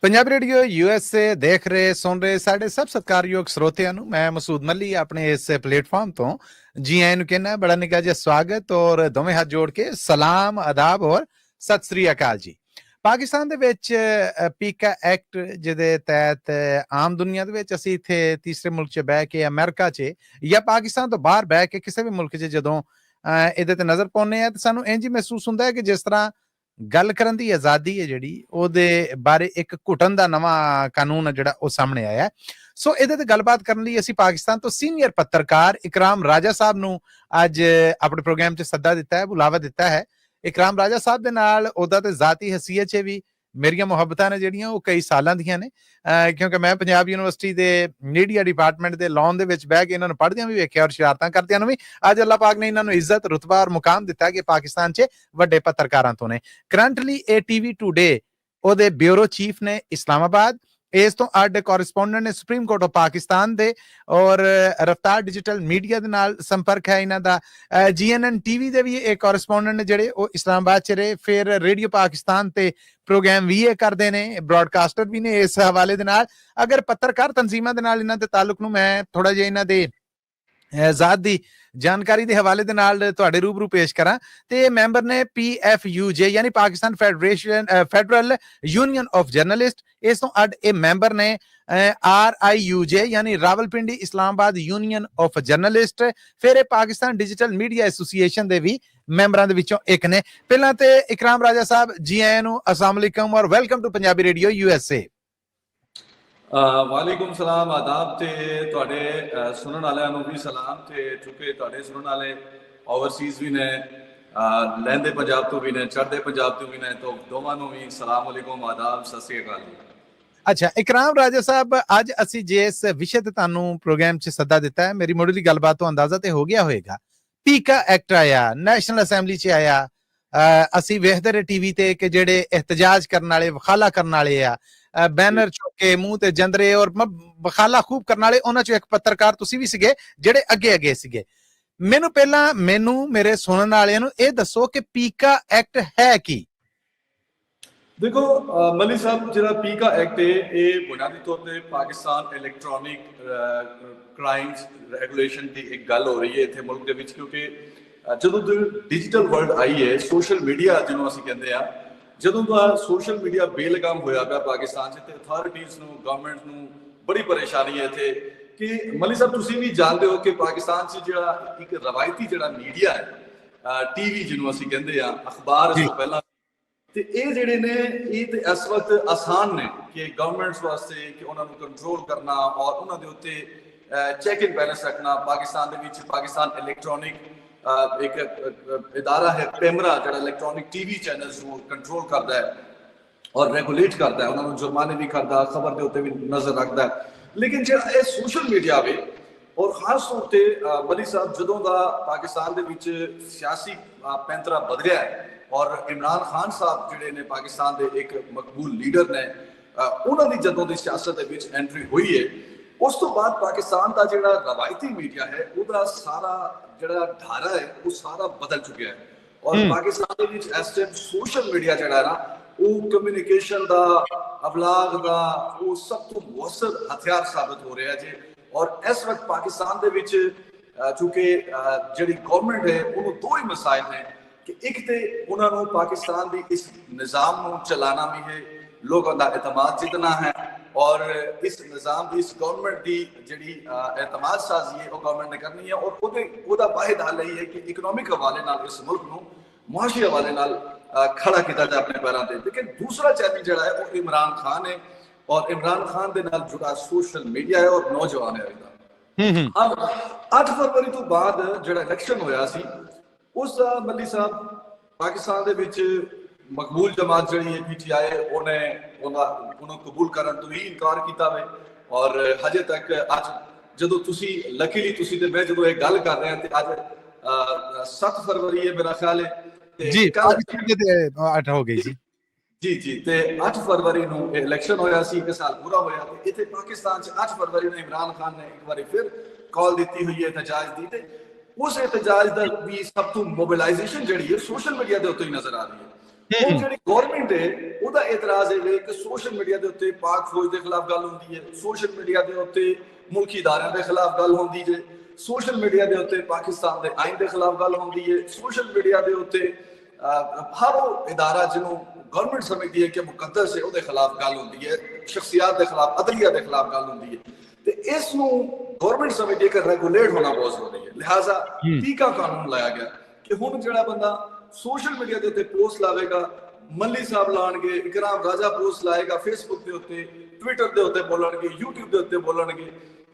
Punjabi radio USA देख रहे सुन रहे साढ़े सब सत्कारयोग ਸਰੋਤਿਆਂ ਨੂੰ मैं मसूद मली अपने इस प्लेटफॉर्म तो जी आए ਨੂੰ कहना बड़ा निका जिहा स्वागत और दोवें हथ जोड़ के सलाम आदाब और सत श्री अकाल जी। पाकिस्तान ਦੇ ਵਿੱਚ ਪੀਕਾ ਐਕਟ ਜਿਹਦੇ ਤਹਿਤ ਆਮ ਦੁਨੀਆ ਦੇ ਵਿੱਚ ਅਸੀਂ ਇੱਥੇ ਤੀਸਰੇ ਮੁਲਕ 'ਚ ਬਹਿ ਕੇ ਅਮਰੀਕਾ 'ਚ ਜਾਂ ਪਾਕਿਸਤਾਨ ਤੋਂ ਬਾਹਰ ਬਹਿ ਕੇ ਕਿਸੇ ਵੀ ਮੁਲਕ 'ਚ ਜਦੋਂ ਇਹਦੇ ਤੇ ਨਜ਼ਰ ਪਾਉਂਦੇ ਆ ਤਾਂ ਸਾਨੂੰ ਇੰਝ ਮਹਿਸੂਸ ਹੁੰਦਾ ਹੈ ਕਿ ਜਿਸ ਤਰ੍ਹਾਂ ਗੱਲ ਕਰਨ ਦੀ ਆਜ਼ਾਦੀ ਹੈ ਜਿਹੜੀ ਉਹਦੇ ਬਾਰੇ ਇੱਕ ਘੁਟਣ ਦਾ ਨਵਾਂ ਕਾਨੂੰਨ ਜਿਹੜਾ ਉਹ ਸਾਹਮਣੇ ਆਇਆ। ਸੋ ਇਹਦੇ ਤੇ ਗੱਲਬਾਤ ਕਰਨ ਲਈ ਅਸੀਂ ਪਾਕਿਸਤਾਨ ਤੋਂ ਸੀਨੀਅਰ ਪੱਤਰਕਾਰ ਇਕਰਾਮ ਰਾਜਾ ਸਾਹਿਬ ਨੂੰ ਅੱਜ ਆਪਣੇ ਪ੍ਰੋਗਰਾਮ 'ਚ ਸੱਦਾ ਦਿੱਤਾ ਹੈ, ਬੁਲਾਵਾ ਦਿੱਤਾ ਹੈ। ਇਕਰਾਮ ਰਾਜਾ ਸਾਹਿਬ ਦੇ ਨਾਲ ਉਹਦਾ ਤੇ ਜ਼ਾਤੀ ਹਸੀਅਤ 'ਚ ਵੀ ਮੇਰੀਆਂ ਮੁਹੱਬਤਾਂ ਨੇ ਜਿਹੜੀਆਂ ਉਹ ਕਈ ਸਾਲਾਂ ਦੀਆਂ ਨੇ, ਕਿਉਂਕਿ ਮੈਂ ਪੰਜਾਬ ਯੂਨੀਵਰਸਿਟੀ ਦੇ ਮੀਡੀਆ ਡਿਪਾਰਟਮੈਂਟ ਦੇ ਲੌਨ ਦੇ ਵਿੱਚ ਬਹਿ ਕੇ ਇਹਨਾਂ ਨੂੰ ਪੜ੍ਹਦਿਆਂ ਵੀ ਵੇਖਿਆ ਔਰ ਸ਼ਰਾਰਤਾਂ ਕਰਦਿਆਂ ਨੂੰ ਵੀ। ਅੱਜ ਅੱਲਾਹ ਪਾਕ ਨੇ ਇਹਨਾਂ ਨੂੰ ਇੱਜ਼ਤ, ਰੁਤਬਾ ਔਰ ਮੁਕਾਮ ਦਿੱਤਾ ਕਿ ਪਾਕਿਸਤਾਨ 'ਚ ਵੱਡੇ ਪੱਤਰਕਾਰਾਂ ਤੋਂ ਨੇ। ਕਰੰਟਲੀ ਇਹ ਟੀਵੀ ਟੂਡੇ ਉਹਦੇ ਬਿਊਰੋ ਚੀਫ ਨੇ ਇਸਲਾਮਾਬਾਦ, ਇਸ ਤੋਂ ਅੱਡ ਕੋਰਸਪੋਂਡੈਂਟ ਨੇ ਸੁਪਰੀਮ ਕੋਰਟ ਆਫ ਪਾਕਿਸਤਾਨ ਦੇ, ਔਰ ਰਫਤਾਰ ਡਿਜੀਟਲ ਮੀਡੀਆ ਦੇ ਨਾਲ ਸੰਪਰਕ ਹੈ ਇਹਨਾਂ ਦਾ। GNN TV ਦੇ ਵੀ ਇਹ ਕੋਰਸਪੋਂਡੈਂਟ ਨੇ ਜਿਹੜੇ ਉਹ ਇਸਲਾਮਾਬਾਦ 'ਚ ਰਹੇ, ਫਿਰ ਰੇਡੀਓ ਪਾਕਿਸਤਾਨ ਤੇ ਪ੍ਰੋਗਰਾਮ ਵੀ ਇਹ ਕਰਦੇ ਨੇ, ਬ੍ਰੌਡਕਾਸਟਰ ਵੀ ਨੇ। ਇਸ ਹਵਾਲੇ ਦੇ ਨਾਲ ਅਗਰ ਪੱਤਰਕਾਰ ਤਨਜ਼ੀਮਾਂ ਦੇ ਨਾਲ ਇਹਨਾਂ ਦੇ ਤਾਲੁਕ ਨੂੰ ਮੈਂ ਥੋੜਾ ਜਿਹਾ ਇਹਨਾਂ ਦੇ ਜ਼ਾਤ ਦੀ ਜਾਣਕਾਰੀ ਦੇ ਹਵਾਲੇ ਦੇ ਨਾਲ ਤੁਹਾਡੇ ਰੂਬਰੂ ਪੇਸ਼ ਕਰਾਂ ਤੇ ਇਹ ਮੈਂਬਰ ਨੇ PFUJ ਯਾਨੀ Pakistan federal union of journalist. ਇਸ ਤੋਂ ਅੱਡ ਇਹ ਮੈਂਬਰ ਨੇ RIUJ ਯਾਨੀ Rawalpindi Islamabad union of journalist. ਫਿਰ ਇਹ ਪਾਕਿਸਤਾਨ ਡਿਜੀਟਲ ਮੀਡੀਆ ਐਸੋਸੀਏਸ਼ਨ ਦੇ ਵੀ ਮੈਂਬਰਾਂ ਦੇ ਵਿੱਚੋਂ ਇੱਕ ਨੇ। ਪਹਿਲਾਂ ਤੇ ਇਕਰਾਮ ਰਾਜਾ ਸਾਹਿਬ ਜੀ ਆਇਆਂ ਨੂੰ, अस्सलाम वालेकुम और welcome to Punjabi radio USA। वालेकुम सलाम, आदाब ते तुहाडे सुनन वालियां नूं भी सलाम ते चूंकि तुहाडे सुनन वाले ओवरसीज भी ने, लहंदे पंजाब तो भी ने, चढ़दे पंजाब तो भी ने, तो दोवां नूं भी सलाम वालेकुम, आदाब, सत श्री अकाल। अच्छा इकराम राजा साहब, ਅੱਜ ਅਸੀਂ ਜਿਸ ਵਿਸ਼ੇ ਤੇ ਤੁਹਾਨੂੰ ਪ੍ਰੋਗਰਾਮ 'ਚ ਸੱਦਾ ਦਿੱਤਾ ਹੈ, ਮੇਰੀ ਮੁੱਢਲੀ ਗੱਲਬਾਤ ਤੋਂ ਅੰਦਾਜ਼ਾ ਤੇ ਹੋ ਗਿਆ ਹੋਵੇਗਾ। ਪੀਕਾ ਐਕਟ ਆਇਆ, ਨੈਸ਼ਨਲ ਅਸੈਂਬਲੀ 'ਚ ਆਇਆ, ਅਸੀਂ ਵੇਖਦੇ ਰਹੇ ਟੀਵੀ ਤੇ ਕਿ ਜਿਹੜੇ ਇhtਜਾਜ ਕਰਨ ਵਾਲੇ, ਵਖਾਲਾ ਕਰਨ ਵਾਲੇ ਆ, ਬੈਨਰ ਚੁੱਕ ਕੇ ਮੂੰਹ ਤੇ ਜੰਦਰੇ ਔਰ ਵਖਾਲਾ ਖੂਬ ਕਰਨ ਵਾਲੇ, ਉਹਨਾਂ 'ਚੋਂ ਇੱਕ ਪੱਤਰਕਾਰ ਤੁਸੀਂ ਵੀ ਸੀਗੇ ਜਿਹੜੇ ਅੱਗੇ ਸੀਗੇ। ਮੈਨੂੰ ਪਹਿਲਾਂ ਮੇਰੇ ਸੁਣਨ ਵਾਲਿਆਂ ਨੂੰ ਇਹ ਦੱਸੋ ਕਿ ਪੀਕਾ ਐਕਟ ਹੈ ਕੀ? देखो मलिक साहब, जो पीका एक्ट है ये बुनियादी तौर पर पाकिस्तान इलैक्ट्रॉनिक क्राइम्स रेगुलेशन की एक गल हो रही है इतने मुल्क के विच, क्योंकि ਜਦੋਂ डिजिटल वर्ल्ड आई है, सोशल मीडिया जिन्होंने ਅਸੀਂ ਕਹਿੰਦੇ ਆ, ਜਦੋਂ ਦਾ सोशल मीडिया बेलगाम होया पिया पाकिस्तान 'ਚ ਤੇ ਅਥਾਰਟੀਜ਼ ਨੂੰ, ਗਵਰਨਮੈਂਟ ਨੂੰ ਬੜੀ ਪਰੇਸ਼ਾਨੀ ਹੈ ਇੱਥੇ ਕਿ ਮਲਿਕ ਸਾਹਿਬ ਤੁਸੀਂ ਵੀ ਜਾਣਦੇ ਹੋ ਕਿ ਪਾਕਿਸਤਾਨ 'ਚ ਜਿਹੜਾ ਇੱਕ ਰਵਾਇਤੀ ਜਿਹੜਾ ਮੀਡੀਆ ਹੈ, ਟੀਵੀ ਜਿਹਨੂੰ ਅਸੀਂ ਕਹਿੰਦੇ ਆ, ਅਖਬਾਰ ਇਸ ਤੋਂ ਪਹਿਲਾਂ ਤੇ ਇਹ ਜਿਹੜੇ ਨੇ ਇਹ ਤੇ ਇਸ ਵਕਤ ਆਸਾਨ ਨੇ ਕਿ ਗਵਰਨਮੈਂਟਸ ਵਾਸਤੇ ਕਿ ਉਹਨਾਂ ਨੂੰ ਕੰਟਰੋਲ ਕਰਨਾ ਔਰ ਉਹਨਾਂ ਦੇ ਉੱਤੇ ਚੈੱਕ ਐਂਡ ਬੈਲੈਂਸ ਰੱਖਣਾ। ਪਾਕਿਸਤਾਨ ਦੇ ਵਿੱਚ ਪਾਕਿਸਤਾਨ ਇਲੈਕਟ੍ਰੋਨਿਕ ਇੱਕ ਇਦਾਰਾ ਹੈ, ਪੈਮਰਾ, ਜਿਹੜਾ ਇਲੈਕਟ੍ਰੋਨਿਕ ਟੀਵੀ ਚੈਨਲਸ ਨੂੰ ਕੰਟਰੋਲ ਕਰਦਾ ਹੈ ਔਰ ਰੈਗੂਲੇਟ ਕਰਦਾ ਹੈ, ਉਹਨਾਂ ਨੂੰ ਜੁਰਮਾਨੇ ਵੀ ਕਰਦਾ, ਖਬਰ ਦੇ ਉੱਤੇ ਵੀ ਨਜ਼ਰ ਰੱਖਦਾ ਹੈ। ਲੇਕਿਨ ਜਿਹੜਾ ਇਹ ਸੋਸ਼ਲ ਮੀਡੀਆ ਵੇ ਔਰ ਖਾਸ ਤੌਰ ਤੇ ਮਲਿਕ ਸਾਹਿਬ, ਜਦੋਂ ਦਾ ਪਾਕਿਸਤਾਨ ਦੇ ਵਿੱਚ ਸਿਆਸੀ ਪੈਂਤਰਾ ਬਦਲਿਆ ਹੈ ਔਰ ਇਮਰਾਨ ਖਾਨ ਸਾਹਿਬ ਜਿਹੜੇ ਨੇ ਪਾਕਿਸਤਾਨ ਦੇ ਇੱਕ ਮਕਬੂਲ ਲੀਡਰ ਨੇ, ਉਹਨਾਂ ਦੀ ਜਦੋਂ ਦੀ ਸਿਆਸਤ ਦੇ ਵਿੱਚ ਐਂਟਰੀ ਹੋਈ ਹੈ, ਉਸ ਤੋਂ ਬਾਅਦ ਪਾਕਿਸਤਾਨ ਦਾ ਜਿਹੜਾ ਰਵਾਇਤੀ ਮੀਡੀਆ ਹੈ ਉਹਦਾ ਸਾਰਾ ਜਿਹੜਾ ਧਾਰਾ ਹੈ ਉਹ ਸਾਰਾ ਬਦਲ ਚੁੱਕਿਆ ਹੈ। ਔਰ ਪਾਕਿਸਤਾਨ ਦੇ ਵਿੱਚ ਇਸ ਟਾਈਮ ਸੋਸ਼ਲ ਮੀਡੀਆ ਜਿਹੜਾ ਹੈ ਨਾ, ਉਹ ਕਮਿਊਨੀਕੇਸ਼ਨ ਦਾ, ਅਬਲਾਗ ਦਾ, ਉਹ ਸਭ ਤੋਂ ਮੌਸਰ ਹਥਿਆਰ ਸਾਬਤ ਹੋ ਰਿਹਾ ਜੀ। ਔਰ ਇਸ ਵਕਤ ਪਾਕਿਸਤਾਨ ਦੇ ਵਿੱਚ ਚੂੰਕਿ ਜਿਹੜੀ ਗਵਰਨਮੈਂਟ ਹੈ ਉਹਨੂੰ ਦੋ ਹੀ ਮਸਾਇਲ ਨੇ ਕਿ ਇੱਕ ਤੇ ਉਹਨਾਂ ਨੂੰ ਪਾਕਿਸਤਾਨ ਦੀ ਇਸ ਨਿਜ਼ਾਮ ਨੂੰ ਚਲਾਣਾ ਵੀ ਹੈ, ਲੋਕਾਂ ਦਾ ਇਤਮਾਦ ਜਿੱਤਣਾ ਹੈ ਔਰ ਇਸ ਨਿਜ਼ਾਮ ਦੀ, ਇਸ ਗਵਰਨਮੈਂਟ ਦੀ ਜਿਹੜੀ ਇਤਮਾਦ ਸਾਜ਼ੀ ਹੈ ਉਹ ਗਵਰਨਮੈਂਟ ਨੇ ਕਰਨੀ ਹੈ। ਔਰ ਉਹਦਾ ਵਾਹਿਦ ਹੱਲ ਇਹ ਹੈ ਕਿ ਇਕਨੋਮਿਕ ਹਵਾਲੇ ਨਾਲ ਇਸ ਮੁਲਕ ਨੂੰ ਮੁਆਸ਼ੀ ਹਵਾਲੇ ਨਾਲ ਖੜਾ ਕੀਤਾ ਜਾਏ ਆਪਣੇ ਪੈਰਾਂ ਤੇ। ਲੇਕਿਨ ਦੂਸਰਾ ਚੈਲੰਜ ਜਿਹੜਾ ਹੈ ਉਹ ਇਮਰਾਨ ਖਾਨ ਹੈ ਔਰ ਇਮਰਾਨ ਖਾਨ ਦੇ ਨਾਲ ਜੁੜਾ ਸੋਸ਼ਲ ਮੀਡੀਆ ਹੈ ਔਰ ਨੌਜਵਾਨ ਹੈ। 8 ਫਰਵਰੀ ਤੋਂ ਬਾਅਦ ਜਿਹੜਾ ਇਲੈਕਸ਼ਨ ਹੋਇਆ ਸੀ ਉਸ ਦਾ ਮੱਲੀ ਸਾਹਿਬ ਪਾਕਿਸਤਾਨ ਦੇ ਵਿੱਚ ਮਕਬੂਲ ਜਮਾਤ ਜਿਹੜੀ ਹੈ PTI, ਉਹਨੂੰ ਕਬੂਲ ਕਰਨ ਤੋਂ ਹੀ ਇਨਕਾਰ ਕੀਤਾ ਵੇ। ਔਰ ਹਜੇ ਤੱਕ ਅੱਜ ਜਦੋਂ ਤੁਸੀਂ ਲੱਕੀਲੀ ਤੁਸੀਂ ਤੇ ਮੈਂ ਜਦੋਂ ਇਹ ਗੱਲ ਕਰ ਰਹੇ ਹਾਂ ਤੇ ਅੱਜ 7 ਫਰਵਰੀ ਹੈ ਮੇਰਾ ਖਿਆਲ ਹੈ ਜੀ, 8 ਹੋ ਗਈ ਸੀ ਜੀ ਤੇ 8 ਫਰਵਰੀ ਨੂੰ ਇਲੈਕਸ਼ਨ ਹੋਇਆ ਸੀ, ਇੱਕ ਸਾਲ ਪੂਰਾ ਹੋਇਆ ਤੇ ਇੱਥੇ ਪਾਕਿਸਤਾਨ 'ਚ 8 ਫਰਵਰੀ ਨੂੰ ਇਮਰਾਨ ਖਾਨ ਨੇ ਇੱਕ ਵਾਰੀ ਫਿਰ ਕਾਲ ਦਿੱਤੀ ਹੋਈ ਹੈ ਇhtਜਾਜ ਦੀ, ਤੇ ਉਸ ਇhtਜਾਜ ਦਾ ਵੀ ਸਭ ਤੋਂ ਮੋਬਿਲਾਈਜੇਸ਼ਨ ਜਿਹੜੀ ਹੈ ਸੋਸ਼ਲ ਮੀਡੀਆ ਦੇ ਉੱਤੇ ਹੀ ਨਜ਼ਰ ਆ ਰਹੀ ਹੈ। ਹੁਣ ਜਿਹੜੀ ਗਵਰਨਮੈਂਟ ਹੈ ਉਹਦਾ ਇਤਰਾਜ਼ ਇਹ ਵੇ ਕਿ ਸੋਸ਼ਲ ਮੀਡੀਆ ਦੇ ਉੱਤੇ ਪਾਕ ਫੌਜ ਦੇ ਖਿਲਾਫ ਗੱਲ ਹੁੰਦੀ ਹੈ, ਸੋਸ਼ਲ ਮੀਡੀਆ ਦੇ ਉੱਤੇ ਮੁਲਕੀ ਇਦਾਰਿਆਂ ਦੇ ਖਿਲਾਫ ਗੱਲ ਹੁੰਦੀ ਜੇ, ਸੋਸ਼ਲ ਮੀਡੀਆ ਦੇ ਉੱਤੇ ਪਾਕਿਸਤਾਨ ਦੇ ਆਇਨ ਦੇ ਖਿਲਾਫ ਗੱਲ ਹੁੰਦੀ ਹੈ, ਸੋਸ਼ਲ ਮੀਡੀਆ ਦੇ ਉੱਤੇ ਹਰ ਉਹ ਇਦਾਰਾ ਜਿਹਨੂੰ ਗਵਰਨਮੈਂਟ ਸਮਝਦੀ ਹੈ ਕਿ ਮੁਕੱਦਸ ਹੈ ਉਹਦੇ ਖਿਲਾਫ ਗੱਲ ਹੁੰਦੀ ਹੈ, ਸ਼ਖਸੀਅਤ ਦੇ ਖਿਲਾਫ, ਅਦਲੀਆ ਦੇ ਖਿਲਾਫ ਗੱਲ ਹੁੰਦੀ ਹੈ। ਤੇ ਇਸ ਨੂੰ ਗਵਰਨਮੈਂਟ ਸਮਝਦੀ ਹੈ ਕਿ ਰੈਗੂਲੇਟ ਹੋਣਾ ਬਹੁਤ ਜ਼ਰੂਰੀ ਹੈ। ਲਿਹਾਜ਼ਾ ਟੀਕਾ ਕਾਨੂੰਨ ਲਾਇਆ ਗਿਆ ਕਿ ਹੁਣ ਜਿਹੜਾ ਬੰਦਾ ਸੋਸ਼ਲ ਮੀਡੀਆ ਦੇ ਉੱਤੇ ਪੋਸਟ ਲਾਵੇਗਾ, ਮੱਲੀ ਸਾਹਿਬ ਲਾਣਗੇ, ਇਕਰਾਮ ਰਾਜਾ ਪੋਸਟ ਲਾਏਗਾ ਫੇਸਬੁੱਕ ਦੇ ਉੱਤੇ, ਟਵਿੱਟਰ ਦੇ ਉੱਤੇ ਬੋਲਣਗੇ, YouTube ਦੇ ਉੱਤੇ ਬੋਲਣਗੇ,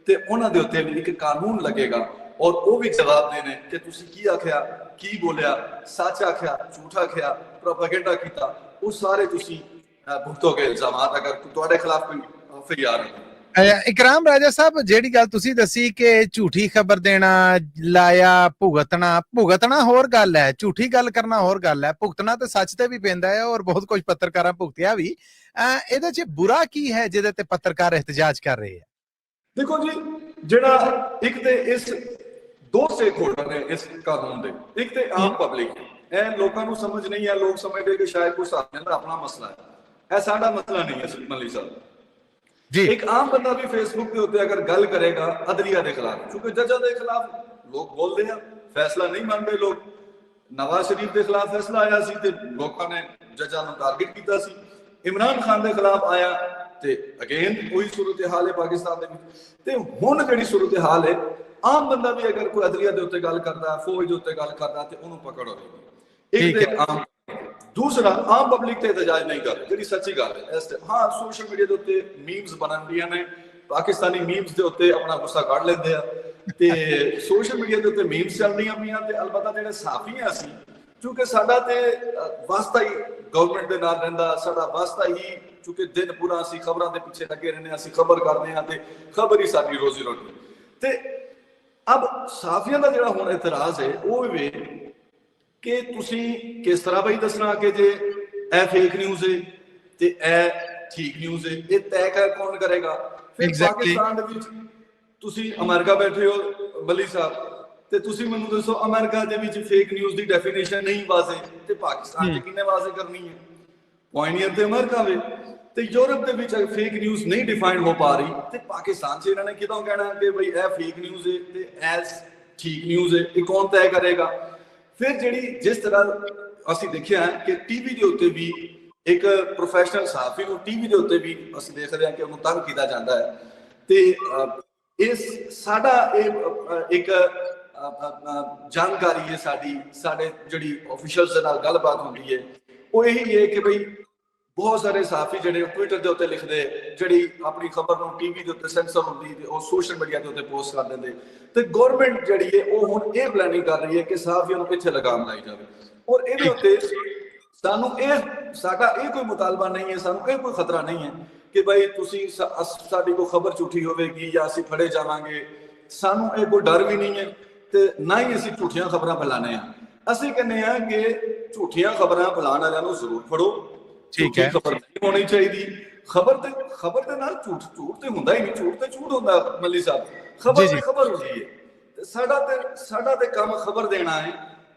ਤੇ ਉਹਨਾਂ ਦੇ ਉੱਤੇ ਵੀ ਇੱਕ ਕਾਨੂੰਨ ਲੱਗੇਗਾ ਔਰ ਉਹ ਵੀ ਜਵਾਬ ਦੇਣੇ ਕਿ ਤੁਸੀਂ ਕੀ ਆਖਿਆ, ਕੀ ਬੋਲਿਆ, ਸੱਚ ਆਖਿਆ, ਝੂਠ ਆਖਿਆ, ਪ੍ਰੋਪੇਗੈਂਡਾ ਕੀਤਾ, ਉਹ ਸਾਰੇ ਤੁਸੀਂ ਭੁਗਤੋਗੇ ਇਲਜ਼ਾਮਾਤ ਅਗਰ ਤੁਹਾਡੇ ਖਿਲਾਫ ਕੋਈ ਫਰਿਆਦ ਹੈ। ਇਕਰਾਮ ਰਾਜਾ ਸਾਹਿਬ, ਜਿਹੜੀ ਗੱਲ ਤੁਸੀਂ ਦੱਸੀ ਕਿ ਝੂਠੀ ਖਬਰ ਦੇਣਾ, ਲਾਇਆ, ਭੁਗਤਣਾ ਹੋਰ ਗੱਲ ਹੈ, ਝੂਠੀ ਗੱਲ ਕਰਨਾ ਹੋਰ ਗੱਲ ਹੈ, ਭੁਗਤਣਾ ਤਾਂ ਸੱਚ ਤੇ ਵੀ ਪੈਂਦਾ ਹੈ ਔਰ ਬਹੁਤ ਕੁਝ ਪੱਤਰਕਾਰਾਂ ਭੁਗਤਿਆ ਵੀ। ਇਹਦੇ 'ਚ ਬੁਰਾ ਕੀ ਹੈ ਜਿਹਦੇ ਤੇ ਪੱਤਰਕਾਰ ਇhtਜਾਜ ਕਰ ਰਹੇ ਆ? ਦੇਖੋ ਜੀ, ਜਿਹੜਾ ਇੱਕ ਤੇ ਇਸ ਦੋ ਸਟੇਕ ਹੋਲਡਰ ਨੇ ਇਸ ਕਾਨੂੰਨ ਦੇ, ਇੱਕ ਤੇ ਆਮ ਪਬਲਿਕ, ਇਹ ਲੋਕਾਂ ਨੂੰ ਸਮਝ ਨਹੀਂ ਹੈ, ਲੋਕ ਸਮਝਦੇ ਕਿ ਸ਼ਾਇਦ ਕੋਈ ਸਾਥੀਆਂ ਦਾ ਆਪਣਾ ਮਸਲਾ ਹੈ, ਇਹ ਸਾਡਾ ਮਸਲਾ ਨਹੀਂ ਹੈ ਮੱਲੀ ਸਾਹਿਬ ਜੀ। ਇੱਕ ਆਮ ਬੰਦਾ ਵੀ ਫੇਸਬੁੱਕ ਦੇ ਉੱਤੇ ਅਗਰ ਗੱਲ ਕਰੇਗਾ ਅਦਲੀਆ ਦੇ ਖਿਲਾਫ, ਕਿਉਂਕਿ ਜੱਜਾਂ ਦੇ ਖਿਲਾਫ ਲੋਕ ਬੋਲਦੇ ਆ, ਫੈਸਲਾ ਨਹੀਂ ਮੰਨਦੇ ਲੋਕ। ਨਵਾਜ਼ ਸ਼ਰੀਫ ਦੇ ਖਿਲਾਫ ਫੈਸਲਾ ਆਇਆ ਸੀ ਤੇ ਲੋਕਾਂ ਨੇ ਜੱਜਾਂ ਨੂੰ ਟਾਰਗੇਟ ਕੀਤਾ ਸੀ, ਇਮਰਾਨ ਖਾਨ ਦੇ ਖਿਲਾਫ ਆਇਆ ਤੇ ਅਗੇਨ ਉਹੀ ਸੂਰਤ ਹਾਲ ਹੈ ਪਾਕਿਸਤਾਨ ਦੇ ਵਿੱਚ। ਤੇ ਹੁਣ ਜਿਹੜੀ ਸੂਰਤ ਹਾਲ ਹੈ, ਆਮ ਬੰਦਾ ਵੀ ਅਗਰ ਕੋਈ ਅਦਲੀਆ ਦੇ ਉੱਤੇ ਗੱਲ ਕਰਦਾ, ਫੌਜ ਦੇ ਉੱਤੇ ਗੱਲ ਕਰਦਾ, ਤੇ ਉਹਨੂੰ ਪਕੜ ਹੋਵੇਗੀ। ਇੱਕ ਤੇ ਆਮ, ਦੂਸਰਾ ਆਮ ਪਬਲਿਕ ਤੇ ਇhtਜਾਜ ਨਹੀਂ ਕਰ ਰਹੀ, ਜਿਹੜੀ ਸੱਚੀ ਗੱਲ ਹੈ। ਹਾਂ, ਸੋਸ਼ਲ ਮੀਡੀਆ ਦੇ ਉੱਤੇ ਮੀਮਸ ਬਣਦੀਆਂ ਨੇ, ਪਾਕਿਸਤਾਨੀ ਮੀਮਸ ਦੇ ਉੱਤੇ ਆਪਣਾ ਗੁੱਸਾ ਕੱਢ ਲੈਂਦੇ ਆ, ਤੇ ਸੋਸ਼ਲ ਮੀਡੀਆ ਦੇ ਉੱਤੇ ਮੀਮਸ ਚੱਲਦੀਆਂ ਪਈਆਂ, ਤੇ ਅਲਬੱਤਾ ਜਿਹੜੇ ਸਾਫੀ ਆ ਅਸੀਂ, ਕਿਉਂਕਿ ਸਾਡਾ ਤੇ ਵਾਸਤਾ ਹੀ ਗਵਰਨਮੈਂਟ ਦੇ ਨਾਲ ਰਹਿੰਦਾ, ਸਾਡਾ ਵਾਸਤਾ ਹੀ, ਕਿਉਂਕਿ ਦਿਨ ਪੂਰਾ ਅਸੀਂ ਖਬਰਾਂ ਦੇ ਪਿੱਛੇ ਲੱਗੇ ਰਹਿੰਦੇ ਹਾਂ, ਅਸੀਂ ਖਬਰ ਕਰਦੇ ਹਾਂ ਤੇ ਖਬਰ ਹੀ ਸਾਡੀ ਰੋਜ਼ੀ ਰੋਟੀ। ਤੇ ਅਬ ਸਾਫੀਆਂ ਦਾ ਜਿਹੜਾ ਹੁਣ ਇਤਰਾਜ਼ ਹੈ ਉਹ ਵੀ ਕਿ ਤੁਸੀਂ ਕਿਸ ਤਰ੍ਹਾਂ ਬਈ ਦੱਸਣਾ ਕਿ ਜੇ ਇਹ ਫੇਕ ਨਿਊਜ਼ ਹੈ ਤੇ ਇਹ ਠੀਕ ਨਿਊਜ਼ ਹੈ, ਇਹ ਤੈਅ ਕਰ ਕੌਣ ਕਰੇਗਾ? ਫਿਰ ਪਾਕਿਸਤਾਨ ਦੇ ਵਿੱਚ ਤੁਸੀਂ ਅਮਰੀਕਾ ਬੈਠੇ ਹੋ ਮੱਲੀ ਸਾਹਿਬ, ਤੇ ਤੁਸੀਂ ਮੈਨੂੰ ਦੱਸੋ ਅਮਰੀਕਾ ਦੇ ਵਿੱਚ ਫੇਕ ਨਿਊਜ਼ ਦੀ ਡੈਫੀਨੇਸ਼ਨ ਨਹੀਂ ਵਾਜ਼ੇ, ਤੇ ਪਾਕਿਸਤਾਨ 'ਚ ਕਿੰਨੇ ਵਾਜ਼ੇ ਕਰਨੀ ਹੈ? ਪੁਆਇੰਟ ਤੇ ਅਮਰੀਕਾ ਵੇ। ਤੇ ਯੂਰਪ ਦੇ ਵਿੱਚ ਫੇਕ ਨਿਊਜ਼ ਨਹੀਂ ਡਿਫਾਈਨ ਹੋ ਪਾ ਰਹੀ, ਤੇ ਪਾਕਿਸਤਾਨ 'ਚ ਇਹਨਾਂ ਨੇ ਕਿਦੋਂ ਕਹਿਣਾ ਕਿ ਬਈ ਇਹ ਫੇਕ ਨਿਊਜ਼ ਹੈ ਤੇ ਐਸ ਠੀਕ ਨਿਊਜ਼ ਹੈ? ਇਹ ਕੌਣ ਤੈਅ ਕਰੇਗਾ? ਫਿਰ ਜਿਹੜੀ ਜਿਸ ਤਰ੍ਹਾਂ ਅਸੀਂ ਦੇਖਿਆ ਕਿ ਟੀਵੀ ਦੇ ਉੱਤੇ ਵੀ ਇੱਕ ਪ੍ਰੋਫੈਸ਼ਨਲ ਸਾਫੀ ਨੂੰ ਟੀਵੀ ਦੇ ਉੱਤੇ ਵੀ ਅਸੀਂ ਦੇਖਦੇ ਹਾਂ ਕਿ ਉਹਨੂੰ ਤੰਗ ਕੀਤਾ ਜਾਂਦਾ ਹੈ, ਤੇ ਇਸ ਸਾਡਾ ਇਹ ਇੱਕ ਜਾਣਕਾਰੀ ਹੈ ਸਾਡੇ ਜਿਹੜੀ ਆਫੀਸ਼ੀਅਲਸ ਦੇ ਨਾਲ ਗੱਲਬਾਤ ਹੁੰਦੀ ਹੈ ਉਹ ਇਹੀ ਹੈ ਕਿ ਬਈ ਬਹੁਤ ਸਾਰੇ ਸਾਫੀ ਜਿਹੜੇ ਟਵਿੱਟਰ ਦੇ ਉੱਤੇ ਲਿਖਦੇ, ਜਿਹੜੀ ਆਪਣੀ ਖਬਰ ਨੂੰ ਟੀਵੀ ਦੇ ਉੱਤੇ ਸੈਂਸਰ ਹੁੰਦੀ ਤੇ ਉਹ ਸੋਸ਼ਲ ਮੀਡੀਆ ਦੇ ਉੱਤੇ ਪੋਸਟ ਕਰ ਦਿੰਦੇ, ਤੇ ਗਵਰਨਮੈਂਟ ਜਿਹੜੀ ਹੈ ਉਹ ਹੁਣ ਇਹ ਪਲੈਨਿੰਗ ਕਰ ਰਹੀ ਹੈ ਕਿ ਸਾਫੀਆਂ ਨੂੰ ਪਿੱਛੇ ਲਗਾਮ ਲਾਈ ਜਾਵੇ। ਔਰ ਇਹਦੇ ਉੱਤੇ ਸਾਨੂੰ ਸਾਡਾ ਇਹ ਕੋਈ ਮੁਤਾਲਬਾ ਨਹੀਂ ਹੈ, ਸਾਨੂੰ ਇਹ ਕੋਈ ਖਤਰਾ ਨਹੀਂ ਹੈ ਕਿ ਭਾਈ ਤੁਸੀਂ ਸਾਡੀ ਕੋਈ ਖਬਰ ਝੂਠੀ ਹੋਵੇਗੀ ਜਾਂ ਅਸੀਂ ਫੜੇ ਜਾਵਾਂਗੇ, ਸਾਨੂੰ ਇਹ ਕੋਈ ਡਰ ਵੀ ਨਹੀਂ ਹੈ, ਤੇ ਨਾ ਹੀ ਅਸੀਂ ਝੂਠੀਆਂ ਖਬਰਾਂ ਫੈਲਾਣੇ ਆ। ਅਸੀਂ ਕਹਿੰਦੇ ਆ ਕਿ ਝੂਠੀਆਂ ਖਬਰਾਂ ਫੈਲਾਉਣ ਵਾਲਿਆਂ ਨੂੰ ਜ਼ਰੂਰ ਫੜੋ, ਠੀਕ ਹੈ, ਖਬਰ ਨਹੀਂ ਹੋਣੀ ਚਾਹੀਦੀ। ਖਬਰ ਦੇ ਨਾਲ ਝੂਠ ਤੇ ਹੁੰਦਾ ਹੀ ਨਹੀਂ, ਝੂਠ ਤੇ ਝੂਠ ਹੁੰਦਾ ਮੱਲੀ ਸਾਹਿਬ, ਖਬਰ ਤੇ ਖਬਰ ਹੁੰਦੀ ਹੈ। ਤੇ ਸਾਡਾ ਤੇ ਕੰਮ ਖਬਰ ਦੇਣਾ ਹੈ,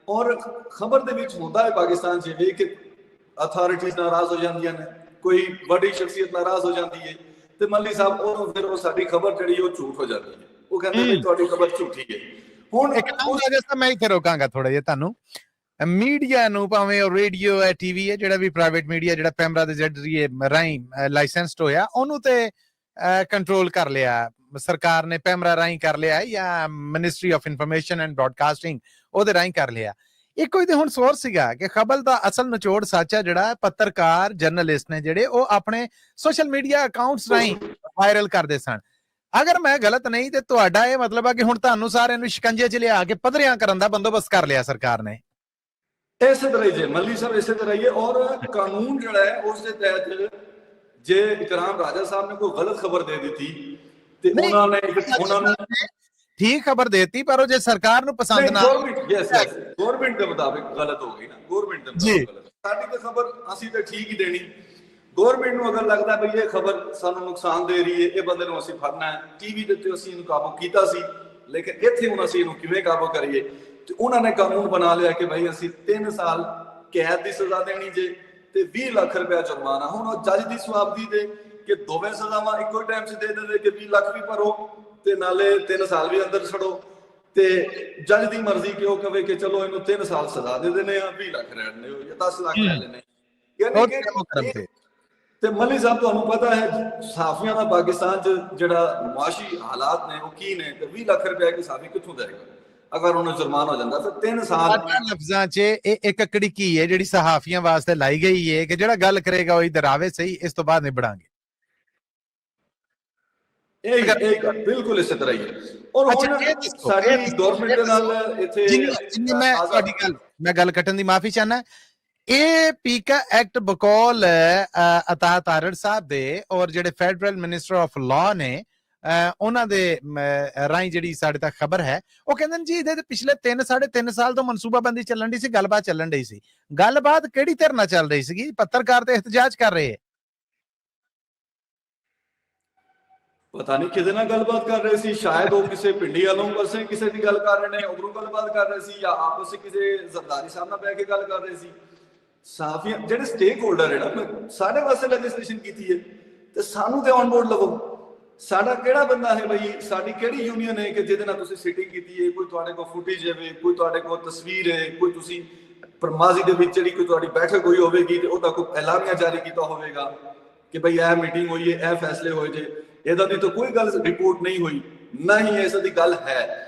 ਔਰ ਖਬਰ ਦੇ ਵਿੱਚ ਹੁੰਦਾ ਹੈ ਪਾਕਿਸਤਾਨ 'ਚ ਵੀ ਕਿ ਅਥਾਰਟੀਜ਼ ਨਾਰਾਜ਼ ਹੋ ਜਾਂਦੀਆਂ ਨੇ, ਕੋਈ ਵੱਡੀ ਸ਼ਖਸੀਅਤ ਨਾਰਾਜ਼ ਹੋ ਜਾਂਦੀ ਹੈ, ਤੇ ਮੱਲੀ ਸਾਹਿਬ ਉਹਨੂੰ ਫਿਰ ਉਹ ਸਾਡੀ ਖਬਰ ਜਿਹੜੀ ਉਹ ਝੂਠ ਹੋ ਜਾਂਦੀ ਹੈ, ਉਹ ਕਹਿੰਦੇ ਵੀ ਤੁਹਾਡੀ ਖਬਰ ਝੂਠੀ ਹੈ। ਹੁਣ ਮੈਂ ਇੱਥੇ ਰੋਕਾਂਗਾ ਥੋੜਾ ਜਿਹਾ ਤੁਹਾਨੂੰ। ਮੀਡੀਆ ਨੂੰ ਭਾਵੇਂ ਉਹ ਰੇਡੀਓ ਹੈ, ਟੀਵੀ ਹੈ, ਜਿਹੜਾ ਵੀ ਪ੍ਰਾਈਵੇਟ ਮੀਡੀਆ ਜਿਹੜਾ ਪੈਮਰਾ ਦੇ ਜ਼ਰੀਏ ਰਾਹੀਂ ਲਾਇਸੈਂਸਡ ਹੋਇਆ, ਉਹਨੂੰ ਤੇ ਕੰਟਰੋਲ ਕਰ ਲਿਆ ਸਰਕਾਰ ਨੇ, ਪੈਮਰਾ ਰਾਹੀਂ ਕਰ ਲਿਆ ਜਾਂ ministry of information and broadcasting ਉਹਦੇ ਰਾਹੀਂ ਕਰ ਲਿਆ। ਇੱਕੋ ਹੀ ਤੇ ਹੁਣ ਸੋਰਸ ਸੀਗਾ ਕਿ ਖਬਰ ਦਾ ਅਸਲ ਨਿਚੋੜ ਸੱਚ ਹੈ, ਜਿਹੜਾ ਪੱਤਰਕਾਰ ਜਰਨਲਿਸਟ ਨੇ ਜਿਹੜੇ ਉਹ ਆਪਣੇ ਸੋਸ਼ਲ ਮੀਡੀਆ ਅਕਾਊਂਟਸ ਰਾਹੀਂ ਵਾਇਰਲ ਕਰਦੇ ਸਨ। ਅਗਰ ਮੈਂ ਗਲਤ ਨਹੀਂ ਤੇ ਤੁਹਾਡਾ ਇਹ ਮਤਲਬ ਹੈ ਕਿ ਹੁਣ ਤੁਹਾਨੂੰ ਸਾਰਿਆਂ ਨੂੰ ਸ਼ਿਕੰਜੇ 'ਚ ਲਿਆ ਕੇ ਪੱਧਰਿਆਂ ਕਰਨ ਦਾ ਬੰਦੋਬਸਤ ਕਰ ਲਿਆ ਸਰਕਾਰ ਨੇ? ਇਸੇ ਤਰ੍ਹਾਂ ਹੀ ਜੇ ਮੱਲੀ ਸਾਹਿਬ, ਇਸੇ ਤਰ੍ਹਾਂ ਹੀ ਹੈ। ਔਰ ਕਾਨੂੰਨ ਜਿਹੜਾ ਹੈ ਉਸ ਦੇ ਤਹਿਤ ਜੇ ਇਕਰਾਮ ਰਾਜਾ ਸਾਹਿਬ ਨੇ ਕੋਈ ਗਲਤ ਖਬਰ ਦੇ ਦਿੱਤੀ ਤੇ ਉਹਨਾਂ ਨੂੰ ਠੀਕ ਖਬਰ ਦੇਤੀ, ਪਰ ਉਹ ਜੇ ਸਰਕਾਰ ਨੂੰ ਪਸੰਦ ਨਾ, ਗਵਰਨਮੈਂਟ ਦੇ ਮੁਤਾਬਿਕ ਗਲਤ ਹੋ ਗਈ ਨਾ, ਗਵਰਨਮੈਂਟ ਦੇ ਮੁਤਾਬਿਕ ਸਾਡੀ ਤੇ ਖਬਰ ਅਸੀਂ ਤੇ ਠੀਕ ਹੀ ਦੇਣੀ। ਗਵਰਨਮੈਂਟ ਨੂੰ ਅਗਰ ਲੱਗਦਾ ਬਈ ਇਹ ਖਬਰ ਸਾਨੂੰ ਨੁਕਸਾਨ ਦੇ ਰਹੀ ਹੈ, ਇਹ ਬੰਦੇ ਨੂੰ ਅਸੀਂ ਫੜਨਾ ਹੈ, ਟੀਵੀ ਦੇ ਉੱਤੇ ਅਸੀਂ ਇਹਨੂੰ ਕਾਬੂ ਕੀਤਾ ਸੀ, ਲੇਕਿਨ ਇੱਥੇ ਹੁਣ ਅਸੀਂ ਇਹਨੂੰ ਕਿਵੇਂ ਕਾਬੂ ਕਰੀਏ, ਤੇ ਉਹਨਾਂ ਨੇ ਕਾਨੂੰਨ ਬਣਾ ਲਿਆ ਕਿ ਭਾਈ ਅਸੀਂ 3 ਸਾਲ ਕੈਦ ਦੀ ਸਜ਼ਾ ਦੇਣੀ ਜੇ, ਤੇ 20 ਲੱਖ ਰੁਪਇਆ ਜੁਰਮਾਨਾ। ਹੁਣ ਉਹ ਜੱਜ ਦੀ ਸਵਾਬਦੀ ਦੇ ਕਿ ਦੋਵੇਂ ਸਜ਼ਾਵਾਂ ਇੱਕੋ ਹੀ ਟਾਈਮ 'ਚ ਦੇ ਦਿੰਦੇ ਕਿ 20 ਲੱਖ ਵੀ ਭਰੋ ਤੇ ਨਾਲੇ 3 ਸਾਲ ਵੀ ਅੰਦਰ ਛੱਡੋ, ਤੇ ਜੱਜ ਦੀ ਮਰਜ਼ੀ ਕਿ ਉਹ ਕਵੇ ਕਿ ਚਲੋ ਇਹਨੂੰ 3 ਸਾਲ ਸਜ਼ਾ ਦੇ ਦਿੰਦੇ ਆ, 20 ਲੱਖ ਰਹਿਣ ਦਿਓ ਜਾਂ 10 ਲੱਖ ਲੈ ਲੈਣੇ। ਯਾਨੀ ਕਿ ਤੇ ਮੱਲੀ ਸਾਹਿਬ ਤੁਹਾਨੂੰ ਪਤਾ ਹੈ ਸਾਫੀਆਂ ਦਾ ਪਾਕਿਸਤਾਨ 'ਚ ਜਿਹੜਾ ਮੁਆਸ਼ੀ ਹਾਲਾਤ ਨੇ ਉਹ ਕੀ ਨੇ, ਤੇ 20 ਲੱਖ ਰੁਪਏ ਕਿ ਸਾਫੀ ਕਿੱਥੋਂ ਦੇਗਾ ਅਗਰ ਉਹਨੂੰ ਜੁਰਮਾਨਾ ਹੋ ਜਾਂਦਾ। ਫਿਰ 3 ਸਾਲ ਲਫ਼ਜ਼ਾਂ 'ਚ ਇਹ ਇੱਕ ਕੜੀ ਕੀ ਹੈ ਜਿਹੜੀ ਸਹਾਫੀਆਂ ਵਾਸਤੇ ਲਾਈ ਗਈ ਹੈ ਕਿ ਜਿਹੜਾ ਗੱਲ ਕਰੇਗਾ ਉਹ ਇਧਰ ਆਵੇ ਸਹੀ, ਇਸ ਤੋਂ ਬਾਅਦ ਨਿਬੜਾਂਗੇ। ਬਿਲਕੁਲ ਇਸੇ ਤਰ੍ਹਾਂ ਹੀ ਹੈ। ਔਰ ਹੁਣ ਸਾਡੀ ਗਵਰਨਮੈਂਟ ਦੇ ਨਾਲ ਇੱਥੇ ਮੈਂ ਗੱਲ ਕੱਟਣ ਦੀ ਮਾਫੀ ਚਾਹਨਾ, ਇਹ ਪੀਕਾ ਐਕਟ ਬਕੌਲ ਅਤਾ ਤਾਰੜ ਸਾਹਿਬ ਦੇ ਔਰ ਜਿਹੜੇ ਫੈਡਰਲ ਮਿਨਿਸਟਰ ਆਫ ਲਾਅ ਨੇ ਉਹਨਾਂ ਦੇ ਰਾਹੀਂ ਜਿਹੜੀ ਸਾਡੇ ਤੱਕ ਖਬਰ ਹੈ, ਉਹ ਕਹਿੰਦੇ ਨੇ ਜੀ ਇਹਦੇ ਪਿਛਲੇ 3.5 ਸਾਲ ਤੋਂ ਮਨਸੂਬਾਬੰਦੀ ਚੱਲਣ ਦੀ ਸੀ, ਗੱਲਬਾਤ ਚੱਲਣ ਡਈ ਸੀ। ਗੱਲਬਾਤ ਕਿਹੜੀ ਧਿਰ ਨਾਲ ਚੱਲ ਰਹੀ ਸੀਗੀ? ਪੱਤਰਕਾਰ ਤੇ ਇhtਜਾਜ ਕਰ ਰਹੇ ਹੈ। ਪਤਾ ਨਹੀਂ ਕਿਹਦੇ ਨਾਲ ਗੱਲਬਾਤ ਕਰ ਰਹੇ ਸੀ, ਸ਼ਾਇਦ ਉਹ ਕਿਸੇ ਪਿੰਡੀ ਵਾਲੋਂ ਪਾਸੇ ਕਿਸੇ ਦੀ ਗੱਲ ਕਰ ਰਹੇ ਨੇ, ਉਧਰੋਂ ਗੱਲਬਾਤ ਕਰ ਰਹੇ ਸੀ, ਜਾਂ ਆਪਸ ਵਿੱਚ ਕਿਸੇ ਜ਼ਰਦਾਰੀ ਸਾਹਿਬ ਨਾਲ ਬਹਿ ਕੇ ਗੱਲ ਕਰ ਰਹੇ ਸੀ। ਸਾਫੀਆਂ ਜਿਹੜੇ ਸਟੇਕ ਹੋਲਡਰ ਹੈ ਨਾ, ਸਾਡੇ ਵਾਸਤੇ ਲੈਜਿਸਲੇਸ਼ਨ ਕੀਤੀ ਹੈ ਤੇ ਸਾਨੂੰ ਤੇ ਔਨ ਬੋਰਡ ਲਵੋ। ਸਾਡਾ ਕਿਹੜਾ ਬੰਦਾ ਹੈ ਬਈ, ਸਾਡੀ ਕਿਹੜੀ ਯੂਨੀਅਨ ਹੈ ਕਿ ਜਿਹਦੇ ਨਾਲ ਤੁਸੀਂ ਸਿਟਿੰਗ ਕੀਤੀ ਹੈ? ਕੋਈ ਤੁਹਾਡੇ ਕੋਲ ਫੁਟੇਜ ਹੈ, ਕੋਈ ਤੁਹਾਡੇ ਕੋਲ ਤਸਵੀਰ ਹੈ, ਕੋਈ ਤੁਸੀਂ ਮਾਜ਼ੀ ਦੇ ਵਿੱਚ ਜਿਹੜੀ ਕੋਈ ਤੁਹਾਡੀ ਬੈਠਕ ਹੋਈ ਹੋਵੇਗੀ ਤੇ ਉਹਦਾ ਕੋਈ ਐਲਾਨੀਆ ਜਾਰੀ ਕੀਤਾ ਹੋਵੇਗਾ ਕਿ ਬਈ ਇਹ ਮੀਟਿੰਗ ਹੋਈ ਹੈ, ਇਹ ਫੈਸਲੇ ਹੋਏ ਜੇ। ਇਹਦਾ ਦੀ ਤਾਂ ਕੋਈ ਗੱਲ ਰਿਪੋਰਟ ਨਹੀਂ ਹੋਈ, ਨਾ ਹੀ ਇਸ ਦੀ ਗੱਲ ਹੈ।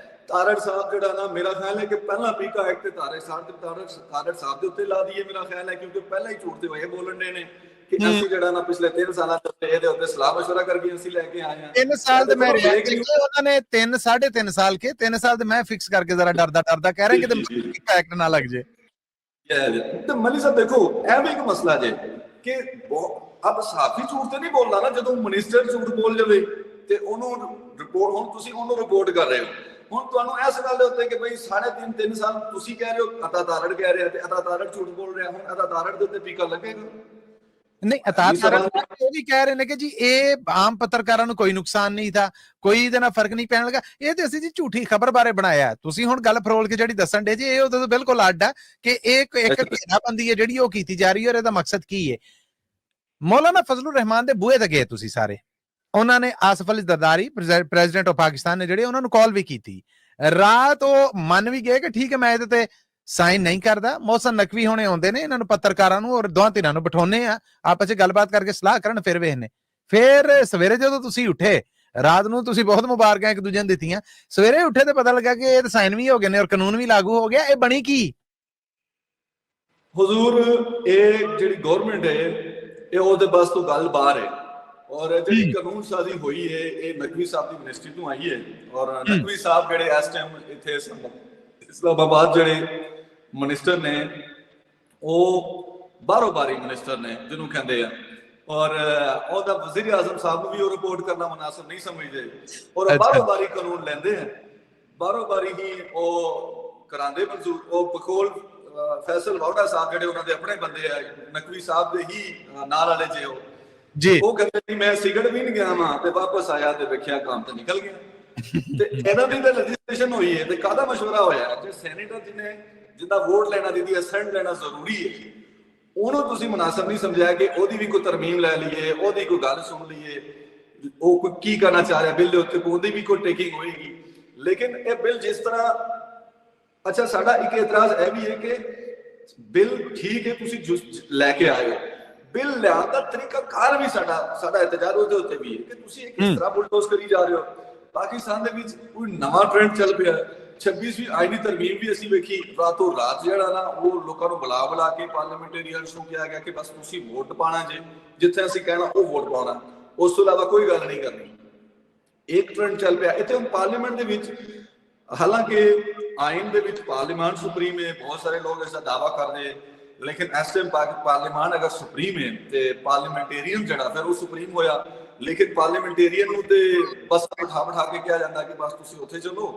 ਤਾਰੜ ਸਾਹਿਬ ਜਿਹੜਾ ਨਾ, ਮੇਰਾ ਖਿਆਲ ਹੈ ਕਿ ਪਹਿਲਾਂ ਪੀਕਾ ਐਕਟ ਤੇ ਤਾਰੜ ਸਾਹਿਬ ਦੇ ਉੱਤੇ ਲਾ ਦਈਏ, ਮੇਰਾ ਖਿਆਲ ਹੈ, ਕਿਉਂਕਿ ਪਹਿਲਾਂ ਹੀ ਝੂਠ ਤੇ ਹੋਏ ਬੋਲਣ ਦੇ ਨੇ ਕਿ ਅਸੀਂ ਜਿਹੜਾ ਨਾ ਪਿਛਲੇ 3 ਸਾਲਾਂ ਤੋਂ ਇਹਦੇ ਉੱਤੇ ਸਲਾਹ ਮਸ਼ਵਰਾ ਕਰਕੇ ਅਸੀਂ ਲੈ ਕੇ ਆਏ ਹਾਂ। 3 ਸਾਲ ਤੇ ਮੈਂ ਉਹਨਾਂ ਨੇ 3.5 ਸਾਲ ਕੇ 3 ਸਾਲ ਤੇ ਮੈਂ ਫਿਕਸ ਕਰਕੇ ਜ਼ਰਾ ਡਰਦਾ ਕਹਿ ਰਿਹਾ ਕਿ ਪੀਕਾ ਐਕਟ ਨਾ ਲੱਗ ਜੇ। ਤੇ ਮਲੀ ਸਾਹਿਬ ਦੇਖੋ, ਇਹ ਵੀ ਇੱਕ ਮਸਲਾ ਜੇ ਕਿ ਅਬ ਸਾਫੀ ਝੂਠ ਤੇ ਨਹੀਂ ਬੋਲਦਾ ਨਾ, ਜਦੋਂ ਮਿਨਿਸਟਰ ਝੂਠ ਬੋਲ ਜਾਵੇ ਤੇ ਉਹਨੂੰ ਰਿਪੋਰਟ, ਹੁਣ ਤੁਸੀਂ ਉਹਨੂੰ ਰਿਪੋਰਟ ਕਰ ਰਹੇ ਹੋ, ਹੁਣ ਤੁਹਾਨੂੰ ਇਸ ਗੱਲ ਦੇ ਉੱਤੇ ਕਿ ਬਈ 3.5 ਸਾਲ ਤੁਸੀਂ ਕਹਿ ਰਹੇ ਹੋ, ਅਤਾ ਤਾਰੜ ਕਹਿ ਰਿਹਾ ਤੇ ਅਤਾ ਤਾਰੜ ਝੂਠ ਬੋਲ ਰਿਹਾ, ਹੁਣ ਅਤਾ ਤਾਰੜ ਦੇ ਉੱਤੇ ਪੀਕਾ ਲੱਗੇਗਾ? ਨਹੀਂ, ਅਤਾ ਤਾਰੜ ਇਹ ਵੀ ਕਹਿ ਰਹੇ ਨੇ ਕਿ ਜੀ ਇਹ ਆਮ ਪੱਤਰਕਾਰਾਂ ਨੂੰ ਕੋਈ ਨੁਕਸਾਨ ਨਹੀਂ ਥਾ, ਕੋਈ ਇਹਦੇ ਨਾਲ ਫਰਕ ਨਹੀਂ ਪੈਣ ਲੱਗਾ, ਇਹ ਤੇ ਅਸੀਂ ਜੀ ਝੂਠੀ ਖਬਰ ਬਾਰੇ ਬਣਾਇਆ। ਤੁਸੀਂ ਹੁਣ ਗੱਲ ਫਰੋਲ ਕੇ ਜਿਹੜੀ ਦੱਸਣ ਦੇ ਜੀ, ਇਹ ਉਹਦੇ ਤੋਂ ਬਿਲਕੁਲ ਅੱਡ ਆ ਕਿ ਇਹ ਇੱਕ ਘੇਰਾਬੰਦੀ ਹੈ ਜਿਹੜੀ ਉਹ ਕੀਤੀ ਜਾ ਰਹੀ ਹੈ, ਔਰ ਇਹਦਾ ਮਕਸਦ ਕੀ ਹੈ। ਮੌਲਾਨਾ ਫਜ਼ਲੁਰ ਰਹਿਮਾਨ ਦੇ ਬੂਹੇ ਤੇ ਗਏ ਤੁਸੀਂ ਸਾਰੇ, ਉਹਨਾਂ ਨੇ ਆਸਫ ਅਲੀ ਜ਼ਰਦਾਰੀ ਪ੍ਰੈਜ਼ੀਡੈਂਟ ਆਫ ਪਾਕਿਸਤਾਨ ਨੇ ਜਿਹੜੇ ਉਹਨਾਂ ਨੂੰ ਕਾਲ ਵੀ ਕੀਤੀ ਰਾਤ, ਉਹ ਮੰਨ ਵੀ ਗਏ ਕਿ ਠੀਕ ਹੈ ਮੈਂ ਇਹਦੇ ਤੇ ਸਾਈਨ ਨਹੀਂ ਕਰਦਾ। ਮੋਹਸਨ ਨਕਵੀ ਹੋਣੇ ਆਉਂਦੇ ਨੇ, ਇਹਨਾਂ ਨੂੰ ਪੱਤਰਕਾਰਾਂ ਨੂੰ ਔਰ ਦੋਹਾਂ ਧਿਰਾਂ ਨੂੰ ਬਿਠਾਉਣੇ ਆ, ਆਪਸ ਚ ਗੱਲਬਾਤ ਕਰਕੇ ਸਲਾਹ ਕਰਨ, ਫਿਰ ਵੇਖਨੇ। ਫਿਰ ਸਵੇਰੇ ਜਦੋਂ ਤੁਸੀਂ ਉੱਠੇ, ਰਾਤ ਨੂੰ ਤੁਸੀਂ ਬਹੁਤ ਮੁਬਾਰਕਾਂ ਇੱਕ ਦੂਜੇ ਨੂੰ ਦਿੱਤੀਆਂ, ਸਵੇਰੇ ਉੱਠੇ ਤੇ ਪਤਾ ਲੱਗਾ ਕਿ ਇਹ ਸਾਈਨ ਵੀ ਹੋ ਗਏ ਨੇ ਔਰ ਕਾਨੂੰਨ ਵੀ ਲਾਗੂ ਹੋ ਗਿਆ। ਇਹ ਬਣੀ ਕੀ ਹੁਜ਼ੂਰ? ਇਹ ਜਿਹੜੀ ਗਵਰਨਮੈਂਟ ਹੈ ਇਹ ਉਹਦੇ ਬਸ ਤੋਂ ਗੱਲ ਬਾਹਰ ਹੈ, ਔਰ ਜਿਹੜੀ ਕਾਨੂੰਨ ਸਾਜ਼ੀ ਹੋਈ ਹੈ ਇਹ ਨਕਵੀ ਸਾਹਿਬ ਦੀ ਮਿਨਿਸਟਰੀ ਤੋਂ ਆਈ ਹੈ। ਔਰ ਨਕਵੀ ਸਾਹਿਬ ਜਿਹੜੇ ਇਸ ਟਾਈਮ ਇੱਥੇ ਇਸਲਾਮਾਬਾਦ ਜਿਹੜੇ ਮਿਨਿਸਟਰ ਨੇ, ਉਹ ਬਾਹਰੋਂ ਬਾਰੀ ਮਿਨਿਸਟਰ ਨੇ ਜਿਹਨੂੰ ਕਹਿੰਦੇ ਆ, ਔਰ ਉਹਦਾ ਵਜ਼ੀਰ ਆਜ਼ਮ ਸਾਹਿਬ ਨੂੰ ਵੀ ਉਹ ਰਿਪੋਰਟ ਕਰਨਾ ਮੁਨਾਸਿਬ ਨਹੀਂ ਸਮਝਦੇ, ਔਰ ਬਾਹਰੋਂ ਬਾਰੀ ਕਾਨੂੰਨ ਲੈਂਦੇ ਆ, ਬਾਹਰੋਂ ਬਾਰੀ ਹੀ ਉਹ ਕਰਾਉਂਦੇ ਮਨਜ਼ੂਰ। ਉਹ ਬਕੌਲ ਫੈਸਲ ਵਾਉੜਾ ਸਾਹਿਬ ਜਿਹੜੇ ਉਹਨਾਂ ਦੇ ਆਪਣੇ ਬੰਦੇ ਆ, ਨਕਵੀ ਸਾਹਿਬ ਦੇ ਹੀ ਨਾਲ ਵਾਲੇ ਜੇ ਉਹ ਜੀ, ਉਹ ਕਹਿੰਦੇ ਸੀ ਮੈਂ ਸਿਗਰਟ ਵੀ ਨਹੀਂ ਗਿਆ ਵਾਂ ਤੇ ਵਾਪਸ ਆਇਆ ਤੇ ਵੇਖਿਆ ਕੰਮ ਤੇ ਨਿਕਲ ਗਿਆ। ਤੇ ਇਹਨਾਂ ਦੀ ਤਾਂ ਲੈਜਿਸਲੇਸ਼ਨ ਹੋਈ ਹੈ ਤੇ ਕਾਹਦਾ ਮਸ਼ਵਰਾ ਹੋਇਆ? ਜੇ ਸੈਨੇਟਰ ਜਿੰਦਾ ਵੋਟ ਲੈਣਾ ਦੀ ਅਸੈਂਟ ਲੈਣਾ ਜ਼ਰੂਰੀ ਹੈ, ਉਹਨੂੰ ਤੁਸੀਂ ਮੁਨਾਸਬ ਨਹੀਂ ਸਮਝਿਆ ਕਿ ਉਹਦੀ ਵੀ ਕੋਈ ਤਰਮੀਮ ਲੈ ਲਈਏ, ਉਹਦੀ ਕੋਈ ਗੱਲ ਸੁਣ ਲਈਏ, ਉਹ ਕੋਈ ਕੀ ਕਰਨਾ ਚਾਹ ਰਿਹਾ ਬਿੱਲ ਦੇ ਉੱਤੇ, ਉਹਦੀ ਵੀ ਕੋਈ ਟੇਕਿੰਗ ਹੋਏਗੀ। ਲੇਕਿਨ ਇਹ ਬਿੱਲ ਜਿਸ ਤਰ੍ਹਾਂ, ਅੱਛਾ ਸਾਡਾ ਇੱਕ ਇਤਰਾਜ਼ ਇਹ ਵੀ ਹੈ ਕਿ ਬਿੱਲ ਠੀਕ ਹੈ ਤੁਸੀਂ ਲੈ ਕੇ ਆਏ ਹੋ, ਬਿੱਲ ਲਿਆਉਣ ਦਾ ਤਰੀਕਾ ਕਾਰ ਵੀ ਸਾਡਾ ਇਤਜਾਜ ਉਹਦੇ ਉੱਤੇ ਵੀ ਹੈ ਕਿ ਤੁਸੀਂ ਇਹ ਕਿਸ ਤਰ੍ਹਾਂ ਬੁਲਡੋਜ਼ ਕਰੀ ਜਾ ਰਹੇ ਹੋ। ਪਾਕਿਸਤਾਨ ਦੇ ਵਿੱਚ ਕੋਈ ਨਵਾਂ ਟ੍ਰੈਂਡ ਚੱਲ ਪਿਆ, 26ਵੀਂ ਆਈਨੀ ਤਰਮੀਮ ਵੀ ਅਸੀਂ ਵੇਖੀ, ਰਾਤੋਂ ਰਾਤ ਜਿਹੜਾ ਨਾ ਉਹ ਲੋਕਾਂ ਨੂੰ ਬੁਲਾ ਕੇ ਪਾਰਲੀਮੈਂਟੇਰੀਅਨਸ ਨੂੰ ਕਿਹਾ ਗਿਆ ਕਿ ਬਸ ਤੁਸੀਂ ਵੋਟ ਪਾਣਾ ਜੇ, ਜਿੱਥੇ ਅਸੀਂ ਕਹਿਣਾ ਉਹ ਵੋਟ ਪਾਉਣਾ, ਉਸ ਤੋਂ ਇਲਾਵਾ ਕੋਈ ਗੱਲ ਨਹੀਂ ਕਰਨੀ। ਇੱਕ ਟ੍ਰੈਂਡ ਚੱਲ ਪਿਆ ਇੱਥੇ ਹੁਣ ਪਾਰਲੀਮੈਂਟ ਦੇ ਵਿੱਚ, ਹਾਲਾਂਕਿ ਆਇਨ ਦੇ ਵਿੱਚ ਪਾਰਲੀਮਾਨ ਸੁਪਰੀਮ ਹੈ, ਬਹੁਤ ਸਾਰੇ ਲੋਕ ਇਸ ਦਾ ਦਾਅਵਾ ਕਰਦੇ, ਲੇਕਿਨ ਇਸ ਟਾਈਮ ਪਾਰਲੀਮਾਨ ਅਗਰ ਸੁਪਰੀਮ ਹੈ ਤੇ ਪਾਰਲੀਮੈਂਟੇਰੀਅਨ ਜਿਹੜਾ ਫਿਰ ਉਹ ਸੁਪਰੀਮ ਹੋਇਆ। ਲੇਕਿਨ ਪਾਰਲੀਮੈਂਟੇਰੀਅਨ ਨੂੰ ਤੇ ਬਸ ਬਿਠਾ ਕੇ ਕਿਹਾ ਜਾਂਦਾ ਕਿ ਬਸ ਤੁਸੀਂ ਉੱਥੇ ਚਲੋ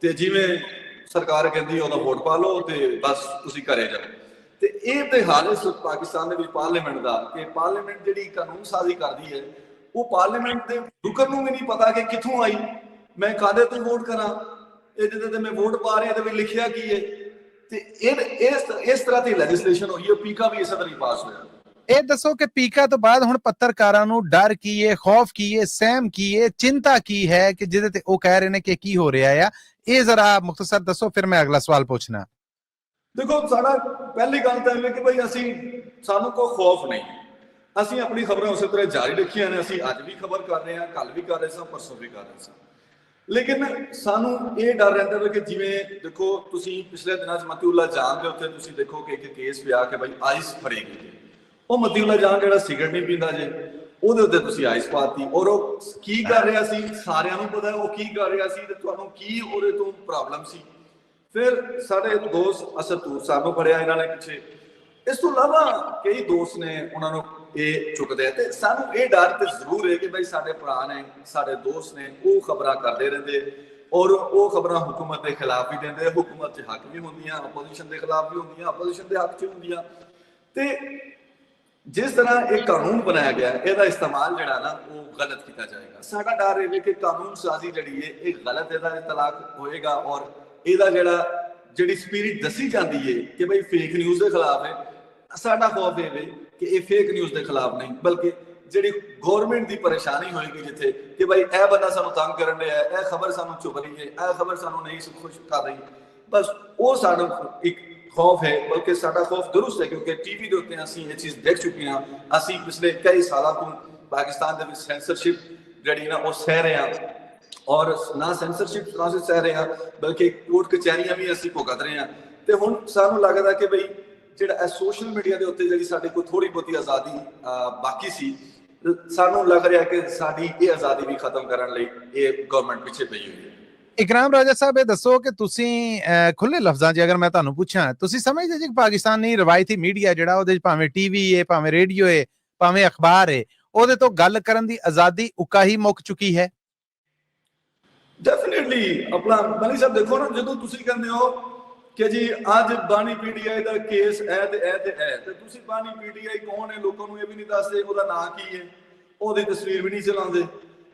ਤੇ ਜਿਵੇਂ ਸਰਕਾਰ ਕਹਿੰਦੀ ਉਹਦਾ ਵੋਟ ਪਾ ਲਓ ਤੇ ਬਸ ਤੁਸੀਂ ਘਰੇ ਜਾਓ। ਤੇ ਇਹ ਤੇ ਹਾਲ ਇਸ ਪਾਕਿਸਤਾਨ ਦੇ ਵਿੱਚ ਪਾਰਲੀਮੈਂਟ ਦਾ ਕਿ ਪਾਰਲੀਮੈਂਟ ਜਿਹੜੀ ਕਾਨੂੰਨ ਸਾਜ਼ੀ ਕਰਦੀ ਹੈ, ਉਹ ਪਾਰਲੀਮੈਂਟ ਦੇ ਰੁਕਨ ਨੂੰ ਵੀ ਨਹੀਂ ਪਤਾ ਕਿ ਕਿੱਥੋਂ ਆਈ, ਮੈਂ ਕਾਹਦੇ ਤੋਂ ਵੋਟ ਕਰਾਂ, ਇਹ ਜਿਹਦੇ ਤੇ ਮੈਂ ਵੋਟ ਪਾ ਰਿਹਾ ਇਹਦੇ ਵਿੱਚ ਲਿਖਿਆ ਕੀ ਹੈ। ਤੇ ਇਸ ਤਰ੍ਹਾਂ ਦੀ ਲੈਜਿਸਲੇਸ਼ਨ ਹੋਈ ਹੈ। ਪੀਕਾ ਵੀ ਇਸੇ ਤਰ੍ਹਾਂ ਹੀ ਪਾਸ ਹੋਇਆ। ਇਹ ਦੱਸੋ ਕਿ ਪੀਕਾ ਤੋਂ ਬਾਅਦ ਹੁਣ ਪੱਤਰਕਾਰਾਂ ਨੂੰ ਡਰ ਕੀ ਹੈ, ਖੌਫ ਕੀ ਹੈ, ਸਹਿਮ ਕੀ ਹੈ, ਚਿੰਤਾ ਕੀ ਹੈ ਕਿ ਜਿਹਦੇ ਤੇ ਉਹ ਕਹਿ ਰਹੇ ਨੇ ਕਿ ਕੀ ਹੋ ਰਿਹਾ ਆ? ਇਹ ਜ਼ਰਾ ਮੁਖਤਸਰ ਦੱਸੋ, ਫਿਰ ਮੈਂ ਅਗਲਾ ਸਵਾਲ ਪੁੱਛਣਾ। ਦੇਖੋ, ਸਾਡਾ ਪਹਿਲੀ ਗੱਲ ਤਾਂ ਇਹ ਕਿ ਭਾਈ ਸਾਨੂੰ ਕੋਈ ਖੌਫ ਨਹੀਂ, ਅਸੀਂ ਆਪਣੀ ਖਬਰਾਂ ਉਸੇ ਤਰ੍ਹਾਂ ਜਾਰੀ ਰੱਖੀਆਂ ਨੇ। ਅਸੀਂ ਅੱਜ ਵੀ ਖਬਰ ਕਰ ਰਹੇ ਹਾਂ, ਕੱਲ ਵੀ ਕਰ ਰਹੇ ਸਾਂ, ਪਰਸੋਂ ਵੀ ਕਰ ਰਹੇ ਸਾਂ। ਲੇਕਿਨ ਸਾਨੂੰ ਇਹ ਡਰ ਰਹਿੰਦਾ ਹੈ ਕਿ ਜਿਵੇਂ ਦੇਖੋ, ਤੁਸੀਂ ਪਿਛਲੇ ਦਿਨਾਂ 'ਚ ਮਤੀਉੱਲਾ ਜਾਨ ਦੇ ਉੱਤੇ ਤੁਸੀਂ ਦੇਖੋ ਕਿ ਇੱਕ ਕੇਸ ਪਿਆ ਕਿ ਭਾਈ ਆਈਸ ਫੜੀ ਗਈ। ਉਹ ਮਤੀਉੱਲਾ ਜਾਨ ਜਿਹੜਾ ਸਿਗਰਟ ਨਹੀਂ ਪੀਂਦਾ ਜੇ, ਉਹਦੇ ਉੱਤੇ ਤੁਸੀਂ ਆਈਸ ਪਾਤੀ, ਔਰ ਉਹ ਕੀ ਕਰ ਰਿਹਾ ਸੀ ਸਾਰਿਆਂ ਨੂੰ ਪਤਾ ਉਹ ਕੀ ਕਰ ਰਿਹਾ ਸੀ, ਤੇ ਤੁਹਾਨੂੰ ਕੀ ਉਹਦੇ ਤੋਂ ਪ੍ਰੋਬਲਮ ਸੀ। ਫਿਰ ਸਾਡੇ ਦੋਸਤ ਅਸਦ ਤੂਰ ਸਾਹਿਬ ਨੂੰ ਫੜਿਆ ਇਹਨਾਂ ਨੇ ਪਿੱਛੇ। ਇਸ ਤੋਂ ਇਲਾਵਾ ਕਈ ਦੋਸਤ ਨੇ, ਉਹਨਾਂ ਨੂੰ ਇਹ ਚੁੱਕਦੇ ਆ। ਤੇ ਸਾਨੂੰ ਇਹ ਡਰ ਤੇ ਜ਼ਰੂਰ ਹੈ ਕਿ ਭਾਈ ਸਾਡੇ ਭਰਾ ਨੇ, ਸਾਡੇ ਦੋਸਤ ਨੇ, ਉਹ ਖਬਰਾਂ ਕਰਦੇ ਰਹਿੰਦੇ, ਔਰ ਉਹ ਖਬਰਾਂ ਹੁਕੂਮਤ ਦੇ ਖਿਲਾਫ ਹੀ ਦਿੰਦੇ। ਹੁਕੂਮਤ 'ਚ ਹੱਕ ਵੀ ਹੁੰਦੀਆਂ, ਆਪੋਜੀਸ਼ਨ ਦੇ ਖਿਲਾਫ ਵੀ ਹੁੰਦੀਆਂ, ਆਪੋਜੀਸ਼ਨ ਦੇ ਹੱਕ 'ਚ ਹੁੰਦੀਆਂ। ਤੇ ਜਿਸ ਤਰ੍ਹਾਂ ਇਹ ਕਾਨੂੰਨ ਬਣਾਇਆ ਗਿਆ, ਇਹਦਾ ਇਸਤੇਮਾਲ ਜਿਹੜਾ ਨਾ ਉਹ ਗਲਤ ਕੀਤਾ ਜਾਏਗਾ। ਸਾਡਾ ਡਰ ਇਹ ਕਿ ਕਾਨੂੰਨ ਸਾਜ਼ੀ ਜਿਹੜੀ ਹੈ ਇਹ ਗਲਤ ਇਹਦਾ ਇਤਲਾਕ ਹੋਏਗਾ, ਔਰ ਇਹਦਾ ਜਿਹੜੀ ਸਪਿਰਿਟ ਦੱਸੀ ਜਾਂਦੀ ਹੈ ਕਿ ਭਾਈ ਫੇਕ ਨਿਊਜ਼ ਦੇ ਖਿਲਾਫ ਹੈ, ਸਾਡਾ ਖੌਫ ਇਹ ਕਿ ਇਹ ਫੇਕ ਨਿਊਜ਼ ਦੇ ਖਿਲਾਫ ਨਹੀਂ, ਬਲਕਿ ਜਿਹੜੀ ਗਵਰਨਮੈਂਟ ਦੀ ਪਰੇਸ਼ਾਨੀ ਹੋਏਗੀ ਜਿੱਥੇ ਕਿ ਭਾਈ ਇਹ ਬੰਦਾ ਸਾਨੂੰ ਤੰਗ ਕਰਨ ਰਿਹਾ, ਇਹ ਖਬਰ ਸਾਨੂੰ ਚੁੱਪ ਰਹੀ ਹੈ, ਇਹ ਖਬਰ ਸਾਨੂੰ ਨਹੀਂ ਖੁਸ਼ ਕਰ ਰਹੀ, ਬਸ ਉਹ ਸਾਡਾ ਇੱਕ ਖੌਫ ਹੈ। ਬਲਕਿ ਸਾਡਾ ਖੌਫ ਦਰੁਸਤ ਹੈ ਕਿਉਂਕਿ ਟੀਵੀ ਦੇ ਉੱਤੇ ਅਸੀਂ ਇਹ ਚੀਜ਼ ਦੇਖ ਚੁੱਕੇ ਹਾਂ। ਅਸੀਂ ਪਿਛਲੇ ਕਈ ਸਾਲਾਂ ਤੋਂ ਪਾਕਿਸਤਾਨ ਦੇ ਵਿੱਚ ਸੈਂਸਰਸ਼ਿਪ ਜਿਹੜੀ ਨਾ ਉਹ ਸਹਿ ਰਹੇ ਹਾਂ, ਔਰ ਨਾ ਸੈਂਸਰਸ਼ਿਪ ਸਹਿ ਰਹੇ ਹਾਂ ਬਲਕਿ ਕੋਰਟ ਕਚਹਿਰੀਆਂ ਵੀ ਅਸੀਂ ਭੁਗਤ ਰਹੇ ਹਾਂ। ਤੇ ਹੁਣ ਸਾਨੂੰ ਲੱਗਦਾ ਕਿ ਬਈ ਜਿਹੜਾ ਸੋਸ਼ਲ ਮੀਡੀਆ ਦੇ ਉੱਤੇ ਜਿਹੜੀ ਸਾਡੇ ਕੋਲ ਥੋੜੀ ਬਹੁਤੀ ਆਜ਼ਾਦੀ ਬਾਕੀ ਸੀ, ਸਾਨੂੰ ਲੱਗ ਰਿਹਾ ਕਿ ਸਾਡੀ ਇਹ ਆਜ਼ਾਦੀ ਵੀ ਖਤਮ ਕਰਨ ਲਈ ਇਹ ਗਵਰਨਮੈਂਟ ਪਿੱਛੇ ਪਈ ਹੋਈ ਹੈ। ਇਕਰਾਮ ਰਾਜਾ ਸਾਹਿਬ, ਇਹ ਦੱਸੋ ਕਿ ਤੁਸੀਂ ਖੁੱਲੇ ਲਫ਼ਜ਼ਾਂ 'ਚ ਅਗਰ ਮੈਂ ਤੁਹਾਨੂੰ ਪੁੱਛਾਂ, ਤੁਸੀਂ ਸਮਝਦੇ ਜੀ ਕਿ ਪਾਕਿਸਤਾਨੀ ਰਵਾਇਤੀ ਮੀਡੀਆ ਜਿਹੜਾ ਉਹਦੇ 'ਚ ਭਾਵੇਂ ਟੀਵੀ ਹੈ, ਭਾਵੇਂ ਰੇਡੀਓ ਹੈ, ਭਾਵੇਂ ਅਖਬਾਰ ਹੈ, ਉਹਦੇ ਤੋਂ ਗੱਲ ਕਰਨ ਦੀ ਆਜ਼ਾਦੀ ਉੱਕਾ ਹੀ ਮੁੱਕ ਚੁੱਕੀ ਹੈ? ਡੈਫੀਨਿਟਲੀ। ਆਪਣਾ ਮਨੀ ਸਾਹਿਬ ਦੇਖੋ ਨਾ, ਜਦੋਂ ਤੁਸੀਂ ਕਹਿੰਦੇ ਹੋ ਕਿ ਜੀ ਅੱਜ ਬਾਨੀ ਪੀਟੀਆਈ ਦਾ ਕੇਸ ਹੈ ਤੇ ਤੁਸੀਂ ਬਾਨੀ ਪੀਟੀਆਈ ਕੌਣ ਹੈ ਲੋਕਾਂ ਨੂੰ ਇਹ ਵੀ ਨਹੀਂ ਦੱਸਦੇ, ਉਹਦਾ ਨਾਂ ਕੀ ਹੈ, ਉਹਦੀ ਤਸਵੀਰ ਵੀ ਨਹੀਂ ਚਲਾਉਂਦੇ।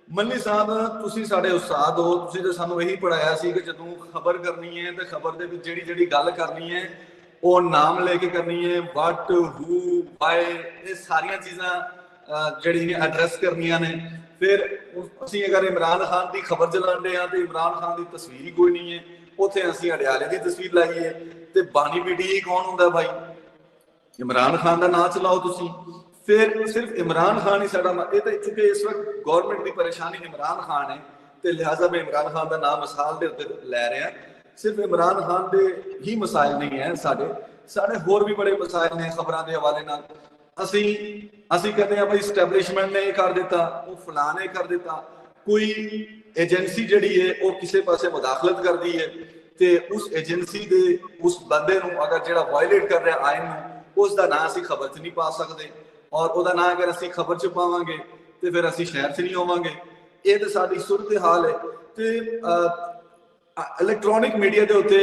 ਮੱਲੀ ਸਾਹਿਬ, ਤੁਸੀਂ ਸਾਡੇ ਉਸਤਾਦ ਹੋ, ਤੁਸੀਂ ਤਾਂ ਸਾਨੂੰ ਇਹੀ ਪੜਾਇਆ ਸੀ ਕਿ ਜਦੋਂ ਖਬਰ ਕਰਨੀ ਹੈ ਤੇ ਖਬਰ ਦੇ ਵਿੱਚ ਜਿਹੜੀ ਗੱਲ ਕਰਨੀ ਹੈ ਉਹ ਨਾਮ ਲੈ ਕੇ ਕਰਨੀ ਹੈ, ਵਟ, ਹੂ, ਵਾਈ, ਇਹ ਸਾਰੀਆਂ ਚੀਜ਼ਾਂ ਜਿਹੜੀਆਂ ਐਡਰੈਸ ਕਰਨੀਆਂ ਨੇ। ਫਿਰ ਅਸੀਂ ਅਗਰ ਇਮਰਾਨ ਖਾਨ ਦੀ ਖਬਰ ਚਲਾਉਂਦੇ ਹਾਂ ਤੇ ਇਮਰਾਨ ਖਾਨ ਦੀ ਤਸਵੀਰ ਹੀ ਕੋਈ ਨਹੀਂ ਹੈ, ਉੱਥੇ ਅਸੀਂ ਅਡਿਆਲੇ ਦੀ ਤਸਵੀਰ ਲਾਈ ਹੈ। ਤੇ ਬਾਨੀ ਪੀਟੀਆਈ ਕੌਣ ਹੁੰਦਾ ਭਾਈ? ਇਮਰਾਨ ਖਾਨ ਦਾ ਨਾਂ ਚਲਾਓ ਤੁਸੀਂ, ਫਿਰ ਸਿਰਫ ਇਮਰਾਨ ਖਾਨ ਹੀ ਸਾਡਾ। ਇਹ ਤਾਂ ਚੁੱਕੇ ਇਸ ਵਕਤ ਗਵਰਨਮੈਂਟ ਦੀ ਪਰੇਸ਼ਾਨੀ ਇਮਰਾਨ ਖਾਨ ਹੈ, ਤੇ ਲਿਹਾਜ਼ਾ ਮੈਂ ਇਮਰਾਨ ਖਾਨ ਦਾ ਨਾਮ ਮਿਸਾਲ ਦੇ ਉੱਤੇ ਲੈ ਰਿਹਾ। ਸਿਰਫ ਇਮਰਾਨ ਖਾਨ ਦੇ ਹੀ ਮਸਾਇਲ ਨਹੀਂ ਹੈ, ਸਾਡੇ ਹੋਰ ਵੀ ਬੜੇ ਮਸਾਇਲ ਨੇ ਖਬਰਾਂ ਦੇ ਹਵਾਲੇ ਨਾਲ। ਅਸੀਂ ਕਹਿੰਦੇ ਆ ਭਾਈ ਸਟੈਬਲਿਸ਼ਮੈਂਟ ਨੇ ਇਹ ਕਰ ਦਿੱਤਾ, ਉਹ ਫਲਾਂ ਨੇ ਕਰ ਦਿੱਤਾ, ਕੋਈ ਏਜੰਸੀ ਜਿਹੜੀ ਹੈ ਉਹ ਕਿਸੇ ਪਾਸੇ ਮੁਦਾਖਲਤ ਕਰਦੀ ਹੈ ਤੇ ਉਸ ਏਜੰਸੀ ਦੇ ਉਸ ਬੰਦੇ ਨੂੰ ਅਗਰ ਜਿਹੜਾ ਵਾਇਲੇਟ ਕਰ ਰਿਹਾ ਆਇਨ ਨੂੰ, ਉਸ ਦਾ ਨਾਂ ਅਸੀਂ ਖਬਰ 'ਚ ਨਹੀਂ ਪਾ ਸਕਦੇ, ਔਰ ਉਹਦਾ ਨਾਂ ਅਗਰ ਅਸੀਂ ਖਬਰ 'ਚ ਪਾਵਾਂਗੇ ਤੇ ਫਿਰ ਅਸੀਂ ਸ਼ਹਿਰ 'ਚ ਨਹੀਂ ਹੋਵਾਂਗੇ। ਇਹ ਤਾਂ ਸਾਡੀ ਸੂਰਤ ਹਾਲ ਹੈ। ਤੇ ਇਲੈਕਟ੍ਰੋਨਿਕ ਮੀਡੀਆ ਦੇ ਉੱਤੇ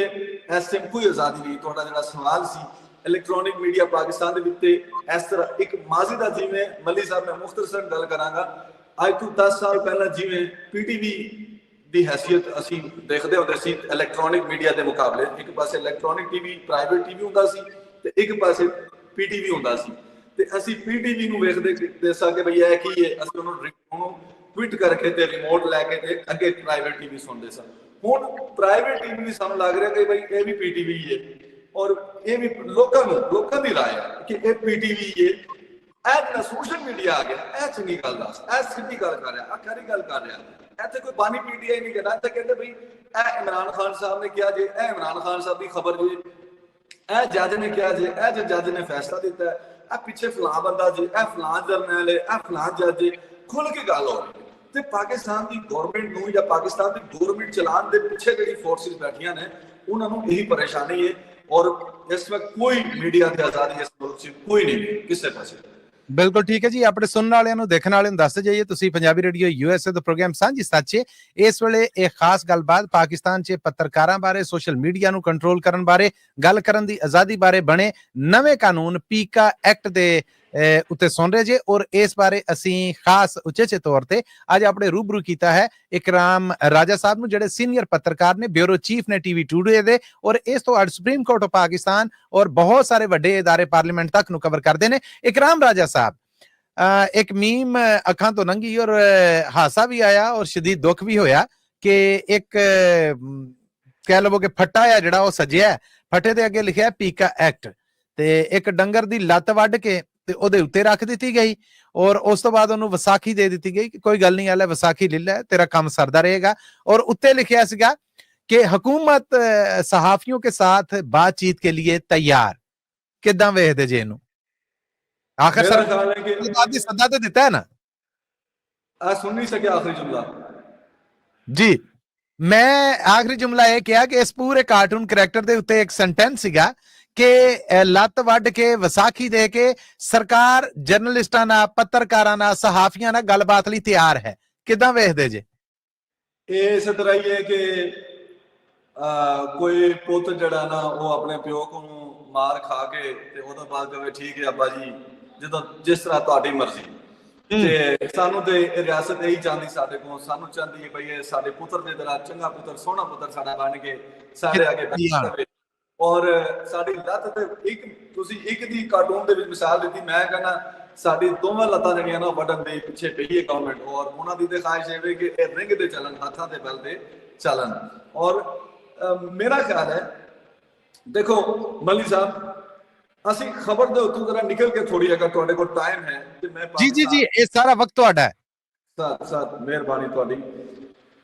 ਇਸ ਟਾਈਮ ਕੋਈ ਆਜ਼ਾਦੀ ਨਹੀਂ। ਤੁਹਾਡਾ ਜਿਹੜਾ ਸਵਾਲ ਸੀ ਇਲੈਕਟ੍ਰੋਨਿਕ ਮੀਡੀਆ ਪਾਕਿਸਤਾਨ ਦੇ ਵਿੱਚ ਇਸ ਤਰ੍ਹਾਂ ਇੱਕ ਮਾਜ਼ੀ ਦਾ, ਜਿਵੇਂ ਮੱਲੀ ਸਾਹਿਬ ਮੈਂ ਮੁਖਤਸਰ ਗੱਲ ਕਰਾਂਗਾ, ਅੱਜ ਤੋਂ 10 ਸਾਲ ਪਹਿਲਾਂ ਜਿਵੇਂ ਪੀਟੀਵੀ ਦੀ ਹੈਸੀਅਤ ਅਸੀਂ ਦੇਖਦੇ ਹੁੰਦੇ ਸੀ ਇਲੈਕਟ੍ਰੋਨਿਕ ਮੀਡੀਆ ਦੇ ਮੁਕਾਬਲੇ, ਇੱਕ ਪਾਸੇ ਇਲੈਕਟ੍ਰੋਨਿਕ ਟੀਵੀ ਪ੍ਰਾਈਵੇਟ ਟੀਵੀ ਹੁੰਦਾ ਸੀ ਤੇ ਇੱਕ ਪਾਸੇ ਪੀਟੀਵੀ ਹੁੰਦਾ ਸੀ, ਤੇ ਅਸੀਂ ਪੀਟੀਵੀ ਨੂੰ ਵੇਖਦੇ ਸਾਂ ਕਿ ਬਈ ਇਹ ਕੀ ਹੈ, ਅਸੀਂ ਉਹਨੂੰ ਟਵਿਟ ਕਰਕੇ ਤੇ ਰਿਮੋਟ ਲੈ ਕੇ ਤੇ ਅੱਗੇ ਪ੍ਰਾਈਵੇਟ ਟੀਵੀ ਸੁਣਦੇ ਸਾਂ। ਹੁਣ ਪ੍ਰਾਈਵੇਟ ਟੀਵੀ ਵੀ ਸਾਨੂੰ ਲੱਗ ਰਿਹਾ ਕਿ ਬਈ ਇਹ ਵੀ ਪੀਟੀਵੀ ਹੈ, ਔਰ ਇਹ ਵੀ ਲੋਕਾਂ ਦੀ ਰਾਏ ਹੈ ਕਿ ਇਹ ਪੀਟੀਵੀ ਹੈ। ਇਹ ਜਿਹੜਾ ਸੋਸ਼ਲ ਮੀਡੀਆ ਆ ਗਿਆ, ਇਹ ਚੰਗੀ ਗੱਲ ਦੱਸ, ਇਹ ਸਿੱਧੀ ਗੱਲ ਕਰ ਰਿਹਾ, ਖਰੀ ਗੱਲ ਕਰ ਰਿਹਾ। ਇੱਥੇ ਕੋਈ ਬਾਨੀ ਪੀਟੀਆਈ ਨਹੀਂ ਕਹਿੰਦਾ, ਇੱਥੇ ਕਹਿੰਦੇ ਬਈ ਇਹ ਇਮਰਾਨ ਖਾਨ ਸਾਹਿਬ ਨੇ ਕਿਹਾ ਜੇ, ਇਹ ਇਮਰਾਨ ਖਾਨ ਸਾਹਿਬ ਦੀ ਖਬਰ ਜੇ, ਇਹ ਜੱਜ ਨੇ ਕਿਹਾ ਜੇ, ਇਹ ਜੱਜ ਨੇ ਫੈਸਲਾ ਦਿੱਤਾ ਹੈ, ਇਹ ਪਿੱਛੇ ਫਲਾਂ ਬੰਦਾ ਜੇ, ਇਹ ਫਲਾਂ ਜਰਨੈਲ ਹੈ, ਇਹ ਫਲਾਂ ਜੱਜ ਜੇ, ਖੁੱਲ ਕੇ ਗੱਲ ਹੋ ਰਹੀ ਹੈ। ਤੇ ਪਾਕਿਸਤਾਨ ਦੀ ਗਵਰਨਮੈਂਟ ਨੂੰ ਜਾਂ ਪਾਕਿਸਤਾਨ ਦੀ ਗਵਰਨਮੈਂਟ ਚਲਾਉਣ ਦੇ ਪਿੱਛੇ ਜਿਹੜੀ ਫੋਰਸਿਸ ਬੈਠੀਆਂ ਨੇ ਉਹਨਾਂ ਨੂੰ ਇਹੀ ਪਰੇਸ਼ਾਨੀ ਹੈ, ਔਰ ਇਸ ਵਕਤ ਕੋਈ ਮੀਡੀਆ ਦੀ ਆਜ਼ਾਦੀ ਇਸ ਮੁਲਕ 'ਚ ਕੋਈ ਨਹੀਂ ਕਿਸੇ ਪਾਸੇ। ਬਿਲਕੁਲ ਠੀਕ ਹੈ ਜੀ। ਆਪਣੇ ਸੁਣਨ ਵਾਲਿਆਂ ਨੂੰ, ਦੇਖਣ ਵਾਲਿਆਂ ਨੂੰ ਦੱਸਦੇ ਜਾਈਏ, ਤੁਸੀਂ ਪੰਜਾਬੀ ਰੇਡੀਓ USA ਦਾ ਪ੍ਰੋਗਰਾਮ ਸਾਂਝੀ ਸੱਚ ਹੈ। ਇਸ ਵੇਲੇ ਇਹ ਖਾਸ ਗੱਲਬਾਤ ਪਾਕਿਸਤਾਨ 'ਚ ਪੱਤਰਕਾਰਾਂ ਬਾਰੇ, ਸੋਸ਼ਲ ਮੀਡੀਆ ਨੂੰ ਕੰਟਰੋਲ ਕਰਨ ਬਾਰੇ, ਗੱਲ ਕਰਨ ਦੀ ਆਜ਼ਾਦੀ ਬਾਰੇ ਬਣੇ ਨਵੇਂ ਕਾਨੂੰਨ ਪੀਕਾ ਐਕਟ ਦੇ ਉੱਤੇ ਸੁਣ ਰਹੇ ਜੇ ਔਰ ਇਸ ਬਾਰੇ ਅਸੀਂ ਖਾਸ ਉਚੇਚੇ ਤੌਰ ਤੇ ਅੱਜ ਆਪਣੇ ਰੂਬਰੂ ਕੀਤਾ ਹੈ ਇਕਰਾਮ ਰਾਜਾ ਸਾਹਿਬ ਨੂੰ, ਜਿਹੜੇ ਸੀਨੀਅਰ ਪੱਤਰਕਾਰ ਨੇ, ਬਿਊਰੋ ਚੀਫ ਨੇ ਟੀਵੀ ਟੂਡੇ ਦੇ, ਔਰ ਇਸ ਤੋਂ ਅੱਡ ਸੁਪਰੀਮ ਕੋਰਟ ਆਫ ਪਾਕਿਸਤਾਨ ਔਰ ਬਹੁਤ ਸਾਰੇ ਵੱਡੇ ਇਦਾਰੇ ਪਾਰਲੀਮੈਂਟ ਤੱਕ ਨੂੰ ਕਵਰ ਕਰਦੇ ਨੇ। ਇਕਰਾਮ ਰਾਜਾ ਸਾਹਿਬ, ਇੱਕ ਮੀਮ ਅੱਖਾਂ ਤੋਂ ਲੰਘੀ ਔਰ ਹਾਸਾ ਵੀ ਆਇਆ ਔਰ ਸ਼ਦੀਦ ਦੁੱਖ ਵੀ ਹੋਇਆ ਕਿ ਇੱਕ ਕਹਿ ਲਵੋ ਕਿ ਫੱਟਾ ਆ ਜਿਹੜਾ ਉਹ ਸਜਿਆ, ਫੱਟੇ ਦੇ ਅੱਗੇ ਲਿਖਿਆ ਪੀਕਾ ਐਕਟ, ਤੇ ਇੱਕ ਡੰਗਰ ਦੀ ਲੱਤ ਵੱਢ ਕੇ ਤੇ ਉਹਦੇ ਉੱਤੇ ਰੱਖ ਦਿੱਤੀ ਗਈ ਔਰ ਉਸ ਤੋਂ ਬਾਅਦ ਉਹਨੂੰ ਵਿਸਾਖੀ ਦੇ ਦਿੱਤੀ ਗਈ ਕਿ ਕੋਈ ਗੱਲ ਨਹੀਂ, ਆਲੇ ਵਿਸਾਖੀ ਲੈ ਲੈ, ਤੇਰਾ ਕੰਮ ਸਰਦਾ ਰਹੇਗਾ। ਔਰ ਉੱਤੇ ਲਿਖਿਆ ਸੀਗਾ ਕਿ ਹਕੂਮਤ सहाफियों के साथ बातचीत के लिए तैयार। किदां वेखदे जे इहनूं? आखिर सर सदा तो दिता है ना। सुन नहीं सके आखिरी जुमला जी, मैं आखिरी जुमला यह किया कि इस पूरे कार्टून करैक्टर दे उत्ते एक सेंटेंस सीगा कि लत वड्ड के विसाखी दे के सरकार जर्नलिस्टां नाल, पत्रकारां नाल, सहाफियां नाल गलबात लई तैयार है। किदां वेखदे जे? इस तरह ही है कि कोई पुत जड़ा ना वो अपने प्यो को मार खा के ते ओहदे बाद कहे ठीक है अब्बा जी ਜਦੋਂ ਜਿਸ ਤਰ੍ਹਾਂ ਤੁਹਾਡੀ ਮਰਜ਼ੀ। ਤੇ ਸਾਨੂੰ ਤੇ ਰਿਆਸਤ ਇਹੀ ਚਾਹੁੰਦੀ ਸਾਡੇ ਕੋਲ, ਸਾਨੂੰ ਚਾਹੁੰਦੀ ਹੈ ਬਈ ਇਹ ਸਾਡੇ ਪੁੱਤਰ ਦੇ ਤਰ੍ਹਾਂ ਚੰਗਾ ਪੁੱਤਰ, ਸੋਹਣਾ ਪੁੱਤਰ ਸਾਡਾ ਬਣ ਕੇ ਸਾਡੇ ਅੱਗੇ ਬੈਠੇ। ਔਰ ਸਾਡੀ ਲੱਤ ਤੇ ਇੱਕ ਤੁਸੀਂ ਇੱਕ ਦੀ ਕਾਰਟੂਨ ਦੇ ਵਿੱਚ ਮਿਸਾਲ ਦਿੱਤੀ, ਮੈਂ ਕਹਿੰਦਾ ਸਾਡੀ ਦੋਵਾਂ ਲੱਤਾਂ ਜਿਹੜੀਆਂ ਨਾ ਵੱਢਣ ਦੇ ਪਿੱਛੇ ਪਈ ਹੈ ਗਵਰਨਮੈਂਟ, ਔਰ ਉਹਨਾਂ ਦੀ ਤੇ ਖਾਹਿਸ਼ ਇਹ ਕਿ ਇਹ ਰਿੰਗ ਤੇ ਚੱਲਣ, ਹੱਥਾਂ ਦੇ ਬਲ ਤੇ ਚੱਲਣ। ਔਰ ਮੇਰਾ ਖਿਆਲ ਹੈ, ਦੇਖੋ ਮਲੀ ਸਾਹਿਬ, ਅਸੀਂ ਖਬਰ ਦੇ ਉੱਤੋਂ ਜਰਾ ਨਿਕਲ ਕੇ ਥੋੜੀ, ਅਗਰ ਤੁਹਾਡੇ ਕੋਲ ਟਾਈਮ ਹੈ ਤੇ ਮੈਂ ਜੀ ਇਹ ਸਾਰਾ ਵਕਤ ਤੁਹਾਡਾ ਹੈ ਸਰ, ਮਿਹਰਬਾਨੀ ਤੁਹਾਡੀ।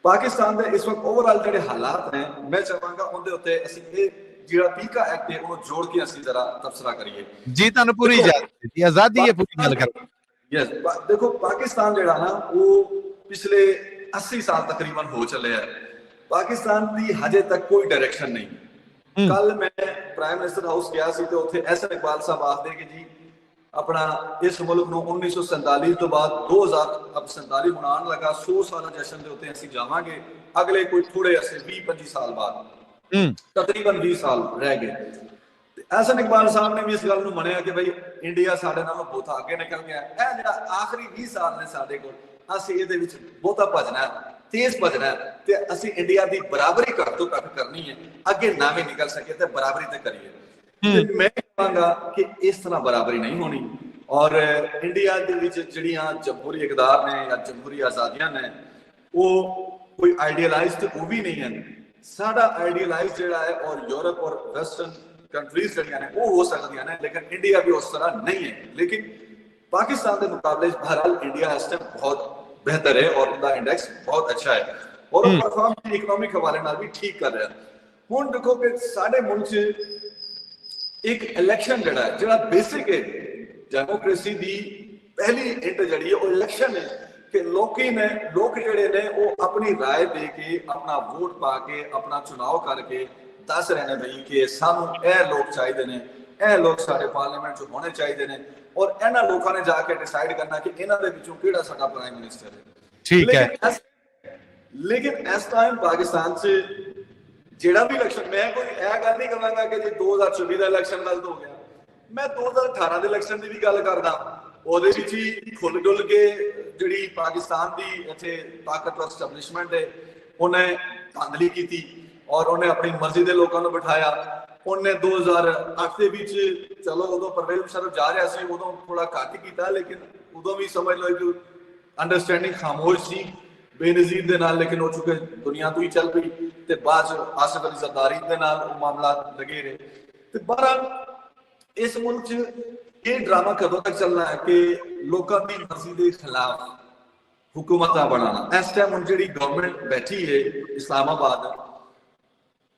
ਪਾਕਿਸਤਾਨ ਦੇ ਇਸ ਵਕਤ ਓਵਰਆਲ ਜਿਹੜੇ ਹਾਲਾਤ ਨੇ, ਮੈਂ ਚਾਹਾਂਗਾ ਉਹਦੇ ਉੱਤੇ ਅਸੀਂ ਇਹ ਜਿਹੜਾ ਪੀਕਾ ਐਕਟ ਹੈ ਉਹਨੂੰ ਜੋੜ ਕੇ ਅਸੀਂ ਜਰਾ ਤਬਸਰਾ ਕਰੀਏ। ਜੀ ਤੁਹਾਨੂੰ ਪੂਰੀ ਇਜਾਜ਼ਤ ਦਿੱਤੀ, ਆਜ਼ਾਦੀ ਹੈ ਪੂਰੀ ਗੱਲ ਕਰ। ਯੈਸ, ਦੇਖੋ ਪਾਕਿਸਤਾਨ ਜਿਹੜਾ ਨਾ ਉਹ ਪਿਛਲੇ 80 ਸਾਲ ਤਕਰੀਬਨ ਹੋ ਚੱਲਿਆ ਹੈ। ਪਾਕਿਸਤਾਨ ਦੀ ਹਜੇ ਤੱਕ ਕੋਈ ਡਾਇਰੈਕਸ਼ਨ ਨਹੀਂ। ਕੱਲ ਮੈਂ ਪ੍ਰਾਈਮ ਮਿਨਿਸਟਰ ਹਾਊਸ ਗਿਆ ਸੀ ਤੇ ਉੱਥੇ ਐਸਐਨ ਇਕਬਾਲ ਸਾਹਿਬ ਆਖਦੇ ਕਿ ਜੀ ਆਪਣਾ ਇਸ ਮੁਲਕ ਨੂੰ 1947 ਤੋਂ ਬਾਅਦ 2047 ਮਨਾਉਣ ਲੱਗਾ 100 ਸਾਲਾ ਜਸ਼ਨ ਦੇ ਉੱਤੇ ਅਸੀਂ ਜਾਵਾਂਗੇ ਅਗਲੇ ਕੋਈ ਥੋੜੇ ਅਰਸੇ 20-25 ਸਾਲ ਬਾਅਦ, ਤਕਰੀਬਨ 20 ਸਾਲ ਰਹਿ ਗਏ। ਐਸਐਨ ਇਕਬਾਲ ਸਾਹਿਬ ਨੇ ਵੀ ਇਸ ਗੱਲ ਨੂੰ ਮੰਨਿਆ ਕਿ ਬਈ ਇੰਡੀਆ ਸਾਡੇ ਨਾਲੋਂ ਬਹੁਤ ਅੱਗੇ ਨਿਕਲ ਗਿਆ, ਇਹ ਜਿਹੜਾ ਆਖਰੀ 20 ਸਾਲ ਨੇ ਸਾਡੇ ਕੋਲ, ਅਸੀਂ ਇਹਦੇ ਵਿੱਚ ਬਹੁਤਾ ਭਜਣਾ, ਤੇਜ਼ ਭਜਣਾ ਤੇ ਅਸੀਂ ਇੰਡੀਆ ਦੀ ਬਰਾਬਰੀ ਘੱਟ ਤੋਂ ਘੱਟ ਕਰਨੀ ਹੈ, ਅੱਗੇ ਨਾ ਵੀ ਨਿਕਲ ਸਕੇ ਤੇ ਬਰਾਬਰੀ ਤੇ ਕਰੀਏ। ਤੇ ਮੈਂ ਕਹਾਂਗਾ ਕਿ ਇਸ ਤਰ੍ਹਾਂ ਬਰਾਬਰੀ ਨਹੀਂ ਹੋਣੀ। ਔਰ ਇੰਡੀਆ ਦੇ ਵਿੱਚ ਜਿਹੜੀਆਂ ਜਮਹੂਰੀ ਇਕਦਾਰ ਨੇ ਜਾਂ ਜਮਹੂਰੀ ਆਜ਼ਾਦੀਆਂ ਨੇ ਉਹ ਕੋਈ ਆਈਡੀਅਲਾਈਜ਼ਡ ਉਹ ਵੀ ਨਹੀਂ ਹਨ। ਸਾਡਾ ਆਈਡੀਅਲਾਈਜ਼ ਜਿਹੜਾ ਹੈ ਔਰ ਯੂਰਪ ਔਰ ਵੈਸਟਰਨ ਕੰਟਰੀਜ਼ ਜਿਹੜੀਆਂ ਨੇ ਉਹ ਹੋ ਸਕਦੀਆਂ ਨੇ, ਲੇਕਿਨ ਇੰਡੀਆ ਵੀ ਉਸ ਤਰ੍ਹਾਂ ਨਹੀਂ ਹੈ। ਲੇਕਿਨ ਪਾਕਿਸਤਾਨ ਦੇ ਮੁਕਾਬਲੇ ਬਹਰਹਾਲ ਇੰਡੀਆ ਇਸ ਟਾਈਮ ਬਹੁਤ ਬਿਹਤਰ ਹੈ ਔਰ ਉਹਦਾ ਇੰਡੈਕਸ ਬਹੁਤ ਅੱਛਾ ਹੈ ਔਰ ਉਹ ਪਰਫਾਰਮ ਇਕਨੋਮਿਕ ਹਵਾਲੇ ਨਾਲ ਵੀ ਠੀਕ ਕਰ ਰਿਹਾ। ਹੁਣ ਦੇਖੋ ਕਿ ਸਾਡੇ ਮੁਲਕ 'ਚ ਇੱਕ ਇਲੈਕਸ਼ਨ ਜਿਹੜਾ ਬੇਸਿਕ ਹੈ ਡੈਮੋਕ੍ਰੇਸੀ ਦੀ ਪਹਿਲੀ ਇੰਟ ਜਿਹੜੀ ਹੈ ਉਹ ਇਲੈਕਸ਼ਨ ਹੈ ਕਿ ਲੋਕ ਜਿਹੜੇ ਨੇ ਉਹ ਆਪਣੀ ਰਾਏ ਦੇ ਕੇ, ਆਪਣਾ ਵੋਟ ਪਾ ਕੇ, ਆਪਣਾ ਚੁਣਾਵ ਕਰਕੇ ਦੱਸ ਰਹੇ ਨੇ ਬਈ ਕਿ ਸਾਨੂੰ ਇਹ ਲੋਕ ਚਾਹੀਦੇ ਨੇ, ਇਹ ਲੋਕ ਸਾਡੇ ਪਾਰਲੀਮੈਂਟ 'ਚ ਹੋਣੇ ਚਾਹੀਦੇ ਨੇ ਔਰ ਇਹਨਾਂ ਲੋਕਾਂ ਨੇ ਜਾ ਕੇ ਡਿਸਾਈਡ ਕਰਨਾ ਕਿ ਇਹਨਾਂ ਦੇ ਵਿੱਚੋਂ ਕਿਹੜਾ ਸਾਡਾ ਪ੍ਰਾਈਮ ਮਿਨਿਸਟਰ ਹੈ। ਠੀਕ ਹੈ, ਲੇਕਿਨ ਇਸ ਟਾਈਮ ਪਾਕਿਸਤਾਨ 'ਚ ਜਿਹੜਾ ਵੀ ਇਲੈਕਸ਼ਨ, ਮੈਂ ਕੋਈ ਇਹ ਗੱਲ ਨਹੀਂ ਕਰਾਂਗਾ ਕਿ ਜੇ 2024 ਦਾ ਇਲੈਕਸ਼ਨ ਗਲਤ ਹੋ ਗਿਆ, ਮੈਂ 2018 ਦੇ ਇਲੈਕਸ਼ਨ ਦੀ ਵੀ ਗੱਲ ਕਰਦਾ। ਉਹਦੇ ਵਿੱਚ ਹੀ ਖੁੱਲ ਡੁੱਲ ਕੇ ਜਿਹੜੀ ਪਾਕਿਸਤਾਨ ਦੀ ਇੱਥੇ ਤਾਕਤਵਰ ਸਟੈਬਲਿਸ਼ਮੈਂਟ ਹੈ ਉਹਨੇ ਧਾਂਦਲੀ ਕੀਤੀ ਔਰ ਉਹਨੇ ਆਪਣੀ ਮਰਜ਼ੀ ਦੇ ਲੋਕਾਂ ਨੂੰ ਬਿਠਾਇਆ। ਉਹਨੇ 2008 ਦੇ ਵਿੱਚ, ਚਲੋ ਉਦੋਂ ਪਰਵੇਜ਼ ਮੁਸ਼ਰਫ ਜਾ ਰਿਹਾ ਸੀ, ਉਦੋਂ ਥੋੜਾ ਘੱਟ ਕੀਤਾ, ਲੇਕਿਨ ਉਦੋਂ ਵੀ ਸਮਝ ਲਓ ਕਿ ਅੰਡਰਸਟੈਂਡਿੰਗ ਖਾਮੋਸ਼ ਸੀ ਬੇਨਜ਼ੀਰ ਦੇ ਨਾਲ, ਲੇਕਿਨ ਉਹ ਚੁੱਕੇ ਦੁਨੀਆ ਤੋਂ ਹੀ ਚੱਲ ਪਈ ਤੇ ਬਾਅਦ ਚ ਆਸਿਫ ਅਲੀ ਜ਼ਰਦਾਰੀ ਦੇ ਨਾਲ ਉਹ ਮਾਮਲਾ ਲੱਗੇ ਰਹੇ। ਤੇ ਬਹਰਹਾਲ ਇਸ ਮੁਲਕ 'ਚ ਇਹ ਡਰਾਮਾ ਕਦੋਂ ਤੱਕ ਚੱਲਣਾ ਹੈ ਕਿ ਲੋਕਾਂ ਦੀ ਮਰਜ਼ੀ ਦੇ ਖਿਲਾਫ ਹੁਕੂਮਤਾਂ ਬਣਾਉਣਾ। ਇਸ ਟਾਈਮ ਹੁਣ ਜਿਹੜੀ ਗਵਰਨਮੈਂਟ ਬੈਠੀ ਹੈ ਇਸਲਾਮਾਬਾਦ,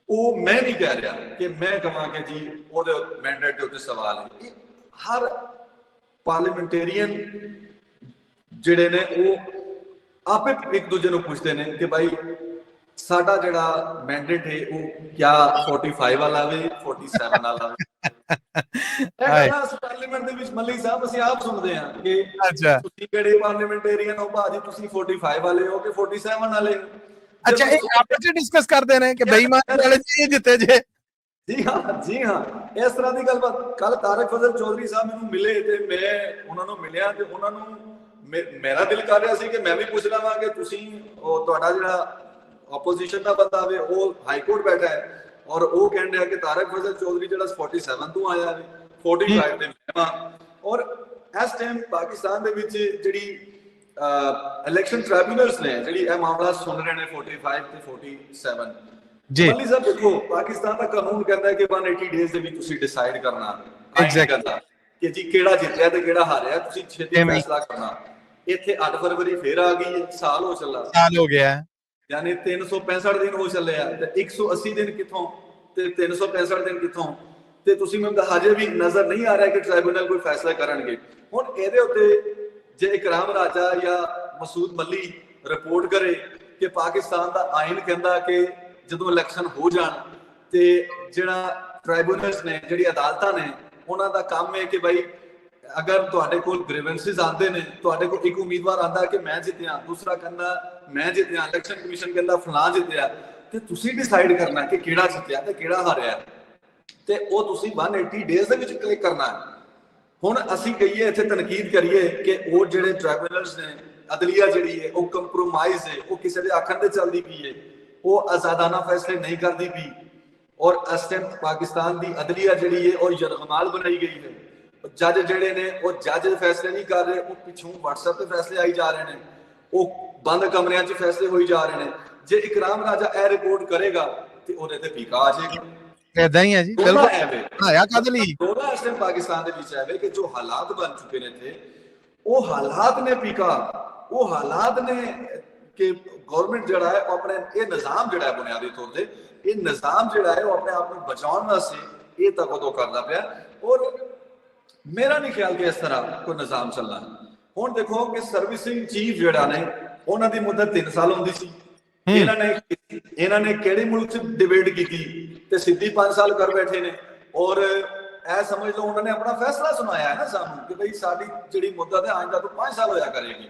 ਉਹ ਮੈਂ ਨਹੀਂ ਕਹਿ ਰਿਹਾ ਕਿ ਮੈਂ ਕਹਾਂ ਕਿ ਜੀ ਉਹਦੇ ਮੈਂਡੇਟ ਦੇ ਉੱਤੇ ਸਵਾਲ ਹੈ। ਹਰ ਪਾਰਲੀਮੈਂਟੇਰੀਅਨ ਜਿਹੜੇ ਨੇ ਉਹ ਆਪੇ ਇੱਕ ਦੂਜੇ ਨੂੰ ਪੁੱਛਦੇ ਨੇ ਕਿ ਭਾਈ ਸਾਡਾ ਜਿਹੜਾ ਮੈਂਡੇਟ ਹੈ ਉਹ ਕਿਆ 45 ਵਾਲਾ ਆਵੇ, 47 ਵਾਲਾ ਆਵੇ। ਪਾਰਲੀਮੈਂਟ ਦੇ ਵਿੱਚ ਮੱਲੀ ਸਾਹਿਬ ਅਸੀਂ ਆਪ ਸੁਣਦੇ ਹਾਂ ਕਿ ਤੁਸੀਂ ਕਿਹੜੇ ਪਾਰਲੀਮੈਂਟੇਰੀਅਨ ਹੋ ਭਾਜੀ, ਤੁਸੀਂ 45 ਵਾਲੇ ਹੋ ਕਿ 47 ਵਾਲੇ। ਅੱਛਾ, ਇਹ ਆਪਸ ਵਿੱਚ ਡਿਸਕਸ ਕਰਦੇ ਨੇ ਕਿ ਬੇਈਮਾਨ ਵਾਲੇ ਜੀ ਜਿੱਤੇ ਜੇ। ਜੀ ਹਾਂ ਜੀ ਹਾਂ, ਇਸ ਤਰ੍ਹਾਂ ਦੀ ਗੱਲਬਾਤ। ਕੱਲ ਤਾਰਕ ਫਜ਼ਲ ਚੌਧਰੀ ਸਾਹਿਬ ਮੈਨੂੰ ਮਿਲੇ ਤੇ ਮੈਂ ਉਹਨਾਂ ਨੂੰ ਮਿਲਿਆ ਤੇ ਉਹਨਾਂ ਨੂੰ ਮੇਰਾ ਦਿਲ ਕਰ ਰਿਹਾ ਸੀ ਕਿ ਮੈਂ ਵੀ ਪੁੱਛ ਲਵਾਂ ਕਿ ਤੁਸੀਂ, ਉਹ ਤੁਹਾਡਾ ਜਿਹੜਾ ਆਪੋਜੀਸ਼ਨ ਦਾ ਬੰਦਾ ਵੇ ਉਹ ਹਾਈ ਕੋਰਟ ਬੈਠਾ ਹੈ ਔਰ ਉਹ ਕਹਿਣ ਰਿਹਾ ਕਿ ਤਾਰਕ ਫਜ਼ਲ ਚੌਧਰੀ ਜਿਹੜਾ 47 ਤੋਂ ਆਇਆ ਵੇ 45 ਤੇ ਮੈਂ ਹਾਂ। ਔਰ ਇਸ ਟਾਈਮ ਪਾਕਿਸਤਾਨ ਦੇ ਵਿੱਚ ਜਿਹੜੀ ਇਲੈਕਸ਼ਨ ਟ੍ਰਾਈਬਿਊਨਲਸ ਨੇ ਜਿਹੜੀ ਇਹ ਮਾਮਲਾ ਸੁਣ ਰਹੇ ਨੇ 45 ਤੇ 47। ਜੀ ਮੱਲੀ ਸਾਹਿਬ ਦੇਖੋ, ਪਾਕਿਸਤਾਨ ਦਾ ਕਾਨੂੰਨ ਕਹਿੰਦਾ ਹੈ ਕਿ 180 ਡੇਜ਼ ਦੇ ਵਿੱਚ ਤੁਸੀਂ ਡਿਸਾਈਡ ਕਰਨਾ ਐਗਜ਼ੈਕਟਲੀ ਕਿ ਜੀ ਕਿਹੜਾ ਜਿੱਤਿਆ ਤੇ ਕਿਹੜਾ ਹਾਰਿਆ, ਤੁਸੀਂ ਛੇਤੀ ਫੈਸਲਾ ਕਰਨਾ। ਇੱਥੇ 8 ਫਰਵਰੀ ਫੇਰ ਆ ਗਈ ਹੈ, ਸਾਲ ਹੋ ਚੱਲਾ, ਸਾਲ ਹੋ ਗਿਆ, ਯਾਨੀ 365 ਦਿਨ ਹੋ ਚੱਲੇ ਆ ਤੇ 180 ਦਿਨ ਕਿੱਥੋਂ ਤੇ 365 ਦਿਨ ਕਿੱਥੋਂ, ਤੇ ਤੁਸੀਂ ਮੈਨੂੰ ਹਜੇ ਵੀ ਨਜ਼ਰ ਨਹੀਂ ਆ ਰਿਹਾ ਕਿ ਟ੍ਰਾਈਬਿਊਨਲ ਕੋਈ ਫੈਸਲਾ ਕਰਨਗੇ। ਹੁਣ ਇਹਦੇ ਉੱਤੇ ਜੇ ਇਕਰਾਮ ਰਾਜਾ ਜਾਂ ਮਸੂਦ ਮੱਲੀ ਰਿਪੋਰਟ ਕਰੇ ਕਿ ਪਾਕਿਸਤਾਨ ਦਾ ਆਇਨ ਕਹਿੰਦਾ ਕਿ ਜਦੋਂ ਇਲੈਕਸ਼ਨ ਹੋ ਜਾਣ ਤੇ ਜਿਹੜਾ ਟ੍ਰਾਈਬਿਊਨਲਸ ਨੇ, ਜਿਹੜੀ ਅਦਾਲਤਾਂ ਨੇ, ਉਹਨਾਂ ਦਾ ਕੰਮ ਹੈ ਕਿ ਭਾਈ ਅਗਰ ਤੁਹਾਡੇ ਕੋਲ ਗ੍ਰੀਵੈਂਸਿਸ ਆਉਂਦੇ ਨੇ, ਤੁਹਾਡੇ ਕੋਲ ਇੱਕ ਉਮੀਦਵਾਰ ਆਉਂਦਾ ਕਿ ਮੈਂ ਜਿੱਤਿਆ, ਦੂਸਰਾ ਕਹਿੰਦਾ ਮੈਂ ਜਿੱਤਿਆ, ਇਲੈਕਸ਼ਨ ਕਮਿਸ਼ਨ ਕਹਿੰਦਾ ਫਲਾਂ ਜਿੱਤਿਆ, ਤੇ ਤੁਸੀਂ ਡਿਸਾਈਡ ਕਰਨਾ ਕਿ ਕਿਹੜਾ ਜਿੱਤਿਆ ਤੇ ਕਿਹੜਾ ਹਾਰਿਆ, ਤੇ ਉਹ ਤੁਸੀਂ 180 ਡੇਜ਼ ਦੇ ਵਿੱਚ ਕਲਿੱਕ ਕਰਨਾ ਹੈ। ਹੁਣ ਅਸੀਂ ਕਹੀਏ ਇੱਥੇ ਤਨਕੀਦ ਕਰੀਏ ਕਿ ਉਹ ਜਿਹੜੇ ਟ੍ਰਾਈਬਿਊਨਲਸ ਨੇ, ਅਦਲੀਆ ਜਿਹੜੀ ਹੈ ਉਹ ਕੰਪਰੋਮਾਈਜ਼ ਹੈ, ਉਹ ਕਿਸੇ ਦੇ ਆਖਣ ਤੇ ਚੱਲਦੀ ਪਈ ਹੈ, ਉਹ ਆਜ਼ਾਦਾਨਾ ਫੈਸਲੇ ਨਹੀਂ ਕਰਦੀ ਪਈ, ਔਰ ਇਸ ਟਾਈਮ ਪਾਕਿਸਤਾਨ ਦੀ ਅਦਲੀਆ ਜਿਹੜੀ ਹੈ ਉਹ ਯਰਗਮਾਲ ਬਣਾਈ ਗਈ ਹੈ। ਜੱਜ ਜਿਹੜੇ ਨੇ ਉਹ ਜੱਜ ਫੈਸਲੇ ਨਹੀਂ ਕਰ ਰਹੇ, ਉਹ ਪਿੱਛੋਂ WhatsApp ਤੇ ਫੈਸਲੇ ਆਈ ਜਾ ਰਹੇ ਨੇ, ਉਹ ਬੰਦ ਕਮਰਿਆਂ 'ਚ ਫੈਸਲੇ ਹੋਈ ਜਾ ਰਹੇ ਨੇ। ਜੇ ਇਕਰਾਮ ਰਾਜਾ ਇਹ ਰਿਪੋਰਟ ਕਰੇਗਾ ਤੇ ਉਹਦੇ ਤੇ ਫੀਕਾ ਆ ਜਾਏਗਾ। ਇਦਾਂ ਹੀ ਹੈ ਜੀ, ਬਿਲਕੁਲ ਆਇਆ ਕਦ ਲਈ ਦੋਲਾ ਇਸ ਟਾਈਮ ਪਾਕਿਸਤਾਨ ਦੇ ਵਿੱਚ ਹੈ ਕਿ ਜੋ ਹਾਲਾਤ ਬਣ ਚੁੱਕੇ ਨੇ ਥੇ, ਉਹ ਹਾਲਾਤ ਨੇ ਫੀਕਾ, ਉਹ ਹਾਲਾਤ ਨੇ ਕਿ ਗਵਰਨਮੈਂਟ ਜਿਹੜਾ ਹੈ ਉਹ ਆਪਣੇ ਇਹ ਨਿਜ਼ਾਮ ਜਿਹੜਾ ਹੈ ਬੁਨਿਆਦੀ ਤੌਰ ਤੇ ਇਹ ਨਿਜ਼ਾਮ ਜਿਹੜਾ ਹੈ ਉਹ ਆਪਣੇ ਆਪ ਨੂੰ ਬਚਾਉਣ ਵਾਸਤੇ ਇਹ ਤੱਕ ਉਦੋਂ ਕਰਦਾ ਪਿਆ। ਔਰ ਮੇਰਾ ਨਹੀਂ ਖਿਆਲ ਕਿ ਇਸ ਤਰ੍ਹਾਂ ਕੋਈ ਨਿਜ਼ਾਮ ਚੱਲਣਾ। ਹੁਣ ਦੇਖੋ ਕਿ ਸਰਵਿਸਿੰਗ ਚੀਫ ਜਿਹੜਾ ਨੇ ਉਹਨਾਂ ਦੀ ਮੁੱਦਤ 3 ਸਾਲ ਹੁੰਦੀ ਸੀ, ਇਹਨਾਂ ਨੇ ਕਿਹੜੇ ਮੁਲਕ 'ਚ ਡਿਬੇਟ ਕੀਤੀ ਤੇ ਸਿੱਧੀ 5 ਸਾਲ ਕਰ ਬੈਠੇ ਨੇ। ਔਰ ਇਹ ਸਮਝ ਲਓ ਉਹਨਾਂ ਨੇ ਆਪਣਾ ਫੈਸਲਾ ਸੁਣਾਇਆ ਹੈ ਨਾ ਸਾਨੂੰ ਕਿ ਬਈ ਸਾਡੀ ਜਿਹੜੀ ਮੁੱਦਤ ਹੈ ਆਇੰਦਾ ਤੋਂ 5 ਸਾਲ ਹੋਇਆ ਕਰੇਗੀ।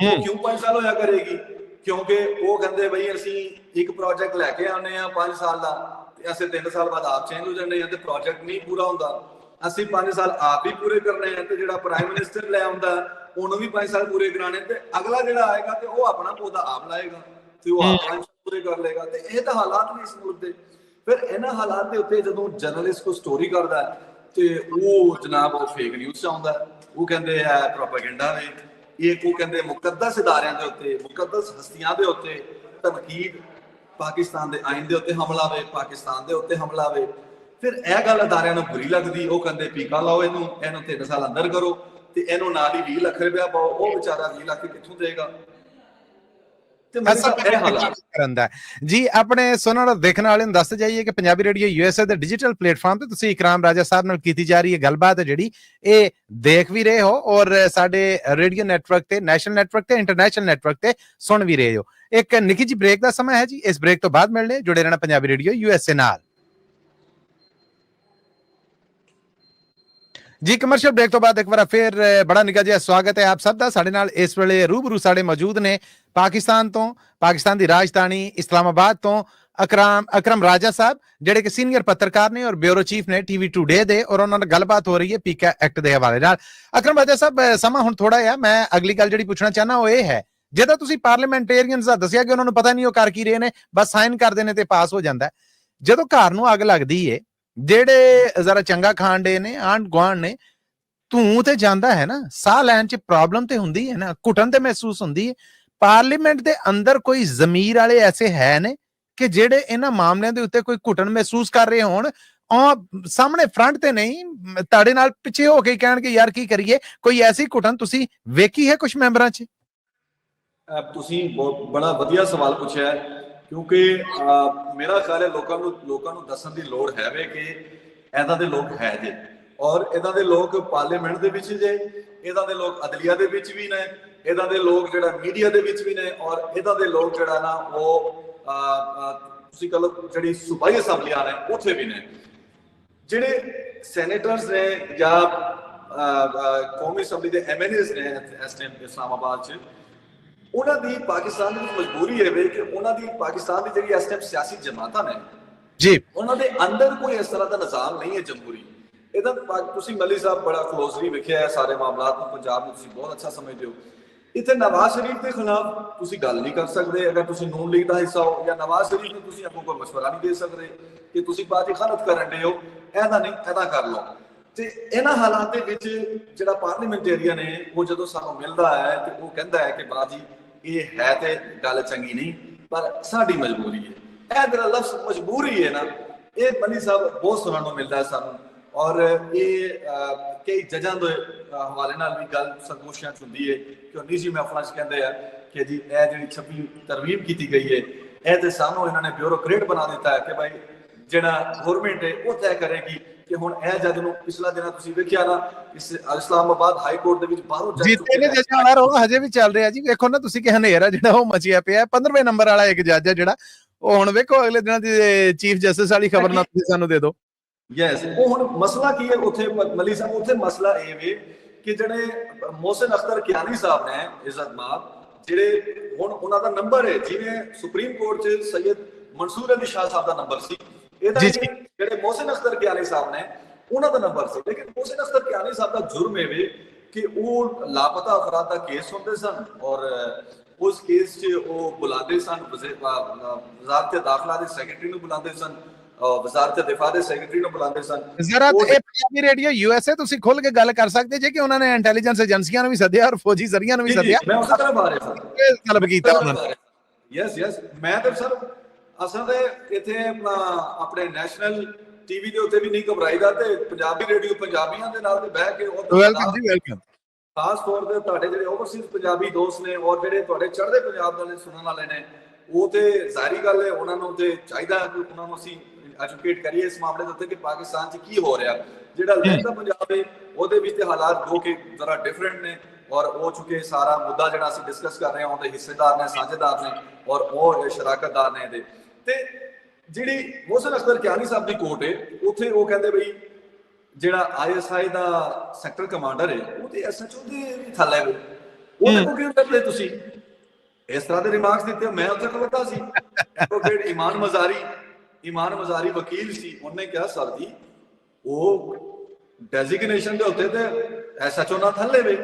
ਉਹ ਕਿਉਂ 5 ਸਾਲ ਹੋਇਆ ਕਰੇਗੀ? ਕਿਉਂਕਿ ਉਹ ਕਹਿੰਦੇ ਬਈ ਅਸੀਂ ਇੱਕ ਪ੍ਰੋਜੈਕਟ ਲੈ ਕੇ ਆਉਂਦੇ ਆ 5 ਸਾਲ ਦਾ ਤੇ ਅਸੀਂ 3 ਸਾਲ ਬਾਅਦ ਆਪ ਚੇਂਜ ਹੋ ਜਾਂਦੇ ਆ ਤੇ ਪ੍ਰੋਜੈਕਟ ਨਹੀਂ ਪੂਰਾ ਹੁੰਦਾ। ਅਸੀਂ 5 ਸਾਲ ਆਪ ਹੀ ਪੂਰੇ ਕਰਨੇ ਆ ਤੇ ਜਿਹੜਾ ਪ੍ਰਾਈਮ ਮਿਨਿਸਟਰ ਲੈ ਆਉਂਦਾ ਉਹਨੂੰ ਵੀ 5 ਸਾਲ ਪੂਰੇ ਕਰਾਣੇ ਤੇ ਅਗਲਾ ਜਿਹੜਾ ਆਏਗਾ ਤੇ ਉਹ ਆਪਣਾ ਪੌਦਾ ਆਪ ਲਾਏਗਾ ਤੇ ਉਹ ਆਪ 5 ਸਾਲ ਪੂਰੇ ਕਰ ਲੇਗਾ। ਤੇ ਇਹ ਤਾਂ ਹਾਲਾਤ ਨੇ ਇਸ ਮੁਲਕ ਦੇ। ਫਿਰ ਇਹਨਾਂ ਹਾਲਾਤ ਦੇ ਉੱਤੇ ਜਦੋਂ ਜਰਨਲਿਸਟ ਕੋਈ ਸਟੋਰੀ ਕਰਦਾ ਤੇ ਉਹ ਜਨਾਬ ਉਹ ਫੇਕ ਨਿਊਜ਼ 'ਚ ਆਉਂਦਾ, ਉਹ ਕਹਿੰਦੇ ਆ ਪ੍ਰੋਪੇਗੈਂਡਾ ਨੇ, ਇਹ ਉਹ ਕਹਿੰਦੇ ਮੁਕੱਦਸ ਇਦਾਰਿਆਂ ਦੇ ਉੱਤੇ, ਮੁਕੱਦਸ ਹਸਤੀਆਂ ਦੇ ਉੱਤੇ ਤਨਕੀਦ, ਪਾਕਿਸਤਾਨ ਦੇ ਆਇਨ ਦੇ ਉੱਤੇ ਹਮਲਾ ਵੇ, ਪਾਕਿਸਤਾਨ ਦੇ ਉੱਤੇ ਹਮਲਾ ਵੇ। ਫਿਰ ਇਹ ਗੱਲ ਅਦਾਰਿਆਂ ਨੂੰ ਬੁਰੀ ਲੱਗਦੀ, ਉਹ ਕਹਿੰਦੇ ਪੀਕਾ ਲਾਓ ਇਹਨੂੰ 3 ਸਾਲ ਅੰਦਰ ਕਰੋ ਤੇ ਇਹਨੂੰ ਨਾਲ ਹੀ 20 ਲੱਖ ਰੁਪਇਆ ਪਾਓ। ਉਹ ਵਿਚਾਰਾ 20 ਲੱਖ ਕਿੱਥੋਂ ਦੇਗਾ? ਜੀ ਆਪਣੇ ਸੁਣਨ ਦੇਖਣ ਵਾਲਿਆਂ ਨੂੰ ਦੱਸ ਜਾਈਏ ਕਿ ਪੰਜਾਬੀ ਰੇਡੀਓ USA ਦੇ ਡਿਜੀਟਲ ਪਲੇਟਫਾਰਮ ਤੇ ਤੁਸੀਂ ਇਕਰਾਮ ਰਾਜਾ ਸਾਹਿਬ ਨਾਲ ਕੀਤੀ ਜਾ ਰਹੀ ਹੈ ਗੱਲਬਾਤ ਜਿਹੜੀ ਇਹ ਦੇਖ ਵੀ ਰਹੇ ਹੋ ਔਰ ਸਾਡੇ ਰੇਡੀਓ ਨੈਟਵਰਕ ਤੇ, ਨੈਸ਼ਨਲ ਨੈਟਵਰਕ ਤੇ, ਇੰਟਰਨੈਸ਼ਨਲ ਨੈਟਵਰਕ ਤੇ ਸੁਣ ਵੀ ਰਹੇ ਹੋ। ਇੱਕ ਨਿੱਕੀ ਜਿਹੀ ਬ੍ਰੇਕ ਦਾ ਸਮਾਂ ਹੈ ਜੀ, ਇਸ ਬ੍ਰੇਕ ਤੋਂ ਬਾਅਦ ਮਿਲਣੇ, ਜੁੜੇ ਰਹਿਣਾ ਪੰਜਾਬੀ ਰੇਡੀਓ USA ਨਾਲ। ਜੀ ਕਮਰਸ਼ੀਅਲ ਬ੍ਰੇਕ ਤੋਂ ਬਾਅਦ ਇੱਕ ਵਾਰ ਫਿਰ ਬੜਾ ਨਿੱਘਾ ਜਿਹਾ ਸਵਾਗਤ ਹੈ ਆਪ ਸਭ ਦਾ। ਸਾਡੇ ਨਾਲ ਇਸ ਵੇਲੇ ਰੂਬਰੂ ਸਾਡੇ ਮੌਜੂਦ ਨੇ ਪਾਕਿਸਤਾਨ ਤੋਂ, ਪਾਕਿਸਤਾਨ ਦੀ ਰਾਜਧਾਨੀ ਇਸਲਾਮਾਬਾਦ ਤੋਂ ਅਕਰਮ ਰਾਜਾ ਸਾਹਿਬ, ਜਿਹੜੇ ਕਿ ਸੀਨੀਅਰ ਪੱਤਰਕਾਰ ਨੇ ਔਰ ਬਿਊਰੋ ਚੀਫ ਨੇ TV ਟੂਡੇ ਦੇ, ਔਰ ਉਹਨਾਂ ਨਾਲ ਗੱਲਬਾਤ ਹੋ ਰਹੀ ਹੈ ਪੀਕਾ ਐਕਟ ਦੇ ਹਵਾਲੇ ਨਾਲ। ਅਕਰਮ ਰਾਜਾ ਸਾਹਿਬ, ਸਮਾਂ ਹੁਣ ਥੋੜਾ ਹੈ, ਮੈਂ ਅਗਲੀ ਗੱਲ ਜਿਹੜੀ ਪੁੱਛਣਾ ਚਾਹਨਾ ਉਹ ਇਹ ਹੈ, ਜਿਹਦਾ ਤੁਸੀਂ ਪਾਰਲੀਮੈਂਟੇਰੀਅਨਸ ਦਾ ਦੱਸਿਆ ਕਿ ਉਹਨਾਂ ਨੂੰ ਪਤਾ ਨਹੀਂ ਉਹ ਕਰ ਕੀ ਰਹੇ ਨੇ, ਬਸ ਸਾਈਨ ਕਰਦੇ ਨੇ ਤੇ ਪਾਸ ਹੋ ਜਾਂਦਾ। ਜਦੋਂ ਘਰ ਨੂੰ ਅੱਗ ਲੱਗਦੀ ਏ, ਜਿਹੜੇ ਜ਼ਰਾ ਚੰਗਾ ਖਾਣ ਦੇ ਨੇ, ਆਂਢ ਗੁਆਂਢ ਨੇ, ਧੂੰ ਤੇ ਜਾਂਦਾ ਹੈ ਨਾ, ਸਾਹ ਲੈਣ 'ਚ ਪ੍ਰੋਬਲਮ ਤੇ ਹੁੰਦੀ ਹੈ ਨਾ, ਘੁਟਣ ਤੇ ਮਹਿਸੂਸ ਹੁੰਦੀ ਹੈ। ਪਾਰਲੀਮੈਂਟ ਦੇ ਅੰਦਰ ਕੋਈ ਜ਼ਮੀਰ ਵਾਲੇ ਐਸੇ ਹੈ ਨੇ ਕਿ ਜਿਹੜੇ ਇਹਨਾਂ ਮਾਮਲਿਆਂ ਦੇ ਉੱਤੇ ਕੋਈ ਘੁਟਣ ਮਹਿਸੂਸ ਕਰ ਰਹੇ ਹੋਣ, ਸਾਹਮਣੇ ਫਰੰਟ ਤੇ ਨਹੀਂ, ਤੁਹਾਡੇ ਨਾਲ ਪਿੱਛੇ ਹੋ ਕੇ ਕਹਿਣਗੇ ਯਾਰ ਕੀ ਕਰੀਏ? ਕੋਈ ਐਸੀ ਘੁਟਣ ਤੁਸੀਂ ਵੇਖੀ ਹੈ ਕੁਝ ਮੈਂਬਰਾਂ 'ਚ? ਤੁਸੀਂ ਬਹੁਤ ਬੜਾ ਵਧੀਆ ਸਵਾਲ ਪੁੱਛਿਆ, ਕਿਉਂਕਿ ਮੇਰਾ ਖਿਆਲ ਹੈ ਲੋਕਾਂ ਨੂੰ ਦੱਸਣ ਦੀ ਲੋੜ ਹੈ ਵੇ ਕਿ ਇਹਦਾ ਦੇ ਲੋਕ ਹੈ ਜੇ, ਔਰ ਇਹਦਾ ਦੇ ਲੋਕ ਪਾਰਲੀਮੈਂਟ ਦੇ ਵਿੱਚ ਜੇ, ਇਹਦਾ ਦੇ ਲੋਕ ਅਦਲੀਆ ਦੇ ਵਿੱਚ ਵੀ ਨੇ, ਇਹਦਾ ਦੇ ਲੋਕ ਜਿਹੜਾ ਮੀਡੀਆ ਦੇ ਵਿੱਚ ਵੀ ਨੇ, ਔਰ ਇਹਦਾ ਦੇ ਲੋਕ ਜਿਹੜਾ ਨਾ ਉਹ ਤੁਸੀਂ ਕਹ ਲਓ ਜਿਹੜੀ ਸੂਬਾਈ ਅਸੈਂਬਲੀਆਂ ਨੇ ਉੱਥੇ ਵੀ ਨੇ। ਜਿਹੜੇ ਸੈਨੇਟਰਸ ਨੇ ਜਾਂ ਕੌਮੀ ਅਸੈਂਬਲੀ ਦੇ MLAs ਨੇ ਇਸ ਟਾਈਮ ਇਸਲਾਮਾਬਾਦ 'ਚ, ਉਹਨਾਂ ਦੀ ਪਾਕਿਸਤਾਨ ਦੀ ਮਜਬੂਰੀ ਹੈ ਵੇ ਕਿ ਉਹਨਾਂ ਦੀ ਪਾਕਿਸਤਾਨ ਦੀ ਜਿਹੜੀ ਇਸ ਟਾਈਮ ਸਿਆਸੀ ਜਮਾਤਾਂ ਨੇ ਜੀ ਉਹਨਾਂ ਦੇ ਅੰਦਰ ਕੋਈ ਇਸ ਤਰ੍ਹਾਂ ਦਾ ਨਿਜ਼ਾਮ ਨਹੀਂ ਹੈ ਜਮਹੂਰੀ। ਇਹਦਾ ਤੁਸੀਂ ਮੱਲੀ ਸਾਹਿਬ ਬੜਾ ਕਲੋਜ਼ਲੀ ਵੇਖਿਆ ਹੈ ਸਾਰੇ ਮਾਮਲਾਤ ਨੂੰ, ਪੰਜਾਬ ਨੂੰ ਤੁਸੀਂ ਬਹੁਤ ਅੱਛਾ ਸਮਝਦੇ ਹੋ। ਇੱਥੇ ਨਵਾਜ਼ ਸ਼ਰੀਫ ਦੇ ਖਿਲਾਫ ਤੁਸੀਂ ਗੱਲ ਨਹੀਂ ਕਰ ਸਕਦੇ ਅਗਰ ਤੁਸੀਂ ਨੂਨ ਲੀਗ ਦਾ ਹਿੱਸਾ ਹੋ, ਜਾਂ ਨਵਾਜ਼ ਸ਼ਰੀਫ ਨੂੰ ਤੁਸੀਂ ਅੱਗੋਂ ਕੋਈ ਮਸ਼ਵਰਾ ਨਹੀਂ ਦੇ ਸਕਦੇ ਕਿ ਤੁਸੀਂ ਬਾਜੀ ਖਲਤ ਕਰਨ ਦੇ ਹੋ, ਇਹਦਾ ਨਹੀਂ ਇਹਦਾ ਕਰ ਲਓ। ਤੇ ਇਹਨਾਂ ਹਾਲਾਤ ਦੇ ਵਿੱਚ ਜਿਹੜਾ ਪਾਰਲੀਮੈਂਟੇਰੀਅਨ ਹੈ ਉਹ ਜਦੋਂ ਸਾਨੂੰ ਮਿਲਦਾ ਹੈ ਤੇ ਉਹ ਕਹਿੰਦਾ ਹੈ ਕਿ ਬਾਜੀ ਇਹ ਹੈ ਤੇ ਗੱਲ ਚੰਗੀ ਨਹੀਂ ਪਰ ਸਾਡੀ ਮਜਬੂਰੀ ਹੈ। ਇਹ ਜਿਹੜਾ ਲਫ਼ਜ਼ ਮਜਬੂਰੀ ਹੈ ਨਾ, ਇਹ ਮੱਲੀ ਸਾਹਿਬ ਬਹੁਤ ਸੁਣਨ ਨੂੰ ਮਿਲਦਾ ਹੈ ਸਾਨੂੰ। ਔਰ ਇਹ ਕਈ ਜੱਜਾਂ ਦੇ ਹਵਾਲੇ ਨਾਲ ਵੀ ਗੱਲ ਸਰਗੋਸ਼ੀਆਂ ਚ ਹੁੰਦੀ ਹੈ ਕਿ ਨਿੱਜੀ ਮਹਿਫਲਾਂ ਚ ਕਹਿੰਦੇ ਆ ਕਿ ਜੀ ਇਹ ਜਿਹੜੀ ਛੱਪੀ ਤਰਵੀਬ ਕੀਤੀ ਗਈ ਹੈ ਇਹ ਤੇ ਸਾਨੂੰ ਇਹਨਾਂ ਨੇ ਬਿਊਰੋਕਰੇਟ ਬਣਾ ਦਿੱਤਾ ਹੈ ਕਿ ਭਾਈ ਜਿਹੜਾ ਗਵਰਨਮੈਂਟ ਹੈ ਉਹ ਤੈਅ ਕਰੇਗੀ ਕਿ ਹੁਣ ਇਹ ਜੱਜ ਨੂੰ ਪਿਛਲਾ ਦਿਨਾਂ ਤੁਸੀਂ ਵੇਖਿਆ ਨਾ ਇਸਲਾਮਾਬਾਦ ਹਾਈ ਕੋਰਟ ਦੇ ਵਿੱਚ ਬਾਹਰੋਂ ਜੀਤੇ ਨੇ ਜੱਜਾਂ ਵਾਲਾ ਰੌਲਾ ਹਜੇ ਵੀ ਚੱਲ ਰਿਹਾ ਜੀ। ਵੇਖੋ ਨਾ ਤੁਸੀਂ ਕਿ ਹਨੇਰਾ ਜਿਹੜਾ ਉਹ ਮਚਿਆ ਪਿਆ 15ਵੇਂ ਨੰਬਰ ਵਾਲਾ ਇੱਕ ਜੱਜ ਹੈ ਜਿਹੜਾ ਉਹ ਹੁਣ ਵੇਖੋ ਅਗਲੇ ਦਿਨਾਂ ਦੀ ਚੀਫ ਜਸਟਿਸ ਵਾਲੀ ਖਬਰ ਨਾ ਤੁਸੀਂ ਸਾਨੂੰ ਦੇ ਦਿਓ। ਯੈਸ, ਉਹ ਹੁਣ ਮਸਲਾ ਕੀ ਹੈ ਉੱਥੇ ਮੱਲੀ ਸਾਹਿਬ, ਉੱਥੇ ਮਸਲਾ ਇਹ ਵੇ ਕਿ ਜਿਹੜੇ ਮੋਹਸਿਨ ਅਖਤਰ ਕਿਆਨੀ ਸਾਹਿਬ ਨੇ ਇੱਜ਼ਤਮਾਬ, ਜਿਹੜੇ ਹੁਣ ਉਹਨਾਂ ਦਾ ਨੰਬਰ ਹੈ ਜਿਵੇਂ ਸੁਪਰੀਮ ਕੋਰਟ 'ਚ ਸੈਯਦ ਮਨਸੂਰ ਅਲੀ ਸ਼ਾਹ ਸਾਹਿਬ ਦਾ ਨੰਬਰ ਸੀ, ਇਹਦਾ ਜਿਹੜੇ ਮੋਹਸਿਨ ਅਖਤਰ ਕਿਆਨੀ ਸਾਹਿਬ ਨੇ ਉਹਨਾਂ ਦਾ ਨੰਬਰ ਸੀ। ਲੇਕਿਨ ਮੋਹਸਿਨ ਅਖਤਰ ਕਿਆਨੀ ਸਾਹਿਬ ਦਾ ਜੁਰਮ ਇਹ ਵੇ ਕਿ ਉਹ ਲਾਪਤਾ ਅਫਰਾਦ ਦਾ ਕੇਸ ਹੁੰਦੇ ਸਨ ਔਰ ਉਸ ਕੇਸ 'ਚ ਉਹ ਬੁਲਾਉਂਦੇ ਸਨ ਵਜ਼ਾਰਤ ਦਾਖਲਾ ਦੇ ਸੈਕਟਰੀ ਨੂੰ ਬੁਲਾਉਂਦੇ ਸਨ, ਵਜ਼ਾਰਤ ਦਿਫਾ ਦੇ ਸੈਕਟਰੀ ਨੂੰ ਬੁਲਾਉਂਦੇ ਸਨ। ਜ਼ਰਾ ਇਹ ਪੰਜਾਬੀ ਰੇਡੀਓ ਯੂਐਸਏ ਤੁਸੀਂ ਖੁੱਲ ਕੇ ਗੱਲ ਕਰ ਸਕਦੇ ਜੇ ਕਿ ਉਹਨਾਂ ਨੇ ਇੰਟੈਲੀਜੈਂਸ ਏਜੰਸੀਆਂ ਨੂੰ ਵੀ ਸੱਦਿਆ ਔਰ ਫੌਜੀ ਜ਼ਰੀਆਂ ਨੂੰ ਵੀ ਸੱਦਿਆ। ਮੈਂ ਉਸੇ ਤਰ੍ਹਾਂ ਬਾਰੇ ਸਰ ਇਹ ਤਲਬ ਕੀਤਾ ਉਹਨਾਂ ਨੇ। ਯੈਸ ਮੈਂ ਤਾਂ ਸਰ ਅਸਾਂ ਦੇ ਇੱਥੇ ਆਪਣੇ ਨੈਸ਼ਨਲ ਟੀਵੀ ਦੇ ਉੱਤੇ ਵੀ ਨਹੀਂ ਘਬਰਾਈਦਾ ਤੇ ਪੰਜਾਬੀ ਰੇਡੀਓ ਪੰਜਾਬੀਆਂ ਦੇ ਨਾਲ ਤੇ ਬਹਿ ਕੇ ਵੈਲਕਮ ਜੀ ਵੈਲਕਮ। ਖਾਸ ਤੌਰ ਤੇ ਤੁਹਾਡੇ ਜਿਹੜੇ ਓਵਰਸੀਜ਼ ਪੰਜਾਬੀ ਦੋਸਤ ਨੇ ਔਰ ਜਿਹੜੇ ਤੁਹਾਡੇ ਚੜ੍ਹਦੇ ਪੰਜਾਬ ਦੇ ਸੁਣਨ ਵਾਲੇ ਨੇ ਉਹ ਤੇ ਜ਼ਾਹਰੀ ਗੱਲ ਹੈ ਉਹਨਾਂ ਨੂੰ ਤੇ ਚਾਹੀਦਾ ਕਿ ਉਹਨਾਂ ਨੂੰ ਅਸੀਂ ਐਜੂਕੇਟ ਕਰੀਏ ਇਸ ਮਾਮਲੇ ਦੇ ਉੱਤੇ ਕਿ ਪਾਕਿਸਤਾਨ 'ਚ ਕੀ ਹੋ ਰਿਹਾ। ਜਿਹੜਾ ਲਹਿੰਦਾ ਪੰਜਾਬ ਹੈ ਉਹਦੇ ਵਿੱਚ ਤੇ ਹਾਲਾਤ ਜੋ ਕਿ ਜ਼ਰਾ ਡਿਫਰੈਂਟ ਨੇ ਔਰ ਉਹ ਚੁੱਕੇ ਸਾਰਾ ਮੁੱਦਾ ਜਿਹੜਾ ਅਸੀਂ ਡਿਸਕਸ ਕਰ ਰਹੇ ਹਾਂ ਉਹਦੇ ਹਿੱਸੇਦਾਰ ਨੇ, ਸਾਂਝੇਦਾਰ ਨੇ ਔਰ ਉਹ ਸ਼ਰਾਕਤਦਾਰ ਨੇ ਇਹਦੇ। ਤੇ ਜਿਹੜੀ ਮੋਹਸਿਨ ਅਖਤਰ ਕਿਆਨੀ ਸਾਹਿਬ ਦੀ ਕੋਰਟ ਹੈ ਉੱਥੇ ਉਹ ਕਹਿੰਦੇ ਬਈ ਜਿਹੜਾ ISI ਦਾ ਸੈਕਟਰ ਕਮਾਂਡਰ ਹੈ ਉਹ ਤੇ SHO ਦੇ ਵੀ ਥੱਲੇ ਵੇ, ਉਹਦੇ ਕੋਲ ਕਿਉਂ ਕਰਦੇ ਤੁਸੀਂ ਇਸ ਤਰ੍ਹਾਂ ਦੇ ਰਿਮਾਰਕਸ ਦਿੱਤੇ। ਮੈਂ ਉੱਥੇ ਖਲੋਤਾ ਸੀ, ਐਡਵੋਕੇਟ ਇਮਾਨ ਮਜ਼ਾਰੀ ਵਕੀਲ ਸੀ, ਉਹਨੇ ਕਿਹਾ ਸਰ ਜੀ ਉਹ ਡੈਜ਼ਿਗਨੇਸ਼ਨ ਦੇ ਉੱਤੇ ਤੇ SHO ਨਾਲ ਥੱਲੇ ਵੇ,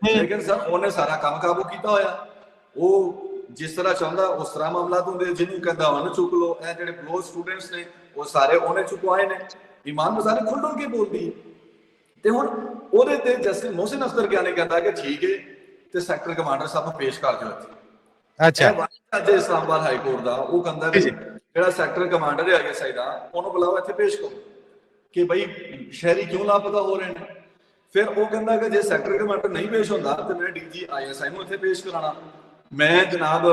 ਲੇਕਿਨ ਸਰ ਉਹਨੇ ਸਾਰਾ ਕੰਮ ਕਾਬੂ ਕੀਤਾ ਹੋਇਆ, ਉਹ ਜਿਸ ਤਰ੍ਹਾਂ ਚਾਹੁੰਦਾ ਉਸ ਤਰ੍ਹਾਂ ਮਾਮਲਾਤ ਹੁੰਦੇ, ਜਿਹਨੂੰ ਕਹਿੰਦਾ ਉਹਨੂੰ ਚੁੱਕ ਲਓ। ਇਹ ਜਿਹੜੇ ਕਲੋਜ਼ ਸਟੂਡੈਂਟਸ ਨੇ ਉਹ ਸਾਰੇ ਉਹਨੇ ਚੁਕਵਾਏ ਨੇ। ਇਮਾਨ ਮਜ਼ਾਰੀ ਖੁੱਲ੍ਹ ਕੇ ਬੋਲਦੀ ਤੇ ਹੁਣ ਉਹਦੇ ਤੇ ਜਸਟਿਸ ਮੋਹਸਿਨ ਅਖਤਰ ਕਿਆਨੀ ਕਹਿੰਦਾ ਕਿ ਠੀਕ ਹੈ ਤੇ ਸੈਕਟਰ ਕਮਾਂਡਰ ਸਾਹਿਬ ਨੂੰ ਪੇਸ਼ ਕਰ ਦਿਓ ਇੱਥੇ। ਅੱਛਾ, ਅੱਜ ਇਸਲਾਮਾਬਾਦ ਹਾਈ ਕੋਰਟ ਦਾ ਉਹ ਕਹਿੰਦਾ ਵੀ ਜਿਹੜਾ ਸੈਕਟਰ ਕਮਾਂਡਰ ਹੈ ISI ਦਾ ਉਹਨੂੰ ਬੁਲਾਓ ਇੱਥੇ ਪੇਸ਼ ਕਰੋ ਕਿ ਬਈ ਸ਼ਹਿਰੀ ਕਿਉਂ ਲਾਪਤਾ ਹੋ ਰਹੇ ਨੇ। ਫਿਰ ਉਹ ਕਹਿੰਦਾ ਕਿ ਜੇ ਸੈਕਟਰ ਕਮਾਂਡਰ ਨਹੀਂ ਪੇਸ਼ ਹੁੰਦਾ ਤੇ ਮੈਂ DG ISI ਨੂੰ ਇੱਥੇ ਪੇਸ਼ ਕਰਾਣਾ, ਮੈਂ ਜਨਾਬ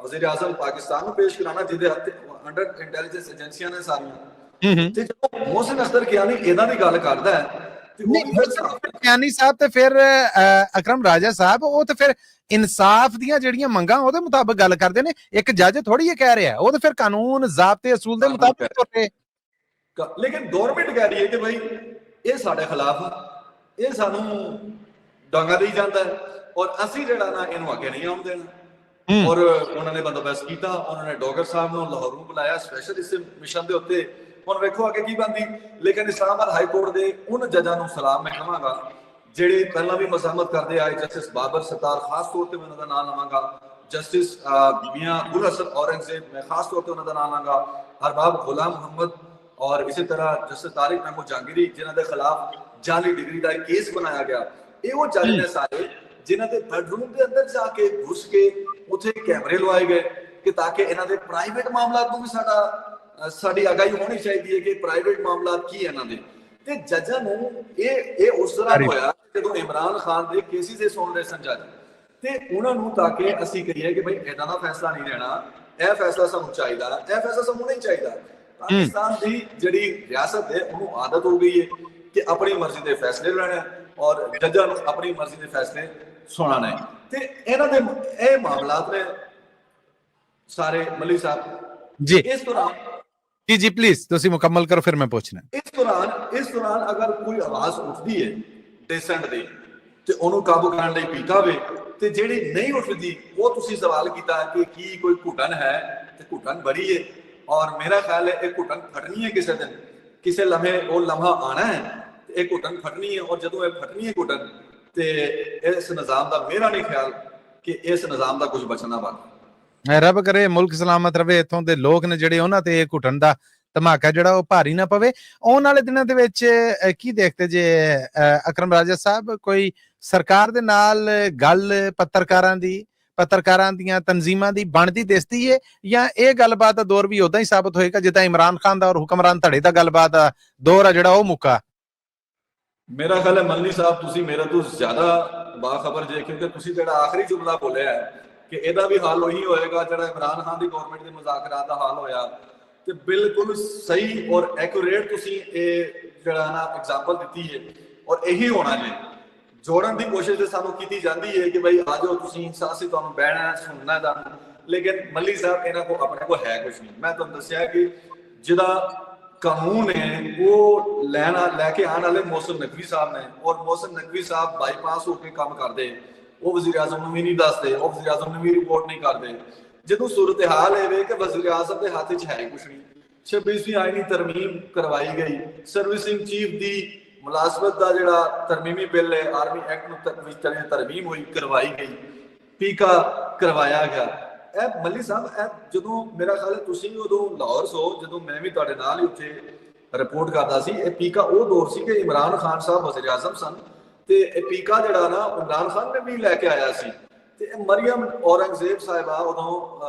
ਵਜ਼ੀਰ ਆਜ਼ਮ ਪਾਕਿਸਤਾਨ ਨੂੰ ਪੇਸ਼ ਕਰਾਣਾ ਜਿਹਦੇ ਹੱਥ ਅੰਡਰ ਇੰਟੈਲੀਜੈਂਸ ਏਜੰਸੀਆਂ ਨੇ ਸਾਰੀਆਂ। ਤੇ ਜਦੋਂ ਮੋਹਸਿਨ ਅਖਤਰ ਕਿਆਨੀ ਇਹਨਾਂ ਦੀ ਗੱਲ ਕਰਦਾ ਹੈ ਤੇ ਉਹ ਕਿਆਨੀ ਸਾਹਿਬ ਤੇ ਫਿਰ ਅਕਰਮ ਰਾਜਾ ਸਾਹਿਬ ਉਹ ਤੇ ਫਿਰ ਇਨਸਾਫ ਦੀਆਂ ਜਿਹੜੀਆਂ ਮੰਗਾਂ ਉਹਦੇ ਮੁਤਾਬਕ ਗੱਲ ਕਰਦੇ ਨੇ। ਇੱਕ ਜੱਜ ਥੋੜੀ ਇਹ ਕਹਿ ਰਿਹਾ, ਉਹ ਤੇ ਫਿਰ ਕਾਨੂੰਨ ਜ਼ਾਬਤੇ ਅਸੂਲ ਦੇ ਮੁਤਾਬਕ ਤੁਰੇ। ਲੇਕਿਨ ਗਵਰਨਮੈਂਟ ਕਹਿ ਰਹੀ ਹੈ ਕਿ ਭਾਈ ਇਹ ਸਾਡੇ ਖਿਲਾਫ ਇਹ ਸਾਨੂੰ ਡਾਂਗਾ ਦੇਈ ਜਾਂਦਾ ਹੈ ਔਰ ਅਸੀਂ ਜਿਹੜਾ ਨਾ ਇਹਨੂੰ ਅੱਗੇ ਨਹੀਂ ਆਉਣ ਦੇਣਾ। ਔਰ ਉਹਨਾਂ ਨੇ ਬੰਦੋਬਸਤ ਕੀਤਾ, ਉਹਨਾਂ ਨੇ ਡੋਗਰ ਸਾਹਿਬ ਨੂੰ ਲਾਹੌਰ ਨੂੰ ਬੁਲਾਇਆ ਸਪੈਸ਼ਲ ਇਸ ਮਿਸ਼ਨ ਦੇ ਉੱਤੇ। ਹੁਣ ਵੇਖੋ ਅੱਗੇ ਕੀ ਬਣਦੀ। ਲੇਕਿਨ ਇਸਲਾਮਾਬਾਦ ਹਾਈ ਕੋਰਟ ਦੇ ਉਹਨਾਂ ਜੱਜਾਂ ਨੂੰ ਸਲਾਮ ਮੈਂ ਕਹਾਂਗਾ ਜਿਹੜੇ ਪਹਿਲਾਂ ਵੀ ਮਜ਼ਾਮਤ ਕਰਦੇ ਆਏ, ਜਸਟਿਸ ਬਾਬਰ ਸਤਾਰ ਖਾਸ ਤੌਰ ਤੇ ਮੈਂ ਉਹਨਾਂ ਦਾ ਨਾਮ ਲਵਾਂਗਾ, ਜਸਟਿਸ ਮੀਆਂ ਗੁਲ ਹਸਨ ਔਰੰਗਜ਼ੇਬ ਮੈਂ ਖਾਸ ਤੌਰ ਤੇ ਉਹਨਾਂ ਦਾ ਨਾਮ ਲਾਂਗਾ, ਅਰਬਾਬ ਗੁਲਾਮ ਮੁਹੰਮਦ ਔਰ ਇਸੇ ਤਰ੍ਹਾਂ ਜਸਟਿਸ ਤਾਰਿਕ ਮਹਿਮੂਦ ਜਹਾਂਗੀਰੀ ਜਿਨ੍ਹਾਂ ਦੇ ਖਿਲਾਫ ਜਾਲੀ ਡਿਗਰੀ ਦਾ ਕੇਸ ਬਣਾਇਆ ਗਿਆ। ਇਹ ਉਹ ਜੱਜ ਨੇ ਸਾਰੇ ਜਿਨ੍ਹਾਂ ਦੇ ਬੈਡਰੂਮ ਦੇ ਅੰਦਰ ਜਾ ਕੇ ਘੁਸ ਕੇ ਉੱਥੇ ਕੈਮਰੇ ਲਵਾਏ ਗਏ ਕਿ ਤਾਂ ਕਿ ਇਹਨਾਂ ਦੇ ਪ੍ਰਾਈਵੇਟ ਮਾਮਲਾਤ ਨੂੰ ਵੀ ਸਾਡੀ ਆਗਾਹੀ ਹੋਣੀ ਚਾਹੀਦੀ ਹੈ ਕਿ ਪ੍ਰਾਈਵੇਟ ਮਾਮਲਾਤ ਕੀ ਹੈ ਇਹਨਾਂ ਦੇ। ਤੇ ਜੱਜਾਂ ਨੂੰ ਇਹ ਉਸ ਤਰ੍ਹਾਂ ਹੋਇਆ ਜਦੋਂ ਇਮਰਾਨ ਖਾਨ ਦੇ ਕੇਸਿਸ ਦੇ ਸੁਣ ਰਹੇ ਸਨ ਜੱਜ, ਤੇ ਉਹਨਾਂ ਨੂੰ ਤਾਂ ਕਿ ਅਸੀਂ ਕਹੀਏ ਕਿ ਭਾਈ ਇਦਾਂ ਦਾ ਫੈਸਲਾ ਨਹੀਂ ਲੈਣਾ, ਇਹ ਫੈਸਲਾ ਸਾਨੂੰ ਚਾਹੀਦਾ, ਇਹ ਫੈਸਲਾ ਸਾਨੂੰ ਨਹੀਂ ਚਾਹੀਦਾ। ਪਾਕਿਸਤਾਨ ਦੀ ਜਿਹੜੀ ਰਿਆਸਤ ਹੈ ਉਹਨੂੰ ਆਦਤ ਹੋ ਗਈ ਹੈ ਕਿ ਆਪਣੀ ਮਰਜ਼ੀ ਦੇ ਫੈਸਲੇ ਲੈਣੇ ਔਰ ਜੱਜਾਂ ਨੂੰ ਆਪਣੀ ਮਰਜ਼ੀ ਦੇ ਫੈਸਲੇ ਸੁਣਾਣੇ। ਤੇ ਇਹਨਾਂ ਦੇ ਇਹ ਮਾਮਲਾਤ ਨੇ ਸਾਰੇ ਮਲੀ ਸਾਹਿਬ ਜੀ। ਇਸ ਦੌਰਾਨ ਜੀ ਪਲੀਜ਼ ਤੁਸੀਂ ਮੁਕੰਮਲ ਕਰੋ ਫਿਰ ਮੈਂ ਪੁੱਛਣਾ। ਇਸ ਦੌਰਾਨ ਅਗਰ ਕੋਈ ਆਵਾਜ਼ ਉੱਠਦੀ ਹੈ ਡਿਸੈਂਟ ਦੀ ਤੇ ਉਹਨੂੰ ਕਾਬੂ ਕਰਨ ਲਈ ਪੀਤਾ ਹੋਵੇ, ਤੇ ਜਿਹੜੀ ਨਹੀਂ ਉੱਠਦੀ ਉਹ ਤੁਸੀਂ ਸਵਾਲ ਕੀਤਾ ਕਿ ਕੀ ਕੋਈ ਘੁਟਨ ਹੈ, ਤੇ ਘੁਟਨ ਬੜੀ ਹੈ। ਔਰ ਮੇਰਾ ਖਿਆਲ ਹੈ ਇਹ ਘੁਟਨ ਫਟਣੀ ਹੈ ਕਿਸੇ ਦਿਨ, ਕਿਸੇ ਲਮਹੇ ਉਹ ਲਮਹਾ ਆਣਾ ਹੈ ਤੇ ਇਹ ਘੁਟਨ ਫਟਣੀ ਹੈ। ਔਰ ਜਦੋਂ ਇਹ ਫਟਣੀ ਹੈ ਘੁਟਨ ਤੇ ਇਸ ਨਿਜ਼ਾਮ ਦਾ ਮੇਰਾ ਨਹੀਂ ਖਿਆਲ ਕਿ ਇਸ ਨਿਜ਼ਾਮ ਦਾ ਕੁਝ ਬਚਣਾ ਬਾਕੀ। ਰੱਬ ਕਰੇ ਮੁਲਕ ਸਲਾਮਤ ਰਵੇ, ਇੱਥੋਂ ਦੇ ਲੋਕ ਨੇ ਜਿਹੜੇ ਉਹਨਾਂ ਤੇ ਘੁਟਣ ਦਾ ਧਮਾਕਾ ਜਿਹੜਾ ਉਹ ਭਾਰੀ ਨਾ ਪਵੇ। ਆਉਣ ਵਾਲੇ ਦਿਨਾਂ ਦੇ ਵਿੱਚ ਕੀ ਦੇਖਦੇ ਜੇ ਅਕਰਮ ਰਾਜਾ ਸਾਹਿਬ, ਕੋਈ ਸਰਕਾਰ ਦੇ ਨਾਲ ਗੱਲ ਪੱਤਰਕਾਰਾਂ ਦੀਆਂ ਤਨਜ਼ੀਮਾਂ ਦੀ ਬਣਦੀ ਦਿਸਦੀ ਹੈ, ਜਾਂ ਇਹ ਗੱਲਬਾਤ ਦਾ ਦੌਰ ਵੀ ਉਦਾਂ ਹੀ ਸਾਬਤ ਹੋਏਗਾ ਜਿੱਦਾਂ ਇਮਰਾਨ ਖਾਨ ਦਾ ਔਰ ਹੁਕਮਰਾਨ ਧੜੇ ਦਾ ਗੱਲਬਾਤ ਦਾ ਦੌਰ ਆ ਜਿਹੜਾ ਉਹ ਮੁੱਕਾ? ਮੇਰਾ ਖਿਆਲ ਹੈ ਮੱਲੀ ਸਾਹਿਬ ਤੁਸੀਂ ਮੇਰੇ ਤੋਂ ਜ਼ਿਆਦਾ ਬਾਖਬਰ ਜੇ, ਕਿਉਂਕਿ ਤੁਸੀਂ ਜਿਹੜਾ ਆਖਰੀ ਜੁਮਲਾ ਬੋਲਿਆ ਹੈ ਕਿ ਇਹਦਾ ਵੀ ਹੱਲ ਉਹੀ ਹੋਏਗਾ ਜਿਹੜਾ ਇਮਰਾਨ ਖਾਨ ਦੀ ਗਵਰਨਮੈਂਟ ਦੇ ਮੁਜ਼ਾਕਰਾਤ ਦਾ ਹੱਲ ਹੋਇਆ, ਤੇ ਬਿਲਕੁਲ ਸਹੀ ਔਰ ਐਕੂਰੇਟ ਤੁਸੀਂ ਇਹ ਜਿਹੜਾ ਨਾ ਐਗਜ਼ਾਮਪਲ ਦਿੱਤੀ ਹੈ। ਔਰ ਇਹੀ ਹੋਣਾ ਜੇ ਜੋੜਨ ਦੀ ਕੋਸ਼ਿਸ਼ ਤੇ ਸਾਨੂੰ ਕੀਤੀ ਜਾਂਦੀ ਹੈ ਕਿ ਭਾਈ ਆ ਜਾਓ ਤੁਸੀਂ, ਅਸੀਂ ਤੁਹਾਨੂੰ ਬਹਿਣਾ ਸੁਣਨਾ ਦਾ, ਲੇਕਿਨ ਮੱਲੀ ਸਾਹਿਬ ਇਹਨਾਂ ਕੋ ਆਪਣੇ ਕੋ ਹੈ ਕੁਝ ਨਹੀਂ। ਮੈਂ ਤੁਹਾਨੂੰ ਦੱਸਿਆ ਕਿ ਜਿਹਦਾ ਕਾਨੂੰਨ ਹੈ ਉਹ ਲੈ ਕੇ ਆਉਣ ਵਾਲੇ ਮੋਹਸਿਨ ਨਕਵੀ ਸਾਹਿਬ ਨੇ, ਔਰ ਮੋਹਸਿਨ ਨਕਵੀ ਸਾਹਿਬ ਬਾਈਪਾਸ ਹੋ ਕੇ ਕੰਮ ਕਰਦੇ, ਉਹ ਵਜ਼ੀਰ ਆਜ਼ਮ ਨੂੰ ਵੀ ਨਹੀਂ ਦੱਸਦੇ, ਉਹ ਵਜ਼ੀਰ ਆਜ਼ਮ ਨੂੰ ਵੀ ਰਿਪੋਰਟ ਨਹੀਂ ਕਰਦੇ। ਜਦੋਂ ਸੂਰਤ ਹਾਲ ਇਹ ਵੇ ਕਿ ਵਜ਼ੀਰ ਆਜ਼ਮ ਦੇ ਹੱਥ 'ਚ ਹੈ ਕੁਝ ਨਹੀਂ, 26ਵੀਂ ਆਈਨੀ ਤਰਮੀਮ ਕਰਵਾਈ ਗਈ, ਸਰਵਿਸਿੰਗ ਚੀਫ ਦੀ ਮੁਲਾਜ਼ਮਤ ਦਾ ਜਿਹੜਾ ਤਰਮੀਮੀ ਬਿੱਲ ਹੈ ਆਰਮੀ ਐਕਟ ਨੂੰ ਵਿੱਚ ਤਰਮੀਮ ਹੋਈ ਕਰਵਾਈ ਗਈ, ਪੀਕਾ ਕਰਵਾਇਆ ਗਿਆ। ਇਹ ਮੱਲੀ ਸਾਹਿਬ ਇਹ ਜਦੋਂ ਮੇਰਾ ਖਿਆਲ ਤੁਸੀਂ ਵੀ ਉਦੋਂ ਲਾਹੌਰ ਸੋ, ਜਦੋਂ ਮੈਂ ਵੀ ਤੁਹਾਡੇ ਨਾਲ ਹੀ ਉੱਥੇ ਰਿਪੋਰਟ ਕਰਦਾ ਸੀ, ਇਹ ਪੀਕਾ ਉਹ ਦੌਰ ਸੀ ਕਿ ਇਮਰਾਨ ਖਾਨ ਸਾਹਿਬ ਵਜ਼ੀਰ ਆਜ਼ਮ ਸਨ, ਤੇ ਇਹ ਪੀਕਾ ਜਿਹੜਾ ਨਾ ਇਮਰਾਨ ਖਾਨ ਨੇ ਵੀ ਲੈ ਕੇ ਆਇਆ ਸੀ, ਤੇ ਮਰੀਮ ਔਰੰਗਜ਼ੇਬ ਸਾਹਿਬਾ ਉਦੋਂ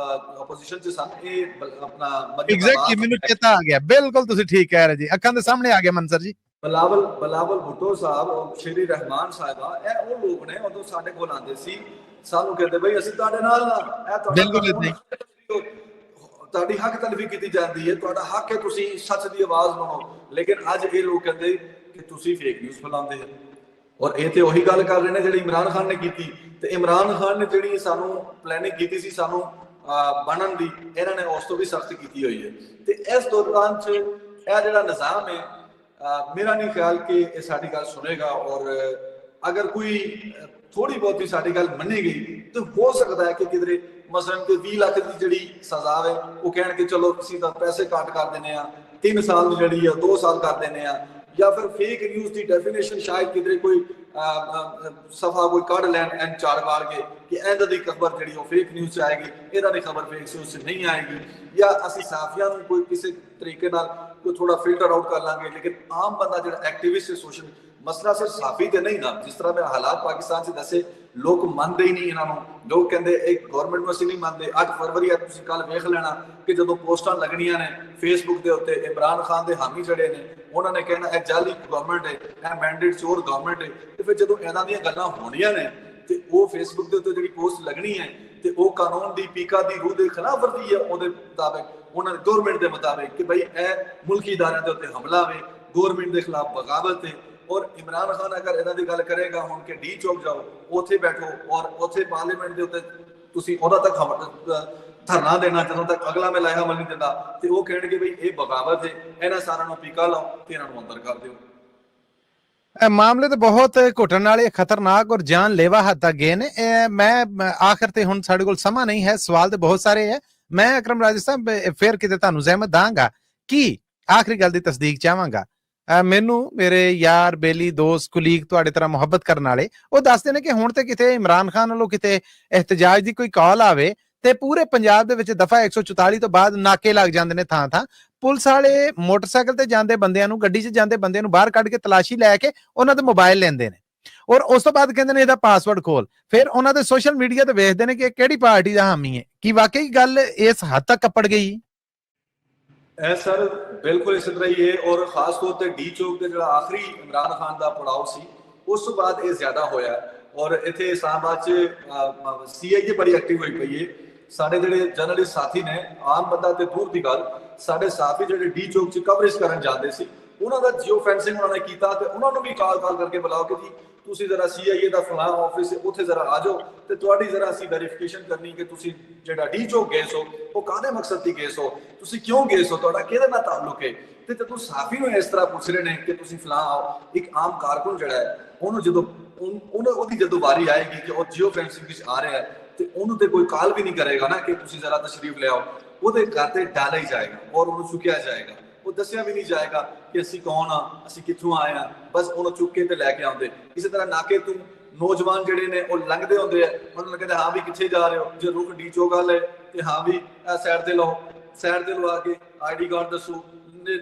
ਆਪੋਜੀਸ਼ਨ 'ਚ ਸਨ। ਇਹ ਆਪਣਾ ਐਗਜ਼ੈਕਟਲੀ ਮੈਨੂੰ ਚੇਤਾ ਆ ਗਿਆ, ਬਿਲਕੁਲ ਤੁਸੀਂ ਠੀਕ ਕਹਿ ਰਹੇ ਜੀ, ਅੱਖਾਂ ਦੇ ਸਾਹਮਣੇ ਆ ਗਿਆ ਮਨਸਰ ਜੀ। ਬਲਾਵਲ ਭੁੱਟੋ ਸਾਹਿਬ, ਸ਼੍ਰੀ ਰਹਿਮਾਨ ਸਾਹਿਬਾ, ਇਹ ਉਹ ਲੋਕ ਨੇ ਉਦੋਂ ਸਾਡੇ ਕੋਲ ਆਉਂਦੇ ਸੀ, ਸਾਨੂੰ ਕਹਿੰਦੇ ਬਈ ਅਸੀਂ ਤੁਹਾਡੇ ਨਾਲ ਨਾ, ਇਹ ਤੁਹਾਡੀ ਹੱਕ ਤਲਬੀ ਕੀਤੀ ਜਾਂਦੀ ਹੈ, ਤੁਹਾਡਾ ਹੱਕ ਹੈ ਤੁਸੀਂ ਸੱਚ ਦੀ ਆਵਾਜ਼ ਬਣਾਓ। ਲੇਕਿਨ ਅੱਜ ਇਹ ਲੋਕ ਕਹਿੰਦੇ ਕਿ ਤੁਸੀਂ ਫੇਕ ਨਿਊਜ਼ ਫੈਲਾਉਂਦੇ ਹੋ, ਔਰ ਇਹ ਤੇ ਉਹੀ ਗੱਲ ਕਰ ਰਹੇ ਨੇ ਜਿਹੜੀ ਇਮਰਾਨ ਖਾਨ ਨੇ ਕੀਤੀ। ਤੇ ਇਮਰਾਨ ਖਾਨ ਨੇ ਜਿਹੜੀ ਸਾਨੂੰ ਪਲੈਨਿੰਗ ਕੀਤੀ ਸੀ ਸਾਨੂੰ ਬਣਨ ਦੀ, ਇਹਨਾਂ ਨੇ ਉਸ ਤੋਂ ਵੀ ਸਖਤ ਕੀਤੀ ਹੋਈ ਹੈ। ਤੇ ਇਸ ਦੌਰਾਨ 'ਚ ਇਹ ਜਿਹੜਾ ਨਿਜ਼ਾਮ ਹੈ, ਮੇਰਾ ਨਹੀਂ ਖਿਆਲ ਕਿ ਇਹ ਸਾਡੀ ਗੱਲ ਸੁਣੇਗਾ, ਔਰ ਅਗਰ ਕੋਈ ਥੋੜੀ ਬਹੁਤੀ ਸਾਡੀ ਗੱਲ ਮੰਨੀ ਗਈ ਤਾਂ ਹੋ ਸਕਦਾ ਹੈ ਕਿ ਕਿਧਰੇ ਮਸਲਨ ਕਿ 20 ਲੱਖ ਦੀ ਜਿਹੜੀ ਸਜ਼ਾ ਹੈ ਉਹ ਕਹਿਣ ਕਿ ਚਲੋ ਅਸੀਂ ਤਾਂ ਪੈਸੇ ਕੱਟ ਕਰ ਦਿੰਦੇ ਆ, 3 ਸਾਲ ਦੀ ਜਿਹੜੀ ਆ 2 ਸਾਲ ਕਰ ਦਿੰਦੇ ਆ, ਜਾਂ ਫਿਰ ਫੇਕ ਨਿਊਜ਼ ਦੀ ਡੈਫੀਨੇਸ਼ਨ ਸ਼ਾਇਦ ਕਿਧਰੇ ਕੋਈ ਸਫਾ ਕੋਈ ਕੱਢ ਲੈਣ ਐਨ ਚਾਰ ਵਾਰ ਕੇ ਕਿ ਇਹਦਾ ਦੀ ਖਬਰ ਜਿਹੜੀ ਉਹ ਫੇਕ ਨਿਊਜ਼ 'ਚ ਆਏਗੀ, ਇਹਦਾ ਦੀ ਖਬਰ ਫੇਕ ਨਿਊਜ਼ 'ਚ ਨਹੀਂ ਆਏਗੀ, ਜਾਂ ਅਸੀਂ ਸਾਫੀਆਂ ਨੂੰ ਕੋਈ ਕਿਸੇ ਤਰੀਕੇ ਨਾਲ ਕੋਈ ਥੋੜਾ ਫਿਲਟਰ ਆਊਟ ਕਰ ਲਾਂਗੇ। ਲੇਕਿਨ ਆਮ ਬੰਦਾ ਜਿਹੜਾ ਐਕਟਿਵਿਸਟ ਸੋਸ਼ਲ ਮਸਲਾ ਸਿਰਫ ਸਾਫੀ ਤੇ ਨਹੀਂ ਨਾ, ਜਿਸ ਤਰ੍ਹਾਂ ਮੈਂ ਹਾਲਾਤ ਪਾਕਿਸਤਾਨ 'ਚ ਦੱਸੇ, ਲੋਕ ਮੰਨਦੇ ਹੀ ਨਹੀਂ ਇਹਨਾਂ ਨੂੰ। ਲੋਕ ਕਹਿੰਦੇ ਇਹ ਗਵਰਨਮੈਂਟ ਨੂੰ ਅਸੀਂ ਨਹੀਂ ਮੰਨਦੇ। 8 ਫਰਵਰੀ ਆ, ਤੁਸੀਂ ਕੱਲ ਵੇਖ ਲੈਣਾ ਕਿ ਜਦੋਂ ਪੋਸਟਾਂ ਲੱਗਣੀਆਂ ਨੇ ਫੇਸਬੁੱਕ ਦੇ ਉੱਤੇ, ਇਮਰਾਨ ਖਾਨ ਦੇ ਹਾਮੀ ਜਿਹੜੇ ਨੇ ਉਹਨਾਂ ਨੇ ਕਹਿਣਾ ਇਹ ਜਾਲੀ ਗਵਰਨਮੈਂਟ ਹੈ, ਇਹ ਮੈਂਡੇਟ ਚੋਰ ਗਵਰਨਮੈਂਟ ਹੈ। ਤੇ ਫਿਰ ਜਦੋਂ ਇਹਨਾਂ ਦੀਆਂ ਗੱਲਾਂ ਹੋਣੀਆਂ ਨੇ ਤੇ ਉਹ ਫੇਸਬੁੱਕ ਦੇ ਉੱਤੇ ਜਿਹੜੀ ਪੋਸਟ ਲੱਗਣੀ ਹੈ ਤੇ ਉਹ ਕਾਨੂੰਨ ਦੀ ਪੀਕਾ ਦੀ ਰੂਹ ਦੇ ਖਿਲਾਫ ਵਰਤੀ ਹੈ, ਉਹਦੇ ਮੁਤਾਬਿਕ ਉਹਨਾਂ ਦੇ ਗਵਰਨਮੈਂਟ ਦੇ ਮੁਤਾਬਿਕ ਕਿ ਭਾਈ ਇਹ ਮੁਲਕੀ ਇਦਾਰਿਆਂ ਦੇ ਉੱਤੇ ਹਮਲਾ ਵੇ, ਗਵਰਨਮੈਂਟ ਦੇ ਖਿਲਾਫ ਬਗਾਵਤ ਹੈ। ਔਰ ਇਮਰਾਨ ਖਾਨ ਅਗਰ ਇਹਨਾਂ ਦੀ ਗੱਲ ਕਰੇਗਾ ਹੁਣ ਕਿ ਡੀ ਚੌਕ ਜਾਓ, ਉੱਥੇ ਬੈਠੋ ਔਰ ਉੱਥੇ ਪਾਰਲੀਮੈਂਟ ਦੇ ਉੱਤੇ ਤੁਸੀਂ ਉਹਦਾ ਤੱਕ ਧਰਨਾ ਦੇਣਾ ਜਦੋਂ ਤੱਕ ਅਗਲਾ ਮੈਂ ਲਾਇਆ ਅਮਲ ਨਹੀਂ ਦਿੰਦਾ, ਤੇ ਉਹ ਕਹਿਣਗੇ ਬਈ ਇਹ ਬਗਾਵਤ ਹੈ, ਇਹਨਾਂ ਸਾਰਿਆਂ ਨੂੰ ਪੀਕਾ ਲਾਓ ਤੇ ਇਹਨਾਂ ਨੂੰ ਅੰਦਰ ਕਰ ਦਿਓ। ਇਹ ਮਾਮਲੇ ਤਾਂ ਬਹੁਤ ਘੁੱਟਣ ਵਾਲੇ, ਖਤਰਨਾਕ ਔਰ ਜਾਨਲੇਵਾ ਹੱਦ ਤੱਕ ਗਏ ਨੇ। ਮੈਂ ਆਖਰ ਤੇ ਹੁਣ ਸਾਡੇ ਕੋਲ ਸਮਾਂ ਨਹੀਂ ਹੈ, ਸਵਾਲ ਤੇ ਬਹੁਤ ਸਾਰੇ ਹੈ। ਮੈਂ ਅਕਰਮ ਰਾਜਾ ਸਾਹਿਬ ਫਿਰ ਕਿਤੇ ਤੁਹਾਨੂੰ ਜ਼ਹਿਮਤ ਦਾਂਗਾ ਕਿ ਆਖਰੀ ਗੱਲ ਦੀ ਤਸਦੀਕ ਚਾਹਾਂਗਾ। ਮੈਨੂੰ ਮੇਰੇ ਯਾਰ ਬੇਲੀ ਦੋਸਤ ਕੁਲੀਗ ਤੁਹਾਡੇ ਤਰ੍ਹਾਂ ਮੁਹੱਬਤ ਕਰਨ ਵਾਲੇ ਉਹ ਦੱਸਦੇ ਨੇ ਕਿ ਹੁਣ ਤੇ ਕਿਤੇ ਇਮਰਾਨ ਖਾਨ ਵੱਲੋਂ ਕਿਤੇ ਇhtਜਾਜ ਦੀ ਕੋਈ ਕਾਲ ਆਵੇ ਤੇ ਪੂਰੇ ਪੰਜਾਬ ਦੇ ਵਿੱਚ ਦਫਾ 144 ਤੋਂ ਬਾਅਦ ਨਾਕੇ ਲੱਗ ਜਾਂਦੇ ਨੇ ਥਾਂ ਥਾਂ। ਪੁਲਿਸ ਵਾਲੇ ਮੋਟਰਸਾਈਕਲ ਤੇ ਜਾਂਦੇ ਬੰਦਿਆਂ ਨੂੰ, ਗੱਡੀ 'ਚ ਜਾਂਦੇ ਬੰਦਿਆਂ ਨੂੰ ਬਾਹਰ ਕੱਢ ਕੇ ਤਲਾਸ਼ੀ ਲੈ ਕੇ ਉਹਨਾਂ ਦੇ ਮੋਬਾਈਲ ਲੈਂਦੇ ਨੇ, ਔਰ ਉਸ ਤੋਂ ਬਾਅਦ ਕਹਿੰਦੇ ਨੇ ਇਹਦਾ ਪਾਸਵਰਡ ਖੋਲ। ਫਿਰ ਉਹਨਾਂ ਦੇ ਸੋਸ਼ਲ ਮੀਡੀਆ ਤੇ ਵੇਖਦੇ ਨੇ ਕਿ ਕਿਹੜੀ ਪਾਰਟੀ ਦਾ ਹਾਮੀ ਹੈ। ਕੀ ਵਾਕਈ ਗੱਲ ਇਸ ਹੱਦ ਤੱਕ ਕੱਪੜ ਗਈ? ਸਰ ਬਿਲਕੁਲ ਇਸ ਤਰ੍ਹਾਂ ਹੀ ਹੈ, ਔਰ ਖਾਸ ਤੌਰ ਤੇ ਡੀ ਚੌਕ ਦੇ ਜਿਹੜਾ ਆਖਰੀ ਇਮਰਾਨ ਖਾਨ ਦਾ ਪੜਾਅ ਸੀ ਉਸ ਤੋਂ ਬਾਅਦ ਇਹ ਜ਼ਿਆਦਾ ਹੋਇਆ। ਔਰ ਇੱਥੇ ਇਸਲਾਮਾਬਾਦ 'ਚ CIA ਬੜੀ ਐਕਟਿਵ ਹੋਈ ਪਈ ਹੈ। ਸਾਡੇ ਜਿਹੜੇ ਜਰਨਲਿਸਟ ਸਾਥੀ ਨੇ, ਆਮ ਬੰਦਾ ਤੇ ਦੂਰ ਦੀ ਗੱਲ, ਸਾਡੇ ਸਾਥੀ ਜਿਹੜੇ ਡੀ ਚੌਕ 'ਚ ਕਵਰੇਜ ਕਰਨ ਜਾਂਦੇ ਸੀ, ਉਹਨਾਂ ਦਾ ਜਿਓ ਫੈਂਸਿੰਗ ਉਹਨਾਂ ਨੇ ਕੀਤਾ ਤੇ ਉਹਨਾਂ ਨੂੰ ਵੀ ਕਾਲ ਕਰਕੇ ਬੁਲਾਓ ਕਿ ਜੀ ਤੁਸੀਂ ਜ਼ਰਾ CIA ਦਾ ਫਲਾਂ ਆਫਿਸ ਉੱਥੇ ਜ਼ਰਾ ਆ ਜਾਓ ਤੇ ਤੁਹਾਡੀ ਜ਼ਰਾ ਅਸੀਂ ਵੈਰੀਫਿਕੇਸ਼ਨ ਕਰਨੀ ਕਿ ਤੁਸੀਂ ਜਿਹੜਾ ਡੀ ਚੌਕ ਗਏ ਸੋ ਉਹ ਕਾਹਦੇ ਮਕਸਦ ਦੀ ਗਏ ਸੋ, ਤੁਸੀਂ ਕਿਉਂ ਗਏ ਸੋ, ਤੁਹਾਡਾ ਕਿਹਦੇ ਨਾਲ ਤਾਲੁਕ ਹੈ। ਤੇ ਜਦੋਂ ਸਾਫੀ ਨੂੰ ਇਸ ਤਰ੍ਹਾਂ ਪੁੱਛ ਰਹੇ ਨੇ ਕਿ ਤੁਸੀਂ ਫਲਾਂ ਆਓ, ਇੱਕ ਆਮ ਕਾਰਕੁਨ ਜਿਹੜਾ ਹੈ ਉਹਨੂੰ ਜਦੋਂ ਉਹਦੀ ਜਦੋਂ ਵਾਰੀ ਆਏਗੀ ਕਿ ਉਹ ਜਿਓ ਫੈਂਸਿੰਗ ਵਿੱਚ ਆ ਰਿਹਾ ਹੈ, ਤੇ ਉਹਨੂੰ ਤੇ ਕੋਈ ਕਾਲ ਵੀ ਨਹੀਂ ਕਰੇਗਾ ਨਾ ਕਿ ਤੁਸੀਂ ਜ਼ਰਾ ਤਸ਼ਰੀਫ ਲਿਆਓ, ਉਹਦੇ ਘਰ ਤੇ ਡਾਲਿਆ ਹੀ ਜਾਏਗਾ ਔਰ ਉਹਨੂੰ ਚੁੱਕਿਆ ਜਾਏਗਾ। ਉਹ ਦੱਸਿਆ ਵੀ ਨਹੀਂ ਜਾਏਗਾ ਕਿ ਅਸੀਂ ਕੌਣ ਆ, ਅਸੀਂ ਕਿੱਥੋਂ ਆਏ ਆ, ਬਸ ਉਹਨੂੰ ਚੁੱਕ ਕੇ ਤੇ ਲੈ ਕੇ ਆਉਂਦੇ। ਇਸੇ ਤਰ੍ਹਾਂ ਨਾਕੇ ਤੋਂ ਨੌਜਵਾਨ ਜਿਹੜੇ ਨੇ ਉਹ ਲੰਘਦੇ ਹੁੰਦੇ ਆ, ਉਹਨਾਂ ਨੂੰ ਕਹਿੰਦੇ ਹਾਂ ਵੀ ਕਿੱਥੇ ਜਾ ਰਹੇ ਹੋ, ਜੇ ਰੁਕ ਡੀਚੋ ਗੱਲ ਹੈ ਤੇ ਹਾਂ ਵੀ ਇਹ ਸਾਈਡ ਤੇ ਲਾਓ, ਸਾਈਡ ਤੇ ਲਵਾ ਕੇ ID ਕਾਰਡ ਦੱਸੋ,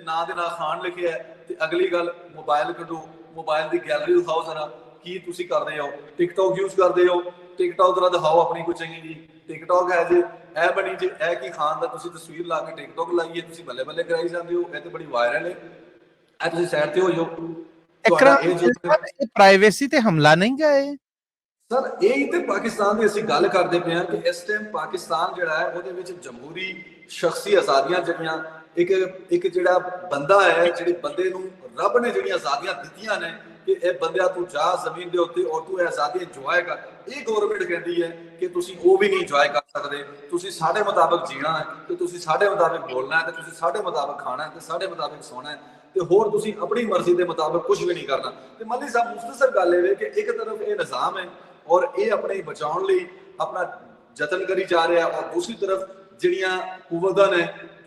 ਨਾਂ ਦੇ ਨਾਲ ਖਾਨ ਲਿਖਿਆ ਹੈ, ਤੇ ਅਗਲੀ ਗੱਲ ਮੋਬਾਈਲ ਕੱਢੋ, ਮੋਬਾਈਲ ਦੀ ਗੈਲਰੀ ਦਿਖਾਓ ਜ਼ਰਾ ਕੀ ਤੁਸੀਂ ਕਰਦੇ ਹੋ, ਟਿਕਟੌਕ ਯੂਜ਼ ਕਰਦੇ ਹੋ, ਟਿਕਟੌਕ ਜ਼ਰਾ ਦਿਖਾਓ ਆਪਣੀ ਕੋਈ ਚੰਗੀ ਜੀ, ਟਿਕਟੌਕ ਹੈ ਜੇ ਇਹ ਬਣੀ ਜੇ ਇਹ ਕੀ ਖਾਨ ਦਾ ਤੁਸੀਂ ਤਸਵੀਰ ਲਾ ਕੇ ਟਿਕਟੌਕ ਲਾਈਏ, ਤੁਸੀਂ ਬੱਲੇ ਬੱਲੇ ਕਰਾਈ ਜਾਂਦੇ ਹੋ, ਇਹ ਤੇ ਬੜੀ ਵਾਇਰਲ ਹੈ, ਇਹ ਤੁਸੀਂ ਸਾਈਡ ਤੇ ਹੋ ਜਾਓ। ਤੁਹਾਡਾ ਇਹ ਜੋ ਪ੍ਰਾਈਵੇਸੀ ਤੇ ਹਮਲਾ ਨਹੀਂ ਗਏ ਸਰ, ਇਹੀ ਤੇ ਪਾਕਿਸਤਾਨ ਦੀ ਅਸੀਂ ਗੱਲ ਕਰਦੇ ਪਏ ਹਾਂ ਕਿ ਇਸ ਟਾਈਮ ਪਾਕਿਸਤਾਨ ਜਿਹੜਾ ਹੈ ਉਹਦੇ ਵਿੱਚ ਜਮਹੂਰੀ ਸ਼ਖਸੀ ਆਜ਼ਾਦੀਆਂ ਜਿਹੜੀਆਂ ਇੱਕ ਜਿਹੜਾ ਬੰਦਾ ਹੈ, ਜਿਹੜੇ ਬੰਦੇ ਨੂੰ ਰੱਬ ਨੇ ਜਿਹੜੀਆਂ ਆਜ਼ਾਦੀਆਂ ਦਿੱਤੀਆਂ ਨੇ ਕਿ ਇਹ ਬੰਦਿਆ ਤੂੰ ਜਾ ਜ਼ਮੀਨ ਦੇ ਉੱਤੇ ਔਰ ਤੂੰ ਇਹ ਆਜ਼ਾਦੀ ਇੰਜੋਏ ਕਰ, ਇਹ ਗਵਰਨਮੈਂਟ ਕਹਿੰਦੀ ਹੈ ਕਿ ਤੁਸੀਂ ਉਹ ਵੀ ਨਹੀਂ ਇੰਜੋਏ ਕਰ ਸਕਦੇ, ਤੁਸੀਂ ਸਾਡੇ ਮੁਤਾਬਕ ਜੀਣਾ ਹੈ ਤੇ ਤੁਸੀਂ ਸਾਡੇ ਮੁਤਾਬਕ ਬੋਲਣਾ ਹੈ ਤੇ ਤੁਸੀਂ ਸਾਡੇ ਮੁਤਾਬਕ ਖਾਣਾ ਹੈ ਤੇ ਸਾਡੇ ਮੁਤਾਬਕ ਸੋਣਾ ਹੈ ਤੇ ਹੋਰ ਤੁਸੀਂ ਆਪਣੀ ਮਰਜ਼ੀ ਦੇ ਮੁਤਾਬਕ ਕੁਝ ਵੀ ਨਹੀਂ ਕਰਨਾ। ਤੇ ਮੱਲੀ ਸਾਹਿਬ ਮੁਖਤਸਰ ਗੱਲ ਇਹ ਕਿ ਇੱਕ ਤਰਫ ਇਹ ਨਿਜ਼ਾਮ ਹੈ ਔਰ ਇਹ ਆਪਣੇ ਬਚਾਉਣ ਲਈ ਆਪਣਾ ਯਤਨ ਕਰੀ ਜਾ ਰਿਹਾ, ਔਰ ਦੂਸਰੀ ਤਰਫ ਜਿਹੜੀਆਂ ਕੁਵਤਾਂ ਨੇ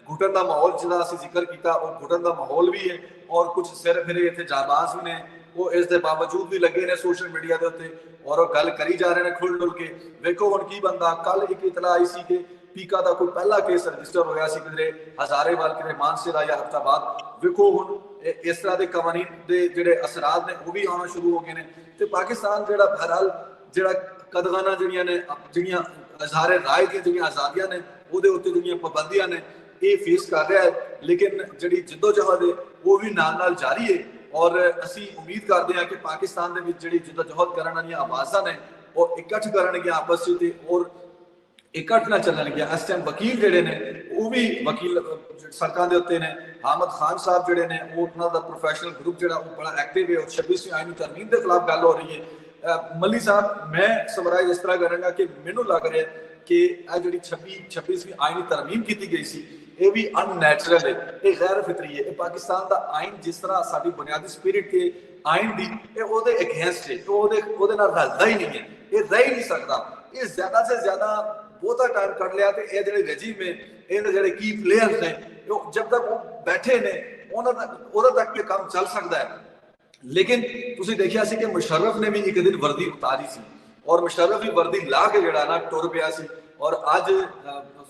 ਘੁਟਣ ਦਾ ਮਾਹੌਲ ਜਿਹੜਾ ਅਸੀਂ ਜ਼ਿਕਰ ਕੀਤਾ ਉਹ ਘੁਟਣ ਦਾ ਮਾਹੌਲ ਵੀ ਹੈ, ਔਰ ਕੁਝ ਸਿਰ ਫਿਰੇ ਇੱਥੇ ਜਾਬਾਜ਼ ਵੀ ਨੇ ਉਹ ਇਸ ਦੇ ਬਾਵਜੂਦ ਵੀ ਲੱਗੇ ਨੇ ਸੋਸ਼ਲ ਮੀਡੀਆ ਦੇ ਉੱਤੇ ਔਰ ਉਹ ਗੱਲ ਕਰੀ ਜਾ ਰਹੇ ਨੇ ਖੁੱਲ ਡੁੱਲ ਕੇ। ਵੇਖੋ ਹੁਣ ਕੀ ਬੰਦਾ, ਕੱਲ ਇੱਕ ਇਤਲਾ ਆਈ ਸੀ ਕਿ ਪੀਕਾ ਦਾ ਕੋਈ ਪਹਿਲਾ ਕੇਸ ਰਜਿਸਟਰ ਹੋਇਆ ਸੀ ਕਿਧਰੇ ਹਜ਼ਾਰੇਵਾਲ, ਕਿਧਰੇ ਮਾਨਸੇਰਾ ਜਾਂ ਹਫਤਾਬਾਦ। ਵੇਖੋ ਹੁਣ ਇਸ ਤਰ੍ਹਾਂ ਦੇ ਕਾਨੂੰਨ ਦੇ ਜਿਹੜੇ ਅਸਰਾਤ ਨੇ ਉਹ ਵੀ ਆਉਣਾ ਸ਼ੁਰੂ ਹੋ ਗਏ ਨੇ। ਤੇ ਪਾਕਿਸਤਾਨ ਜਿਹੜਾ ਬਹਰਹਾਲ ਜਿਹੜਾ ਕਦਗਾਨਾ ਜਿਹੜੀਆਂ ਨੇ, ਜਿਹੜੀਆਂ ਇਜ਼ਹਾਰੇ ਰਾਏ ਦੀਆਂ ਜਿਹੜੀਆਂ ਆਜ਼ਾਦੀਆਂ ਨੇ ਉਹਦੇ ਉੱਤੇ ਜਿਹੜੀਆਂ ਪਾਬੰਦੀਆਂ ਨੇ ਇਹ ਫੇਸ ਕਰ ਰਿਹਾ ਹੈ, ਲੇਕਿਨ ਜਿਹੜੀ ਜਿੱਦੋਜਹਿਦ ਹੈ ਉਹ ਵੀ ਨਾਲ ਨਾਲ ਜਾਰੀ ਹੈ। ਔਰ ਅਸੀਂ ਉਮੀਦ ਕਰਦੇ ਹਾਂ ਕਿ ਪਾਕਿਸਤਾਨ ਦੇ ਵਿੱਚ ਜਿਹੜੀ ਜਿੱਦੋਜਹਿਦ ਕਰਨ ਵਾਲੀਆਂ ਆਵਾਜ਼ਾਂ ਨੇ ਉਹ ਇਕੱਠ ਕਰਨਗੀਆਂ ਆਪਸ ਵਿੱਚ ਤੇ ਔਰ ਇਕੱਠ ਨਾਲ ਚੱਲਣਗੀਆਂ। ਇਸ ਟਾਈਮ ਵਕੀਲ ਜਿਹੜੇ ਨੇ ਉਹ ਵੀ ਵਕੀਲ ਸੜਕਾਂ ਦੇ ਉੱਤੇ ਨੇ। ਹਾਮਦ ਖਾਨ ਸਾਹਿਬ ਜਿਹੜੇ ਨੇ ਉਹ ਉਹਨਾਂ ਦਾ ਪ੍ਰੋਫੈਸ਼ਨਲ ਗਰੁੱਪ ਜਿਹੜਾ ਉਹ ਬੜਾ ਐਕਟਿਵ ਹੈ ਔਰ 26ਵੀਂ ਆਈਨੀ ਤਰਮੀਮ ਦੇ ਖਿਲਾਫ ਗੱਲ ਹੋ ਰਹੀ ਹੈ। ਮੱਲੀ ਸਾਹਿਬ, ਮੈਂ ਸਮਰਾਈਜ਼ ਇਸ ਤਰ੍ਹਾਂ ਕਰਾਂਗਾ ਕਿ ਮੈਨੂੰ ਲੱਗ ਰਿਹਾ ਕਿ ਇਹ ਜਿਹੜੀ 26ਵੀਂ ਆਈਨੀ ਤਰਮੀਮ ਕੀਤੀ ਗਈ ਸੀ ਇਹ ਵੀ ਅਨਨੈਚੁਰਲ ਹੈ, ਇਹ ਗੈਰ ਫਿਤਰੀ ਹੈ। ਇਹ ਪਾਕਿਸਤਾਨ ਦਾ ਆਇਨ ਜਿਸ ਤਰ੍ਹਾਂ ਸਾਡੀ ਬੁਨਿਆਦੀ ਸਪਿਰਿਟ ਕੇ ਆਇਨ ਦੀ ਇਹ ਉਹਦੇ ਅਗੇਂਸਟ ਹੈ, ਉਹਦੇ ਨਾਲ ਰਲਦਾ ਹੀ ਨਹੀਂ ਹੈ, ਇਹ ਰਹਿ ਹੀ ਨਹੀਂ ਸਕਦਾ। ਇਹ ਜ਼ਿਆਦਾ ਸੇ ਜ਼ਿਆਦਾ ਬਹੁਤਾ ਟਾਈਮ ਕੱਢ ਲਿਆ ਤੇ ਇਹ ਜਿਹੜੇ ਰਜੀਮ ਹੈ, ਇਹਦੇ ਜਿਹੜੇ ਕੀ ਪਲੇਅਰਸ ਨੇ ਉਹ ਜਦ ਤੱਕ ਉਹ ਬੈਠੇ ਨੇ ਉਹਦਾ ਤੱਕ ਇਹ ਕੰਮ ਚੱਲ ਸਕਦਾ ਹੈ। ਲੇਕਿਨ ਤੁਸੀਂ ਦੇਖਿਆ ਸੀ ਕਿ ਮੁਸ਼ਰਫ ਨੇ ਵੀ ਇੱਕ ਦਿਨ ਵਰਦੀ ਉਤਾਰੀ ਸੀ ਔਰ ਮੁਸ਼ਰਫ ਵੀ ਵਰਦੀ ਲਾ ਕੇ ਜਿਹੜਾ ਨਾ ਟੁਰ ਪਿਆ ਸੀ। ਔਰ ਅੱਜ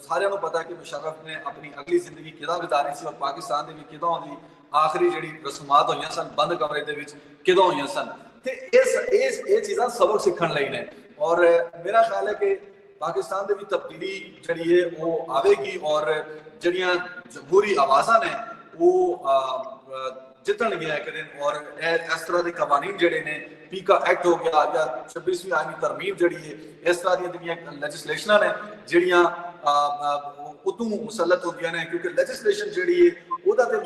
ਸਾਰਿਆਂ ਨੂੰ ਪਤਾ ਕਿ ਮੁਸ਼ਰਫ ਨੇ ਆਪਣੀ ਅਗਲੀ ਜ਼ਿੰਦਗੀ ਕਿਦਾਂ ਗੁਜ਼ਾਰੀ ਸੀ ਔਰ ਪਾਕਿਸਤਾਨ ਦੇ ਵਿੱਚ ਕਿਦਾਂ ਉਹਦੀ ਆਖਰੀ ਜਿਹੜੀ ਰਸਮਾਤ ਹੋਈਆਂ ਸਨ ਬੰਦ ਕਮਰੇ ਦੇ ਵਿੱਚ ਕਿਦਾਂ ਹੋਈਆਂ ਸਨ। ਤੇ ਇਹ ਚੀਜ਼ਾਂ ਸਬਕ ਸਿੱਖਣ ਲਈ ਨੇ ਔਰ ਮੇਰਾ ਖਿਆਲ ਹੈ ਕਿ ਪਾਕਿਸਤਾਨ ਦੇ ਵਿੱਚ ਤਬਦੀਲੀ ਜਿਹੜੀ ਹੈ ਉਹ ਆਵੇਗੀ ਔਰ ਜਿਹੜੀਆਂ ਜਮਹੂਰੀ ਆਵਾਜ਼ਾਂ ਨੇ ਉਹ ਜਿੱਤਣਗੀਆਂ ਇੱਕ ਦਿਨ। ਔਰ ਇਸ ਤਰ੍ਹਾਂ ਦੇ ਕਾਨੂੰਨ ਜਿਹੜੇ ਨੇ, ਪੀਕਾ ਐਕਟ ਹੋ ਗਿਆ ਜਾਂ 26ਵੀਂ ਆਈਨੀ ਤਰਮੀਮ ਜਿਹੜੀ ਹੈ, ਇਸ ਤਰ੍ਹਾਂ ਦੀਆਂ ਜਿਹੜੀਆਂ ਲੈਜਿਸਲੇਸ਼ਨਾਂ ਨੇ ਜਿਹੜੀਆਂ ਉਦੋਂ ਮੁਸੱਲਤ ਹੁੰਦੀਆਂ ਨੇ, ਕਿਉਂਕਿ ਲੈਜਿਸਲੇਸ਼ਨ ਜਿਹੜੀ ਹੈ ਉਹਦਾ ਤੇ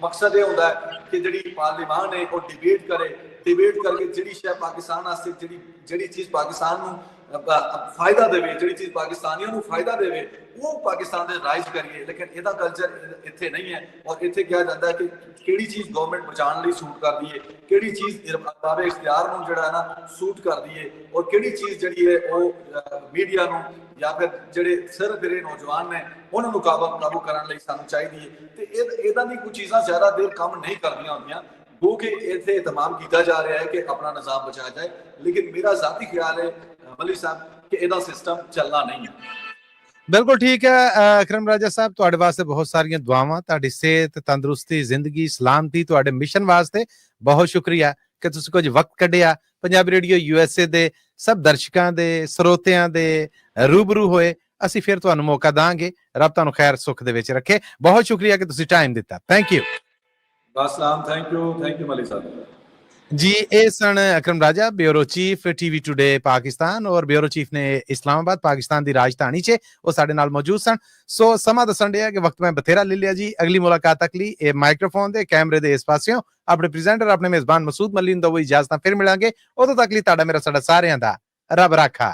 ਮਕਸਦ ਇਹ ਹੁੰਦਾ ਹੈ ਕਿ ਜਿਹੜੀ ਪਾਰਲੀਮਾਨ ਹੈ ਉਹ ਡਿਬੇਟ ਕਰਕੇ ਜਿਹੜੀ ਸ਼ੈ ਪਾਕਿਸਤਾਨ ਵਾਸਤੇ ਜਿਹੜੀ ਚੀਜ਼ ਪਾਕਿਸਤਾਨ ਨੂੰ ਫਾਇਦਾ ਦੇਵੇ, ਜਿਹੜੀ ਚੀਜ਼ ਪਾਕਿਸਤਾਨੀਆਂ ਨੂੰ ਫਾਇਦਾ ਦੇਵੇ ਉਹ ਪਾਕਿਸਤਾਨ ਦੇ ਰਾਈਜ਼ ਕਰੀਏ। ਲੇਕਿਨ ਇਹਦਾ ਕਲਚਰ ਇੱਥੇ ਨਹੀਂ ਹੈ ਔਰ ਇੱਥੇ ਕਿਹਾ ਜਾਂਦਾ ਹੈ ਕਿ ਕਿਹੜੀ ਚੀਜ਼ ਗਵਰਨਮੈਂਟ ਬਚਾਉਣ ਲਈ ਸੂਟ ਕਰਦੀ ਹੈ, ਕਿਹੜੀ ਚੀਜ਼ ਅਰਬਾਬ ਇਖਤਿਆਰ ਨੂੰ ਜਿਹੜਾ ਹੈ ਨਾ ਸੂਟ ਕਰਦੀ ਹੈ ਔਰ ਕਿਹੜੀ ਚੀਜ਼ ਜਿਹੜੀ ਹੈ ਉਹ ਮੀਡੀਆ ਨੂੰ ਜਾਂ ਫਿਰ ਜਿਹੜੇ ਸਿਰ ਫਿਰੇ ਨੌਜਵਾਨ ਨੇ ਉਹਨਾਂ ਨੂੰ ਕਾਬੂ ਕਰਨ ਲਈ ਸਾਨੂੰ ਚਾਹੀਦੀ ਹੈ। ਤੇ ਇਹਦਾ ਦੀ ਕੁਝ ਚੀਜ਼ਾਂ ਜ਼ਿਆਦਾ ਦੇਰ ਕੰਮ ਨਹੀਂ ਕਰਦੀਆਂ ਹੁੰਦੀਆਂ ਕਿਉਂਕਿ ਇੱਥੇ ਇਤਮਾਮ ਕੀਤਾ ਜਾ ਰਿਹਾ ਹੈ ਕਿ ਆਪਣਾ ਨਿਜ਼ਾਮ ਬਚਾਇਆ ਜਾਏ। ਲੇਕਿਨ ਮੇਰਾ ਜ਼ਾਤੀ ਖਿਆਲ ਹੈ ਮਲਿਕ ਸਾਹਿਬ ਕਿ ਇਹਦਾ ਸਿਸਟਮ ਚੱਲਣਾ ਨਹੀਂ ਹੈ। ਬਿਲਕੁਲ ਠੀਕ ਹੈ ਅਕਰਮ ਰਾਜਾ ਸਾਹਿਬ, ਤੁਹਾਡੇ ਵਾਸਤੇ ਬਹੁਤ ਸਾਰੀਆਂ ਦੁਆਵਾਂ, ਤੁਹਾਡੀ ਸਿਹਤ, ਤੰਦਰੁਸਤੀ, ਜ਼ਿੰਦਗੀ, ਸਲਾਮਤੀ, ਤੁਹਾਡੇ ਮਿਸ਼ਨ ਵਾਸਤੇ ਬਹੁਤ ਸ਼ੁਕਰੀਆ ਕਿ ਤੁਸੀਂ ਕੁਝ ਵਕਤ ਕੱਢਿਆ ਪੰਜਾਬੀ ਰੇਡੀਓ USA ਦੇ ਸਭ ਦਰਸ਼ਕਾਂ ਦੇ, ਸਰੋਤਿਆਂ ਦੇ ਰੂਬਰੂ ਹੋਏ। ਅਸੀਂ ਫਿਰ ਤੁਹਾਨੂੰ ਮੌਕਾ ਦਾਂਗੇ। ਰੱਬ ਤੁਹਾਨੂੰ ਖੈਰ ਸੁੱਖ ਦੇ ਵਿੱਚ ਰੱਖੇ। ਬਹੁਤ ਸ਼ੁਕਰੀਆ ਕਿ ਤੁਸੀਂ ਟਾਈਮ ਦਿੱਤਾ। Thank you. ਬਸਲਾਮ, ਥੈਂਕ ਯੂ ਮਲਿਕ ਸਾਹਿਬ जी। ਇਹ ਸਨ Akram Raja, bureau chief TV today Pakistan ਔਰ ਬਿਊਰੋ ਚੀਫ ਨੇ ਇਸਲਾਮਾਬਾਦ ਪਾਕਿਸਤਾਨ ਦੀ ਰਾਜਧਾਨੀ 'ਚ ਉਹ ਸਾਡੇ ਨਾਲ ਮੌਜੂਦ ਸਨ। ਸੋ ਸਮਾਂ ਦੱਸਣ ਡਿਆ ਕਿ ਵਕਤ ਮੈਂ ਬਥੇਰਾ ਲੈ ਲਿਆ ਜੀ। ਅਗਲੀ ਮੁਲਾਕਾਤ ਤੱਕ ਲਈ ਇਹ ਮਾਈਕ੍ਰੋਫੋਨ ਦੇ ਕੈਮਰੇ ਦੇ ਇਸ ਪਾਸਿਓਂ ਆਪਣੇ ਪ੍ਰੈਜ਼ੈਂਟਰ ਆਪਣੇ ਮੇਜ਼ਬਾਨ ਮਸੂਦ ਮੱਲੀ ਨੂੰ ਦੋ ਇਜਾਜ਼ਤਾਂ ਫਿਰ ਮਿਲਾਂਗੇ। ਉਦੋਂ ਤੱਕ ਲਈ ਤੁਹਾਡਾ ਮੇਰਾ ਸਾਡਾ ਸਾਰਿਆਂ ਦਾ ਰੱਬ ਰਾਖਾ।